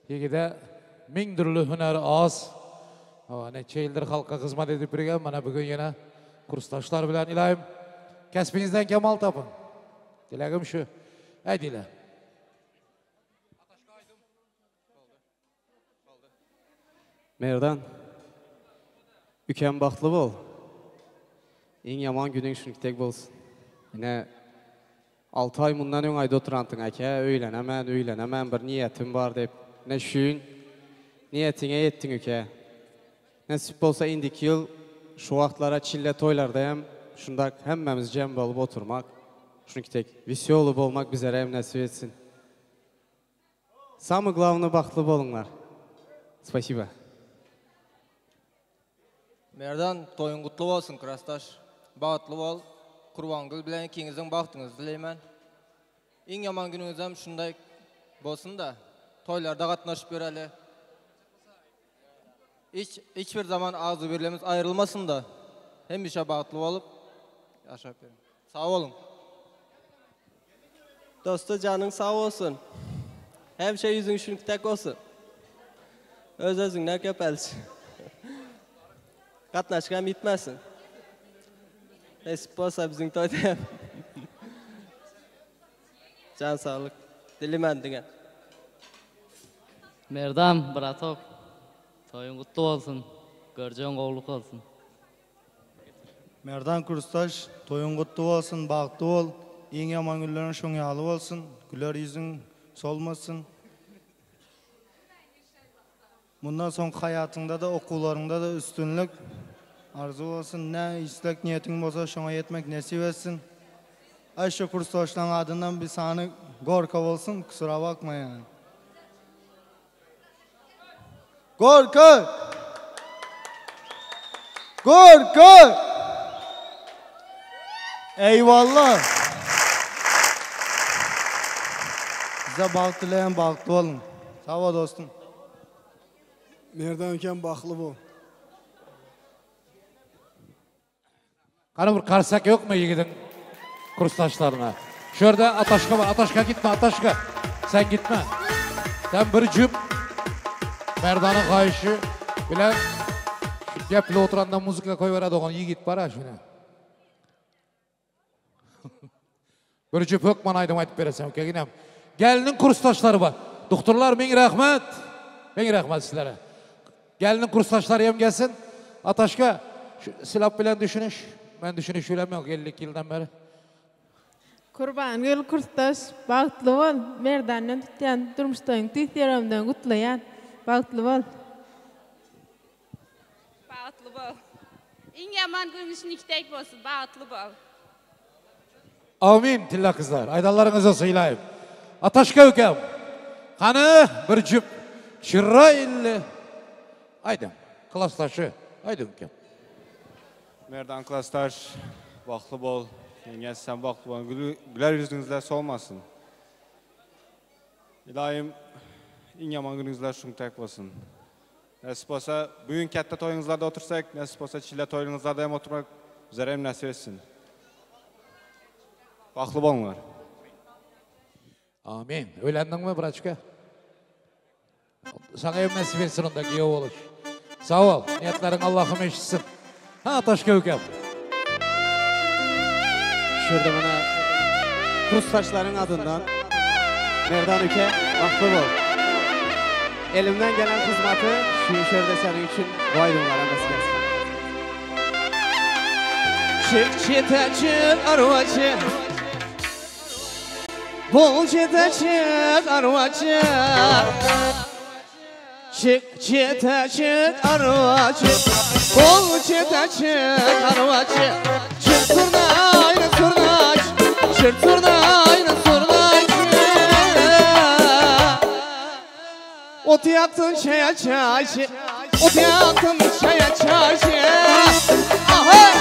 Yigide ming türlü hüneri az. Neçe yıldır halka hizmet edip birgen. Bana bugün yine kursdaşlar bilen ilayim. Kesbinizden kemal tapın. Dileğim şu. Dile. Merdan, üken baxtlı bol. En yaman günün şunkitek bolsun. Yine 6 ay bundan ön ayda oturantın ake, öylenemem bir niyetim var deyip. Ne şün, niyetine yettin üke. Nasip olsa indiki yıl şu vaxtlara çille toylardayım. Şundak hemmemiz cem olup oturmak. Şunkitek visi olup olmak bizlere hem nasip etsin. Samı glavını baxtlı bolunlar. Spasiba. Merdan, toyun kutlu olsun Krastaş. Bağıtlı ol, Kurbangül bilen ikinizin baktınız dileymen. En yaman gününüz hem şunday bolsun da, toylarda katnaşıp göreli. Hiçbir zaman ağzı birliğimiz ayrılmasın da, hem bir şey bağıtlı olup, yaşap verin. Sağ olun. Dostu canın sağ olsun. Hem şey yüzün şunkitek olsun. Öz-özünden köpelsin. Katnaşkan bitmesin. Nasip olsa bizim toyda. Can sağlık. Dilimen digen. Merdan, bratok. Toyun kutlu olsun. Göreceğin qoğluk olsun. Merdan Kurstaş, toyun kutlu olsun, bağıtlı ol. En yaman günlerin şoňaly olsun. Güler yüzün solmasın. Bundan son hayatında da, okularında da üstünlük arzu olsun. Ne istek niyetin bolsa şoňa yetmek nasip etsin. Ayşe Kurstaş'tan adından bir sany Gorka olsun, kusura bakma yani. Gorka! Gorka! Eyvallah! Bize bağıtlayan bağıtlı olun. Sağ ol dostum. Nereden ülken baklı bu? Hani bir karsak yok mu yigidin kursdaşlarına? Şurada Ataşka var. Ataşka gitme, Ataşka. Sen gitme. Sen bir cüp Merdan'ın kayışı bilen şu gepli oturanda müzikle koyuveradi oğan yigit var ha şuna. Bir cüp hökman aydım aytıp veresem keginem. Gelinin kursdaşları var. Doktorlar min rahmet. Min rahmet sizlere. Gelinin kursdaşları hem gelsin. Ataşka silap bilen düşünüş. Ben düşünüş yok 50 yıldan beri. Kurbangül kursdaş bağıtlı ol. Merdan'dan tutyan durmuştan tüy yaramdan kutlayan. Bağıtlı ol. Bağıtlı bol. En yaman günüşün ikitek bolsun. Bağıtlı bol. Amin tilla kızlar. Aydallarınıza sıylayım. Ataşka ökem. Kanı bir cüp. Çıraylı. Aydım. Klastaşı. Aydım ökem. Merdan Klastaş. Baklı bol. Yenge sen baklı bol. Güler yüzünüzler solmasın. İlahim en yaman gününüzler şuntak olsun. Nasip olsa bugün katta toyunuzlarda otursak, nasip olsa çile toyunuzlarda hem oturmak üzere hem nasip etsin. Baklı bolunlar. Amin. Öylendin mi Braçka? Sana hem nasip etsin onda giyev oluş. Sağ ol. Niyetlerin Allah'ım eşitsin. Ha Taşka ökem. Şurada bana kursdaşların adından Merdan Üke baklı bol. Elimden gelen hizmeti şu şerde senin için bu aydınlara nasip etsin. Çık çete çık arvacı, bol çete çık arvacı. Çık çete çık arvacı, bol çete çık arvacı. Çık turnayla turnaç, çık turnayla turnaç. Ot yaktın çaya çaycı, ot yaktın çaya çaycı. Aha!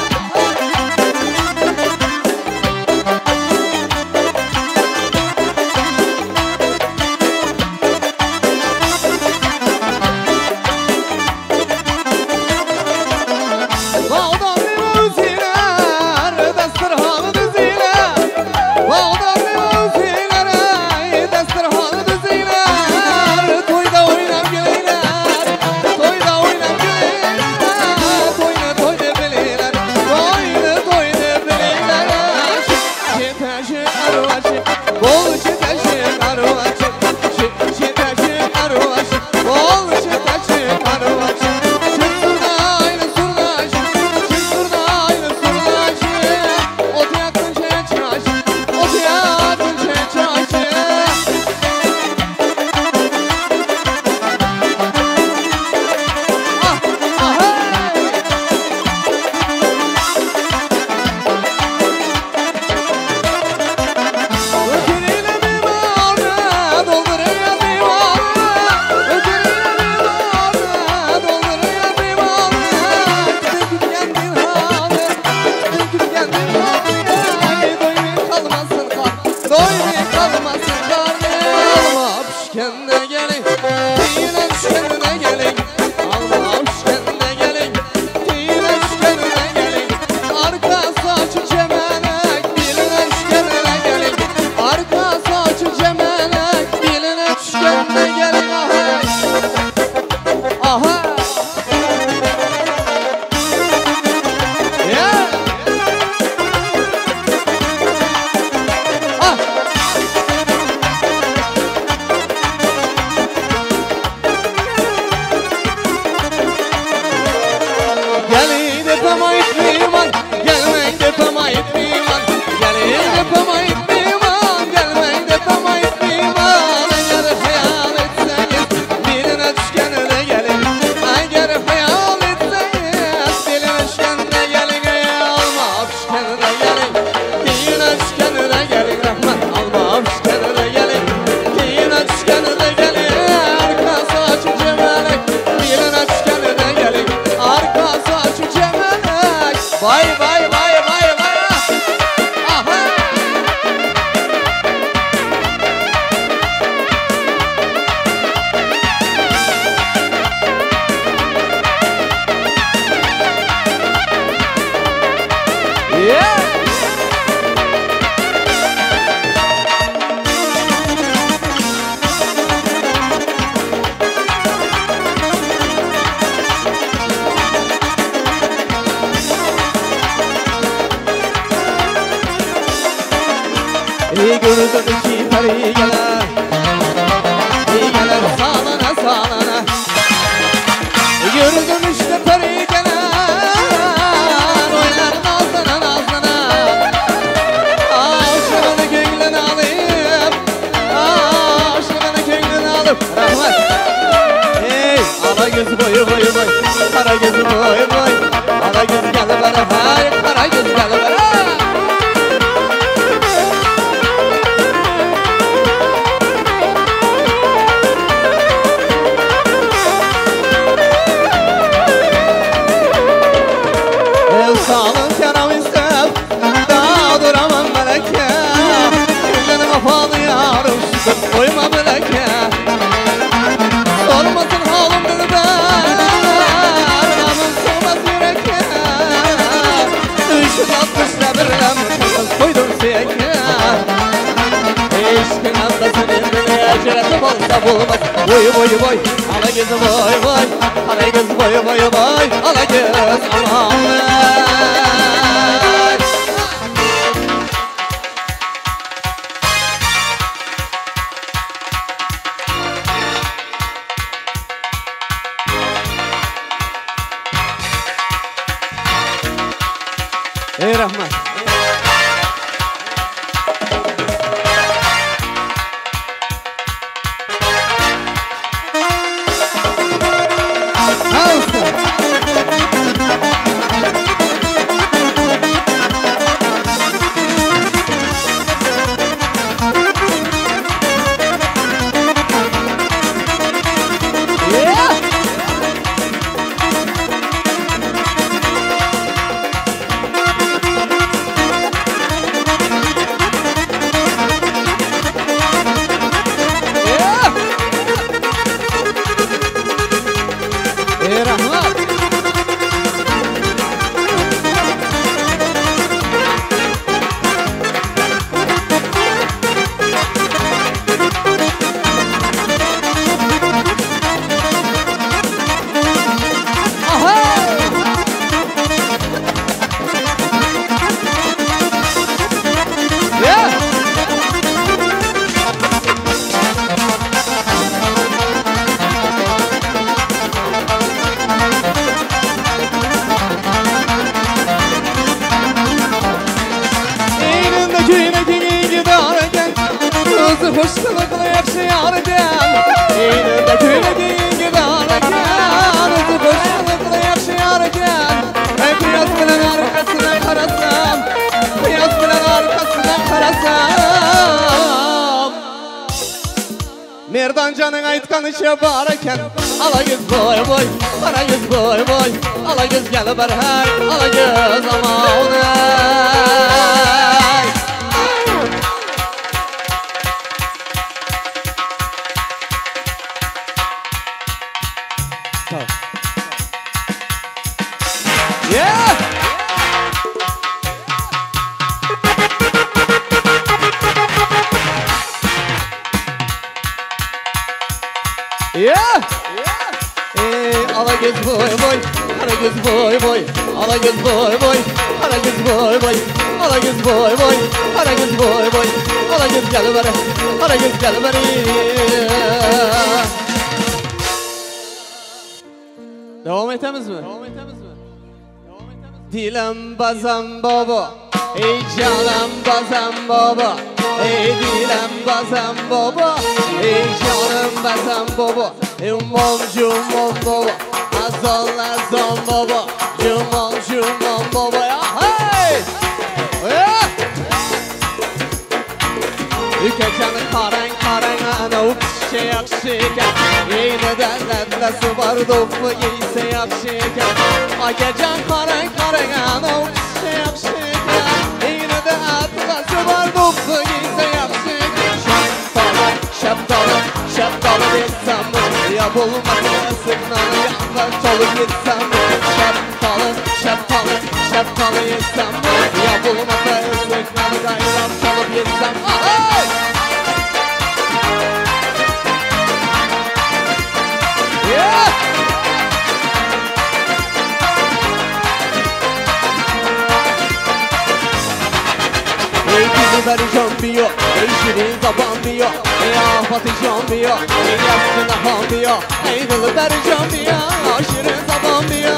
vay vay vay vay. Aha. Yeah. Gördüm ki peri gelir, iyi gelir sağlana sağlana. Gördüm işte peri gelir, oynar nazlana nazlana. Aşığını gönlünü alıp, aşığını gönlünü alıp. Rahmet. Hey, ala gözü boyu boyu boy, kara gözü boyu boy. Ala gözü gelir bana, hay, kara gözü gelir bana. Sağlın yaram istem, daha duramam meleke. Güllenim afalı yarım, şıkıp koyma meleke. Sormasın halim dilber, namın sığmaz yüreke. 360'la birlem, kız koydum siyeke. Eşkin andasın indine, ciretim olsa bulmaz. Boyu boyu boy, ala gözü boy boy. Ala göz boyu boyu boy, ala göz aman. Ey rahmat. Hoş kılıklı yakşı yarıdan. Eyninde köylediğin gibi arıkan. Hoş kılıklı yakşı yarıdan. Kıyas bilen arkasına karasam, kıyas bilen arkasına karasam. Merdancanın aytkan işe barıken. Ala göz boy boy, kara göz boy boy. Ala göz gel barhay, ala göz amanay. Yeah! Yeah! Ala göz boy boy, kara göz boy boy. Ala göz boy boy, kara göz boy boy. Ala göz boy boy, kara göz boy boy. Ala göz gel bari, kara göz gel bari. Devam etemiz mi? Dilim bazam baba, ey canım bazam baba. Ey dilim bazam baba, ey canım bazam baba. Umam cumam baba, azal azam baba. Cumam cumam baba ya hey! Ülke canı karang karang ana ups. giyse yakşı eken Eyneden lədləsi var doplu giyse yakşı eken Akecan karen karen o giyse yakşı eken Eyneden lədləsi var doplu giyse yakşı eken Şaptalı desem mi? Yapılması sıknalı yanlar çolup gitsem mi? Şaptalı yetsem mi? Yapılması sıknalı gayrap çolup gitsem mi? Ey kızıları jombiyo, ey şirin zabanbiyo Ey afatı jombiyo, ey yaskına hambiyo Ey kızıları jombiyo, şirin zabanbiyo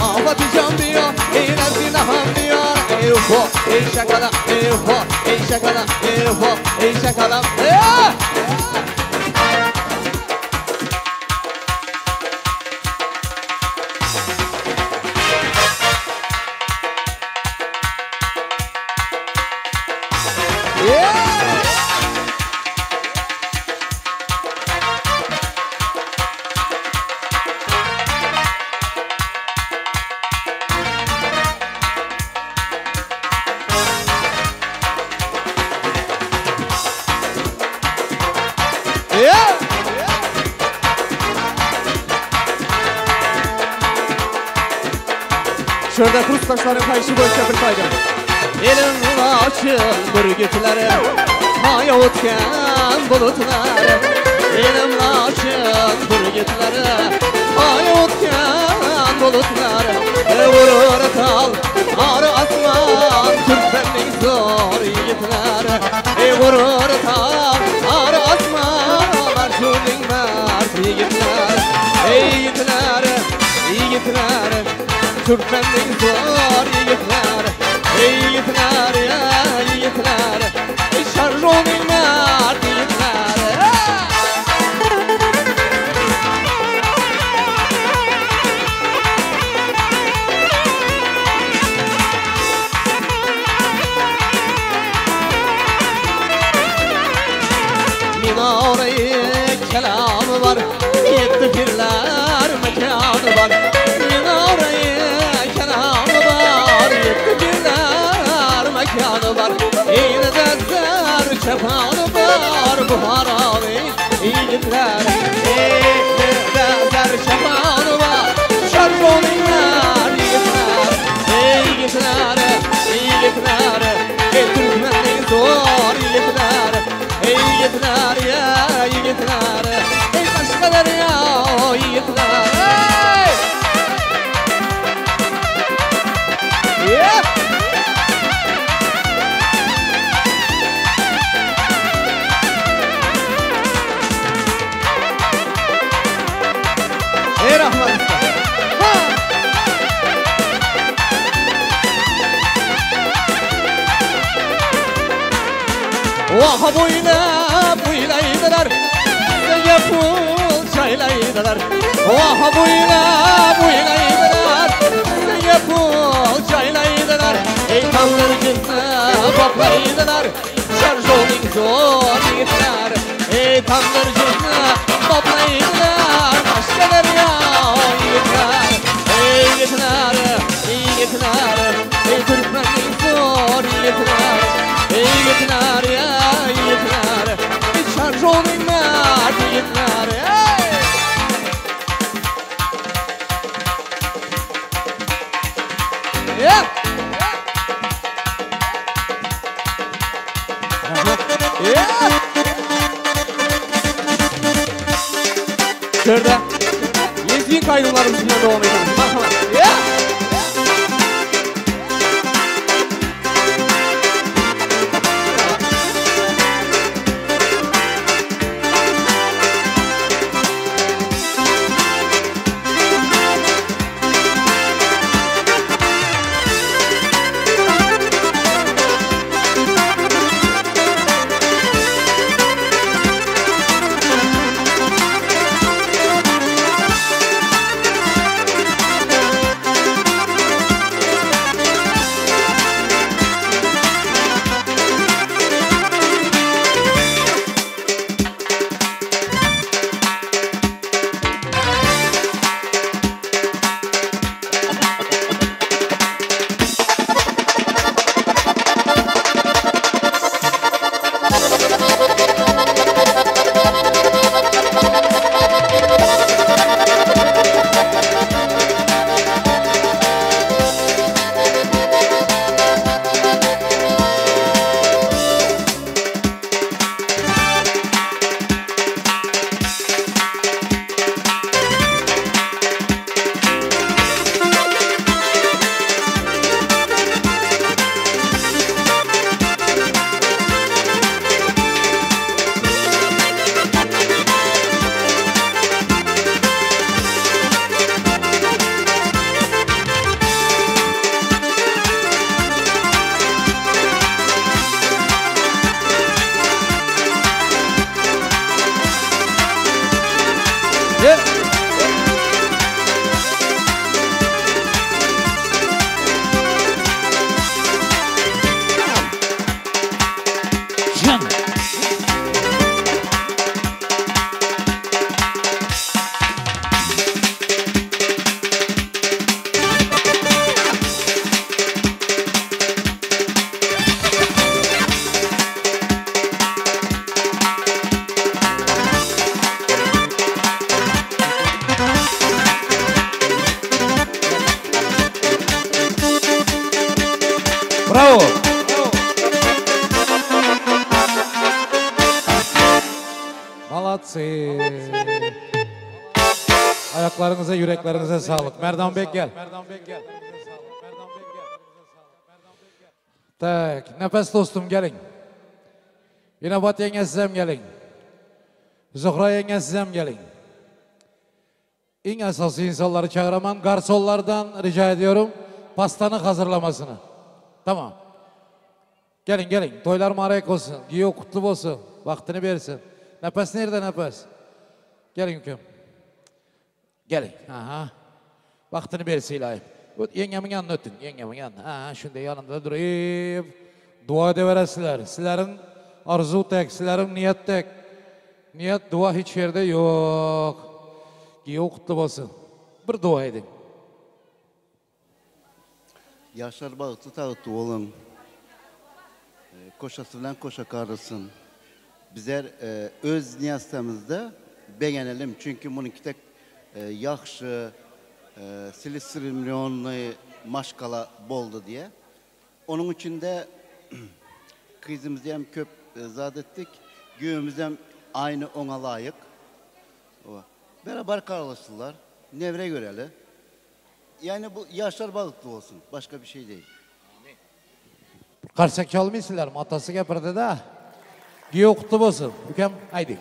Afatı jombiyo, ey yaskına hambiyo Ey ufo, ey şakala, ey ufo Ey şakala, ey ufo, ey şakala Şurada kurs taşların kayışı boyunca bir kaydı Elim açın bürgütleri Haya otken bulutları Elim açın bürgütleri Haya otken bulutları Vurur kal arı asman Türkmenlik zor yiğitleri Vurur kal arı asman Arşunin mert yiğitleri Ey yiğitleri, yiğitleri Türkmenlik zor yiğitler Ey yiğitler ya yiğitler Ey şarjonin mert yiğitler Minare kelamı var Yetti pirler mekanı var Minare mekanı var Yine de zer çapanı var Bu haravi yiğitler Yine de zer çapanı var Şarjoninler yiğitler Yiğitler, yiğitler Türkmenlik zor yiğitler Yiğitler ya yiğitler Başkalar ya yiğitler Yeah! Ey Rahman Vaha buylaydılar Senge pul çaylaydılar Vaha buylaydılar Senge pul çaylaydılar Ey tanrıcısı baklaydılar Şarjonin zor yiğitler Ey tanrıcısı baklaydılar Başkalar ya yiğitler Ey yiğitler, yiğitler Ey Türkmenlik zor yiğitler Ey yiğitler ya yiğitler Ey şarjonin mert yiğitler Yeah! Yeah! Şurada Lezgin kaydımlarımızın devam edelim. Bakalım. Yeah! Ayaklarınıza, yüreklerinize sağlık. Merdan Bek gel. Tak, nefes dostum gelin. Yine Bat yenge sizem gelin. Zuhra yenge sizem gelin. En esası insanları çağıraman, garsonlardan rica ediyorum pastanın hazırlamasını. Tamam. Gelin. Toylar mübarek olsun. Giyo kutlu olsun. Vaktini versin. Nefes nerede nefes? Gelin hüküm. Gelin. Aha. Vaktini versin ilahi. Yengemin yanına ötün. Yengemin yanına. Aha, şimdi yanında durayım. Dua edeveresiler. Sizlerin arzu tek, sizlerin niyet tek. Niyet, dua hiç yerde yok. Giyo kutlu olsun. Bir dua edin. Yaşlar bağıtı tağıtı olun. Koşası bilen koşa karısın. Bizler öz niyastamızda beğenelim. Çünkü bunun tek yaxşı, silisirmilyonlu maşkala boldu diye. Onun için de kızımızı hem köp zat ettik. Göğümüz hem aynı ona layık. Beraber karıştılar. Nevre göreli. Yani bu yaşlar bağıtlı olsun. Başka bir şey değil. Karsak çalmıyorsunlar mı? Atası getirdi de. Giyo kutlu olsun. Hüküm, haydi.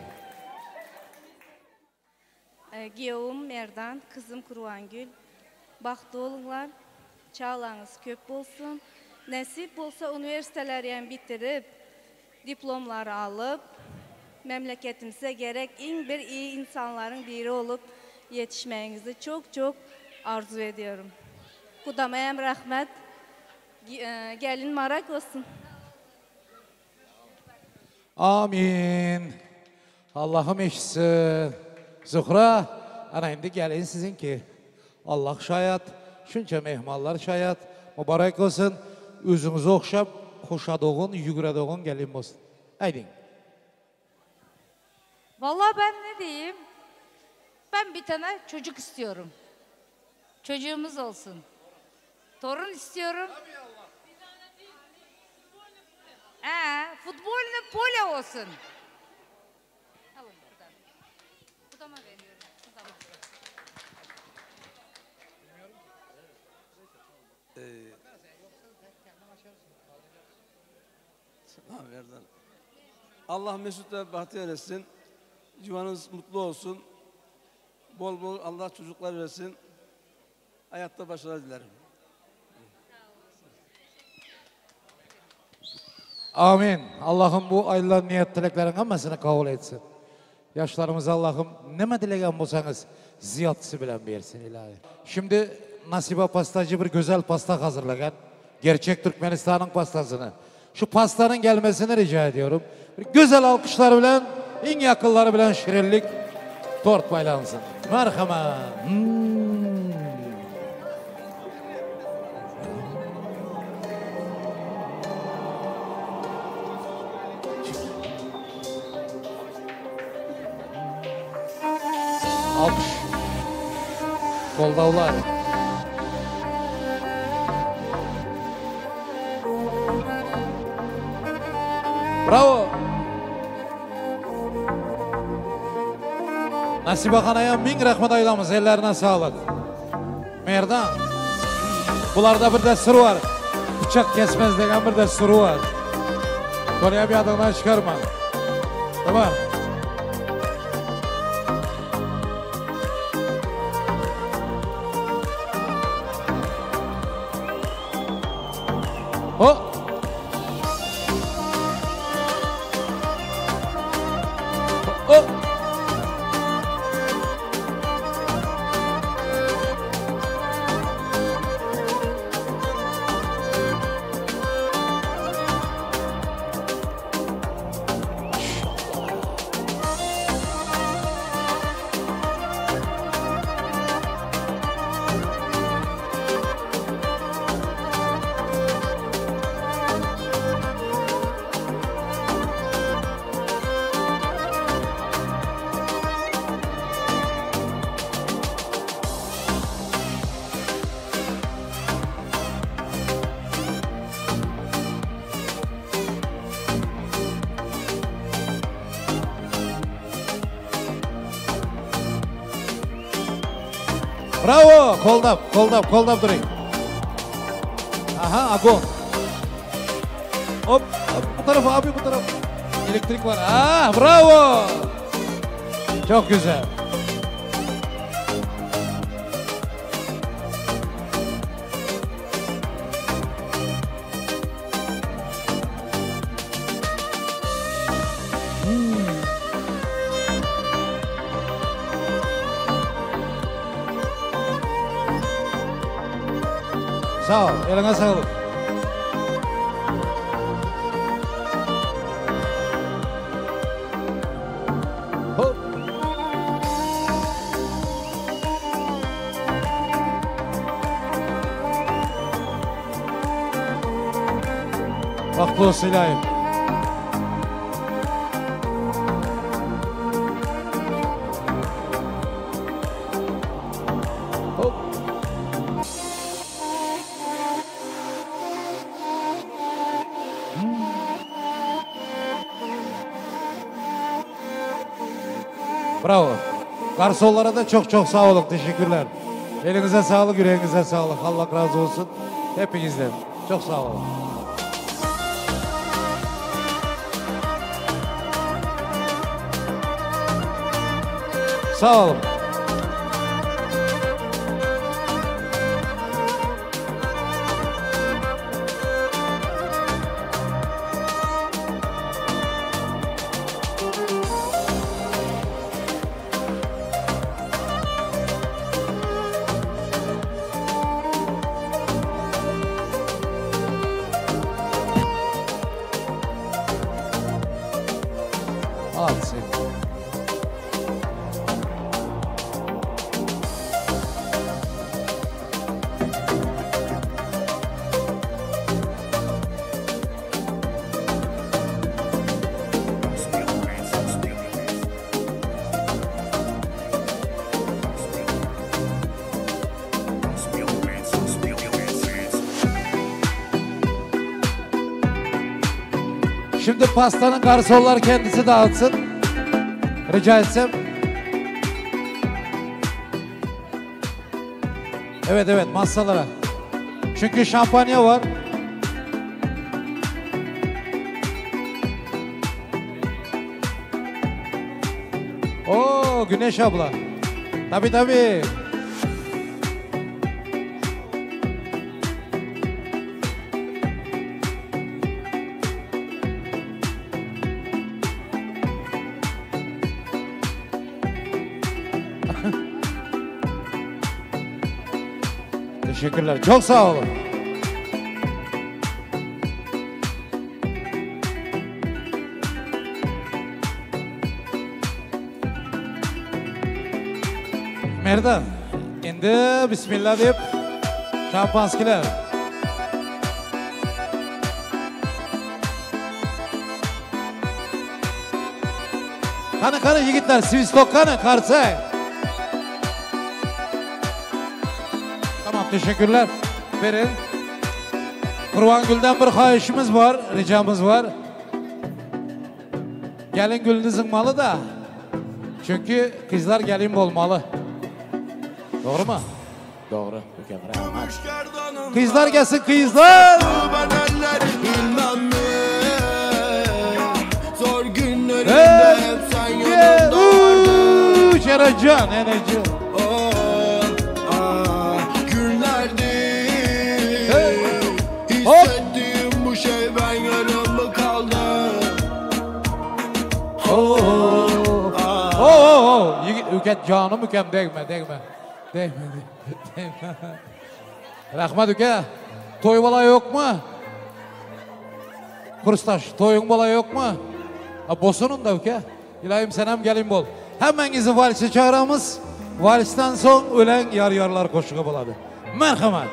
Giyovum Merdan, kızım Kurvangül. Baktı olunlar, çağlarınız köp olsun. Nasip olsa üniversiteleri bitirip, diplomları alıp, memleketimize gerek en iyi insanların biri olup yetişmenizi çok arzu ediyorum. Kudamayam rahmet. Gelin marak olsun. Amin. Allah'ım eşitsin. Zuhra, ana indi gelin sizinki. Allah şayat, şunca mehmanlar şayat. Mübarek olsun. Özünüzü okşap, koşaduğun, yügüreduğun gelin olsun. Haydi. Vallahi ben ne diyeyim? Ben bir tane çocuk istiyorum. Çocuğumuz olsun. Torun istiyorum. Futbolun pole olsun. Alın buradan. Budama veriyorum. Budama. Selam Erdan. Allah mesut ve bahtiyar etsin. Civanınız mutlu olsun. Bol bol Allah çocuklar versin. Hayatta başarı dilerim. Amin. Allah'ım bu aylar niyet dileklerin hammasını kabul etsin. Yaşlarımıza Allah'ım ne dilegen bulsanız ziyatısı bilen versin ilahi. Şimdi Nasibe pastacı bir güzel pasta hazırlayan. Gerçek Türkmenistan'ın pastasını. Şu pastanın gelmesini rica ediyorum. Bir güzel alkışlar bilen, en yakınları bilen şirinlik tort baylansın. Merhaba. Alkış. Koldavlar. Bravo. Nasibe Hana'ya bin rahmet aylamız. Ellerine sağlık. Merdan. Bularda bir de sırrı var. Bıçak kesmez degen bir de sırrı var. Konuya bir adından çıkarma. Tamam. Oh. Oh. Bravo! Koldap durayım. Aha, agon. Hop, bu tarafa abi, bu tarafa. Elektrik var. Bravo! Çok güzel. Sağ ol, eline sağlık. Hop. Baklı olsun ilahim. Bravo. Garsonlara da çok sağ olun. Teşekkürler. Elinize sağlık, yüreğinize sağlık. Allah razı olsun. Hepinizden. Çok sağ olun. Sağ olun. Şimdi pastanın garsonlar kendisi dağıtsın. Rica etsem. Evet masalara. Çünkü şampanya var. Oo, Güneş abla. Tabii. Teşekkürler. Çok sağ olun. Merdan, endi bismillah deyip şampanskiler. Kanı yigitler, Svistok karsa. Tamam, teşekkürler. Verin. Kurvangül'den bir xahişimiz var, ricamız var. Gelin gülünüzün malı da. Çünkü kızlar gelin olmalı. Doğru mu? Doğru. Mükemmel. Kızlar gelsin kızlar. Zor günlerimde hep sen yanımda vardın. Enecan. Hissettiğim bu şey ben yarım kaldı. Üket canım ükem değme. Rahmet üke. Toy bala yok mu? Kurstaş, toyun bala yok mu? Bosunun da üke. İlahim senem gelin bol. Hemenizi valse çağıramız. Valisten son ölen yarlar koşuğa buladı. Merhamet.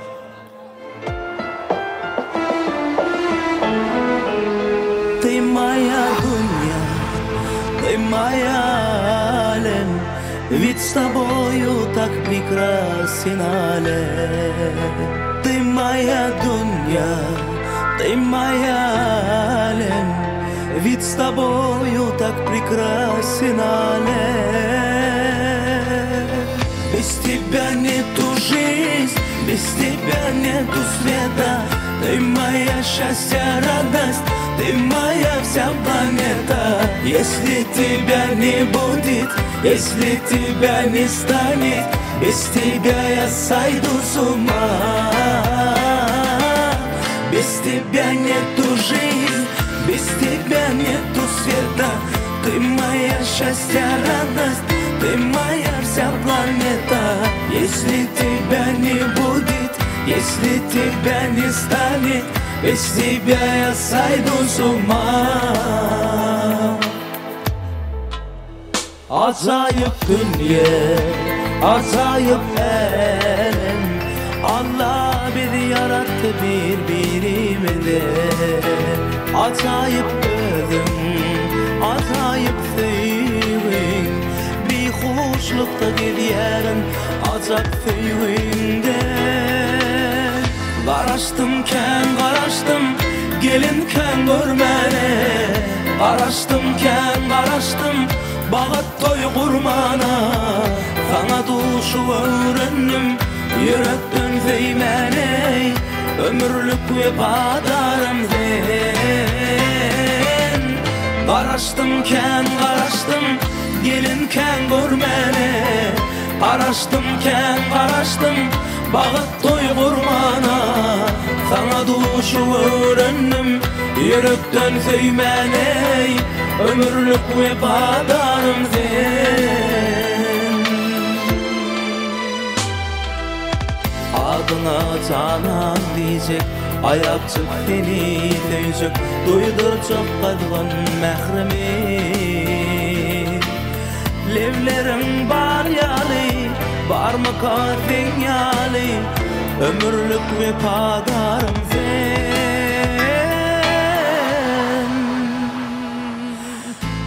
Ты моя Дуня, ты моя Ален, ведь с тобою так прекрасен Ален. Ты моя Дуня, ты моя Ален, ведь с тобою так прекрасен Ален. Без Без тебя нету жизнь, без тебя нету света. Ты моя счастье, радость, ты моя вся планета. Если тебя не будет, если тебя не станет, без тебя я сойду с ума. Без тебя нету жизнь, без тебя нету света. Ты моя счастье, радость, ты моя вся планета. Если тебя не будет, если тебя не станет, без тебя я сойду с ума. Acayip dünya, acayip elem. Allah bizi yarattı birbirimize. Acayip özüm, acayip sevgin. Bir hoşlukta gidiyorum, acayip sevginde. Qaraşdımkən, qaraşdım, gelinkən görməni. Qaraşdımkən, qaraşdım, bağat toy qurmana. Sana duşu öğrendim, yürekten zeyməni. Ömürlük vefadarım sen. Qaraşdımkən, qaraşdım, gelinkən görməni. Qaraşdımkən, qaraşdım, bağat toy qurmana. Sana duşu öğrendim, yürekten zeyməni. Ömürlük vefadarım sen. Adına canan diyecek, ayakçık beni döyecek. Duyduracak kalbim məhremi. Levlerin var yalı, var mı kalbin yalı. Ömürlük vefadarım sen.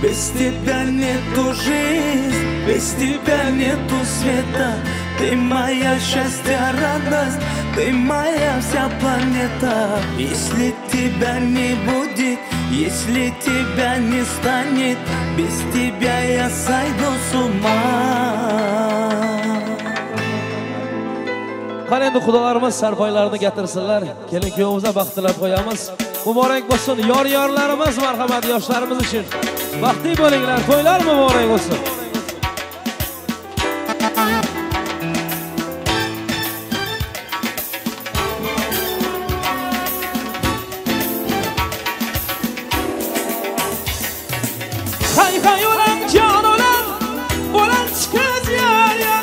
Без тебя нету жизнь, без тебя нету света. Ты моя счастье, радость, ты моя вся планета. Если тебя не будет, если тебя не станет, без тебя я сойду с ума. Qani endi xudolarimiz sarpoylarini getirsinlar. Kelin kuyovimize baxtilab qo'yamiz. Muborak bo'lsin yor-yorlarimiz, marhamat yoshlarimiz uchun. Baxtli bo'linglar, to'ylar muborak bo'lsin. Hay hay ulan can ulan, ulan çıkız yar ya.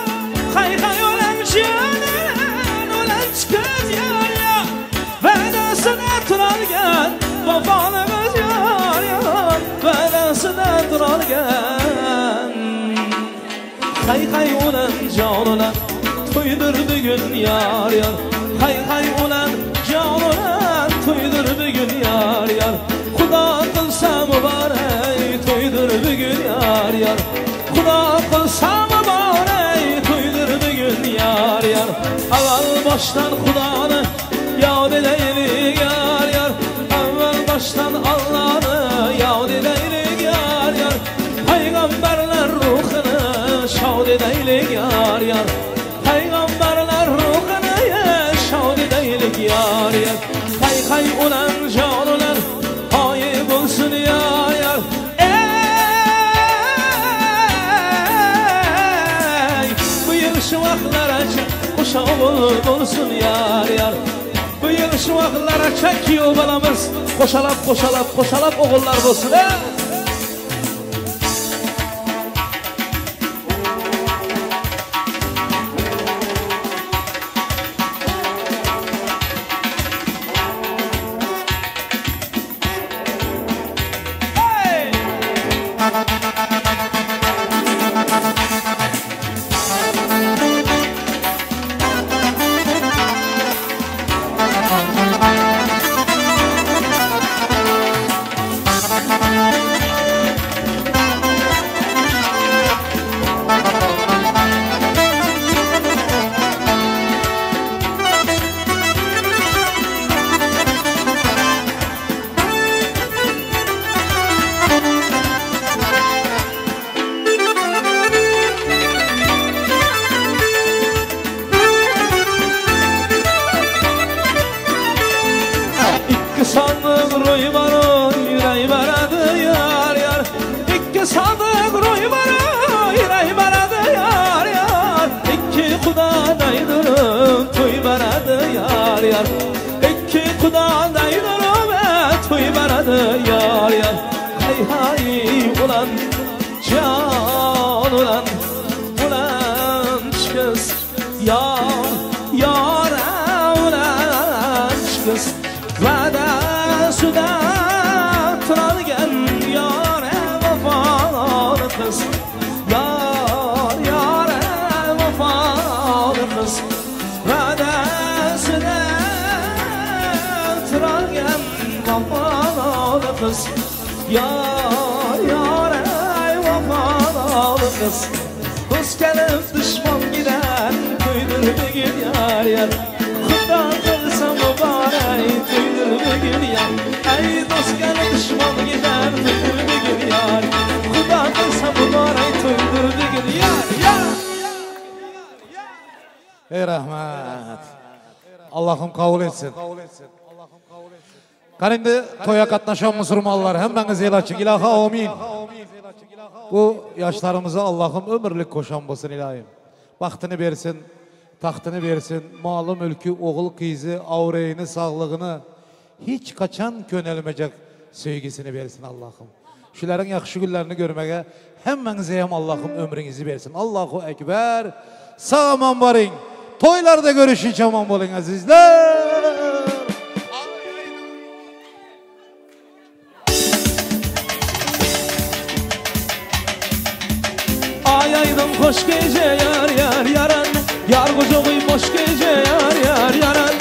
Hay hay ulan can ulan, ulan çıkız yar ya. Vedasına turarken, babanımız yar ya. Vedasına turarken. Hay hay ulan can ulan, toydur bugün yar yar. Hay hay ulan can ulan, toydur bugün yar yar. Xudo qilsa muborak, toydur bugün yar yar. Xudo qilsa muborak, toydur bugün yar yar. Avval boshdan Xudoni yod edaylik yar yar. Avval boshdan Allohni yod edaylik yar yar. Payg'ambarlar ruhini shod edaylik yar yar. Payg'ambarlar ruhini shod edaylik yar yar. Hay hay ulan jonular hoyi bo'lsin yar yar. Ey bu yil shu vaqtlarcha o'sha o'g'il bo'lsin yar yar. Bu yil shu vaqtlarcha kuyov bolamiz qo'shalab qo'shalab qo'shalab o'g'illar bo'lsin. Hey! sadık roy var yüreği baradı yar yar. İki sadık roy var yüreği baradı yar yar. İki kudadaydım toy baradı yar yar. İki kudadaydım toy baradı yar yar. Hay hay ulan can ulan ulan kız yar yar ulan kız. Vada suda turalgen yare vefalı kız. Yar yare vefalı kız. Vada suda turalgen vefalı kız. Yar yare vefalı kız. Kız gelip düşman gider köydür bir gün yar yar. Kuda kılsa mübarek köydür bir gün yar. Ey dost gelip düşman gider köydür bir gün yar. Kuda kılsa mübarek köydür bir gün yar yar. Ey rahmet. Allah'ım kabul etsin. Karindi toya katnaşan Müslümanlar hemmeniz el açık ilaha amin. Bu yaşlarımıza Allah'ım ömürlük koşan olsun ilahim. Baktını versin, tahtını versin, malı mülkü, oğul kızı, avreyini, sağlığını hiç kaçan könelmeyecek sevgisini versin Allah'ım. Şuların yakışı günlerini görmeye hemmenize hem Allah'ım ömrünüzü versin. Allahu Ekber. Sağ aman varın. Toylarda görüşün çaman bolun azizler. Ayaydım hoş gece yar yar yaran. Yar kucağı boş gece yar yar yaran.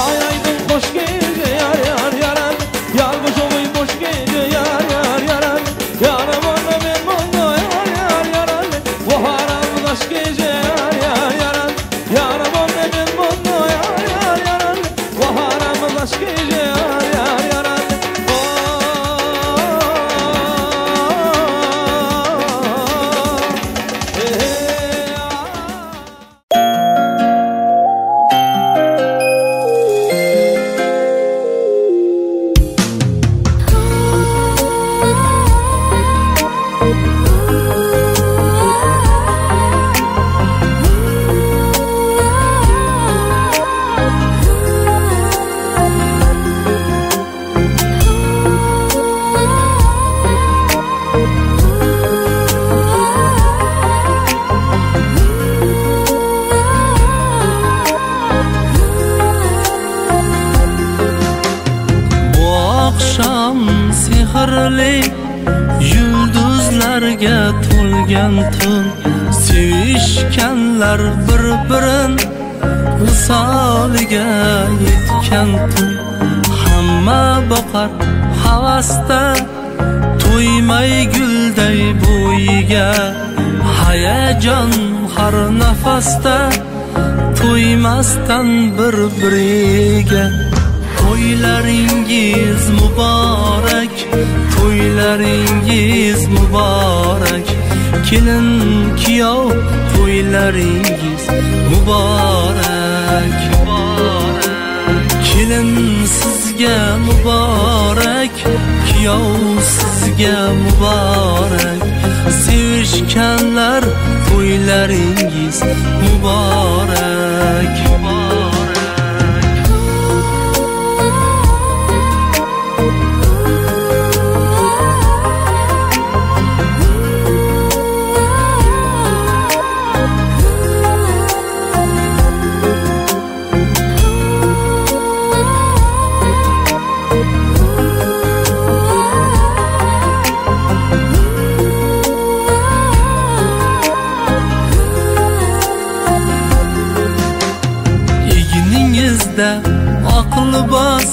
Ayaydım hoş gece yar yar yaran. Yar kucağı boş gece yar yar yaran. Yaram ona ben bana yar yar yaran. Bu haram taş gece yar yar yaran. Yaram ona ben bana yar yar yaran. Bu haram taş gece yar yar yaran. Yulduzlarga to'lgan tun, sevishganlar bir-birin visoliga yetgan tun. Hamma boqar havasda, to'ymay gulday bo'yiga. Hayajon har nafasda, to'ymasdan bir-biriga. To'ylaringiz muborak, to'ylaringiz muborak. Kelin kuyov to'ylaringiz muborak. Kelin sizga muborak, kuyov sizga muborak. Sevishganlar to'ylaringiz muborak. Aqli bas,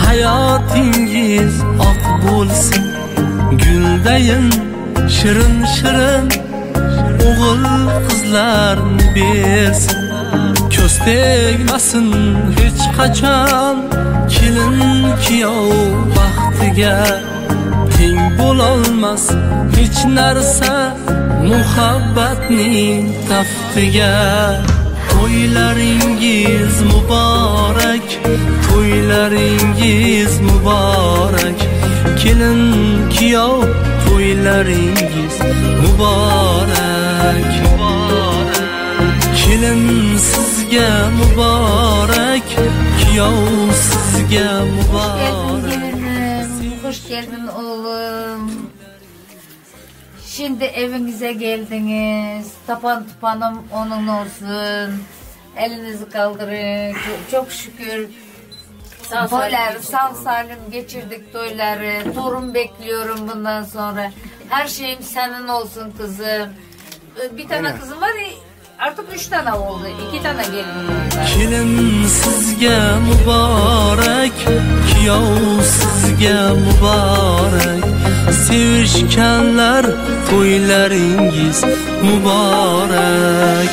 hayotingiz oq bo'lsin. Guldayin shirin shirin o'g'il qizlarni bersin. Ko'z tegmasin hech qachon kelin kuyov baxtiga. Teng bo'lolmas hech narsa muhabbatning taftiga. To'ylaringiz muborak, to'ylaringiz muborak. Kelin kuyov to'ylaringiz muborak. Kelin sizga muborak, kuyov sizga muborak. Hoş geldin oğlum. Şimdi evinize geldiniz. Tapan tupanım onun olsun. Elinizi kaldırın. Çok şükür. Toyları sağ salim geçirdik toyları. Torun bekliyorum bundan sonra. Her şeyim senin olsun kızım. Bir tane kızım var ya, artık 3 tane oldu. 2 tane gelin var. Kelin sizge mübarek, kuyov sizge mübarek. Sevişkenler toylaringiz mübarek.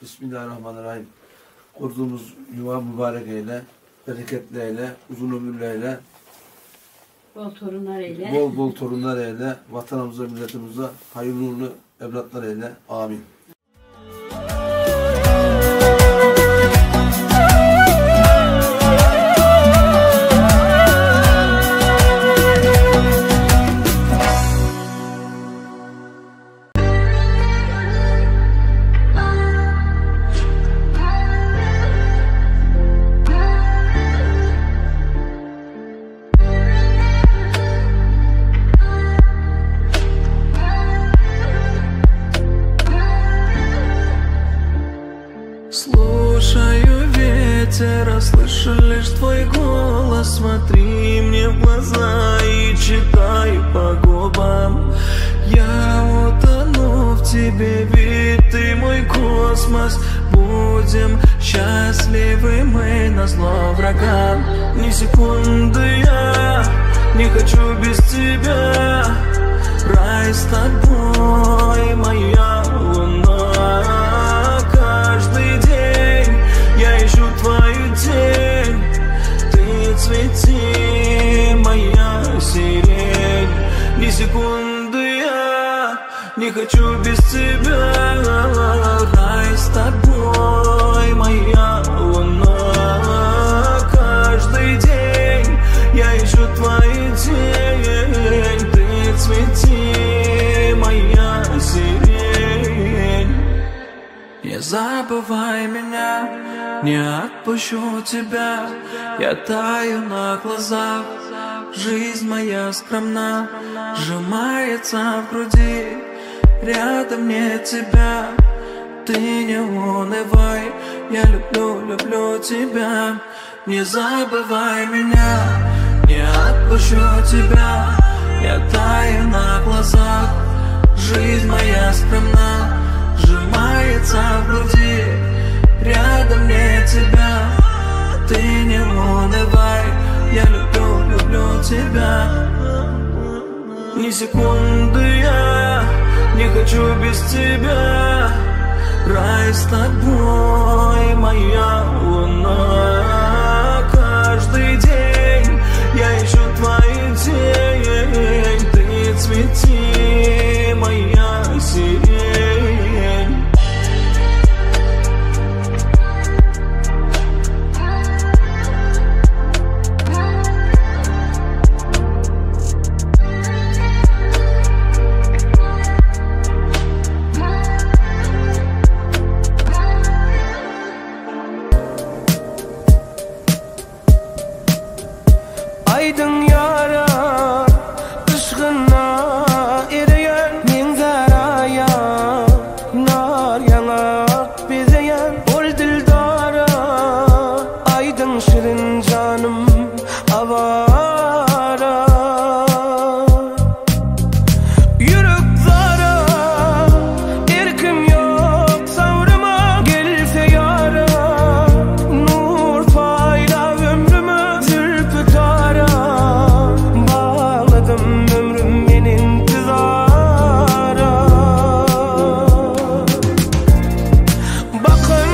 Bismillahirrahmanirrahim. Kurduğumuz yuva mübarek eyle, bereketli eyle, uzun ömürlü eyle. Bol torunlar eyle. Bol bol torunlar eyle, vatanımıza, milletimize hayırlı uğurlu evlatlar eyle. Amin. Слушаю ветер, слышу лишь твой голос. Смотри мне в глаза и читаю по губам. Я утону в тебе, ведь ты мой космос. Будем счастливы мы назло врагам. Ни секунды я не хочу без тебя. Рай с тобой, моя луна. Каждый день я ищу твою тень. Ты цвети, моя сирень. Ни секунды я не хочу без тебя. Рай с тобой, моя луна. Каждый день я ищу твою тень. Ты цвети, моя сирень. Не забывай меня, не отпущу тебя. Я таю на глазах, жизнь моя скромна, сжимается в груди. Рядом нет тебя, ты не унывай. Я люблю, люблю тебя. Не забывай меня, не отпущу тебя. Я таю на глазах, жизнь моя скромна, сжимается в груди. Рядом нет тебя, ты не унывай. Я люблю, люблю тебя. Ни секунды я не хочу без тебя. Рай с тобой, моя луна. Каждый день я ищу твою тень. Ты цвети, моя сирень. Aydın yara ışığına eriyen minzaraya nar yanak bizeyen ol dildara. Aydın şirin canım avara. Yürük zara erkim yok savrıma. Gelse yara nur fayda ömrüme. Zülfü tara bağladım ömrüm benim intizara. Bakın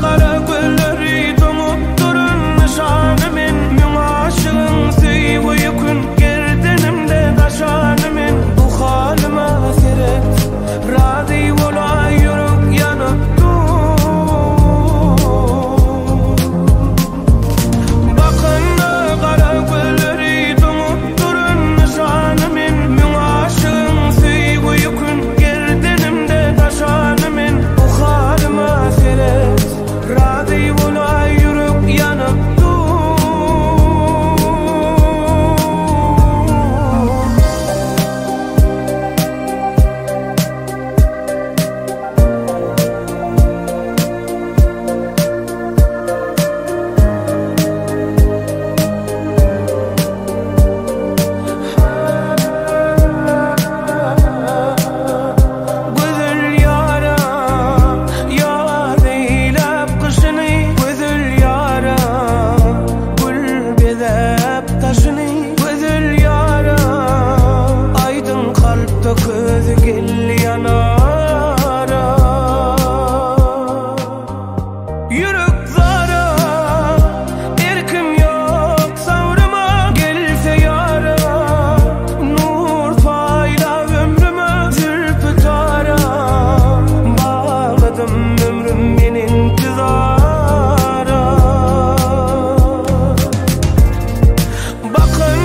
kara gülleri donup durun nişanımın. Mün aşığın seyvi kun gerdenimde taşanımın. Bu halime seret radyo ola yürük yanıp Bakın kara gülleri donup durun nişanımın. Mün aşığın seyvi kun gerdenimde taşanımın. Bu halime seret radyo ola yürük yanıp Güzel yara, yar eylep kışını. Güzel yara, gül bezep taşını. Güzel yara, aydın kalpte közü gel yanara. Yürük zara erkim yok savrıma. Gelse yara nur fayda ömrüme. Zülfü tara bağladım ömrüm benim intizara. Bakın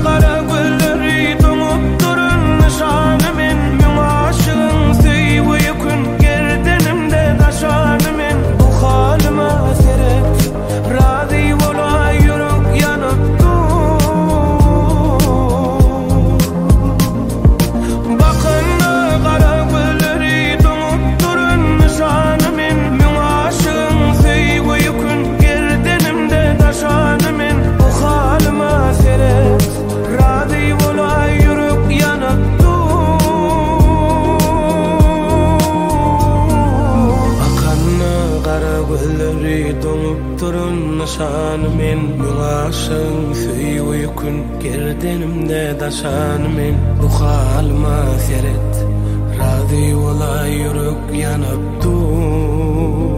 kara gülleri donup durun nişanımın. Mün aşığın seyvi kun gerdenimde taşanımın. Bu halime gözleri donup durun nişanımın Mülaşın süyü uykun gerdenimde daşanımın Bu halma seret Razı ola yürük yanıp dur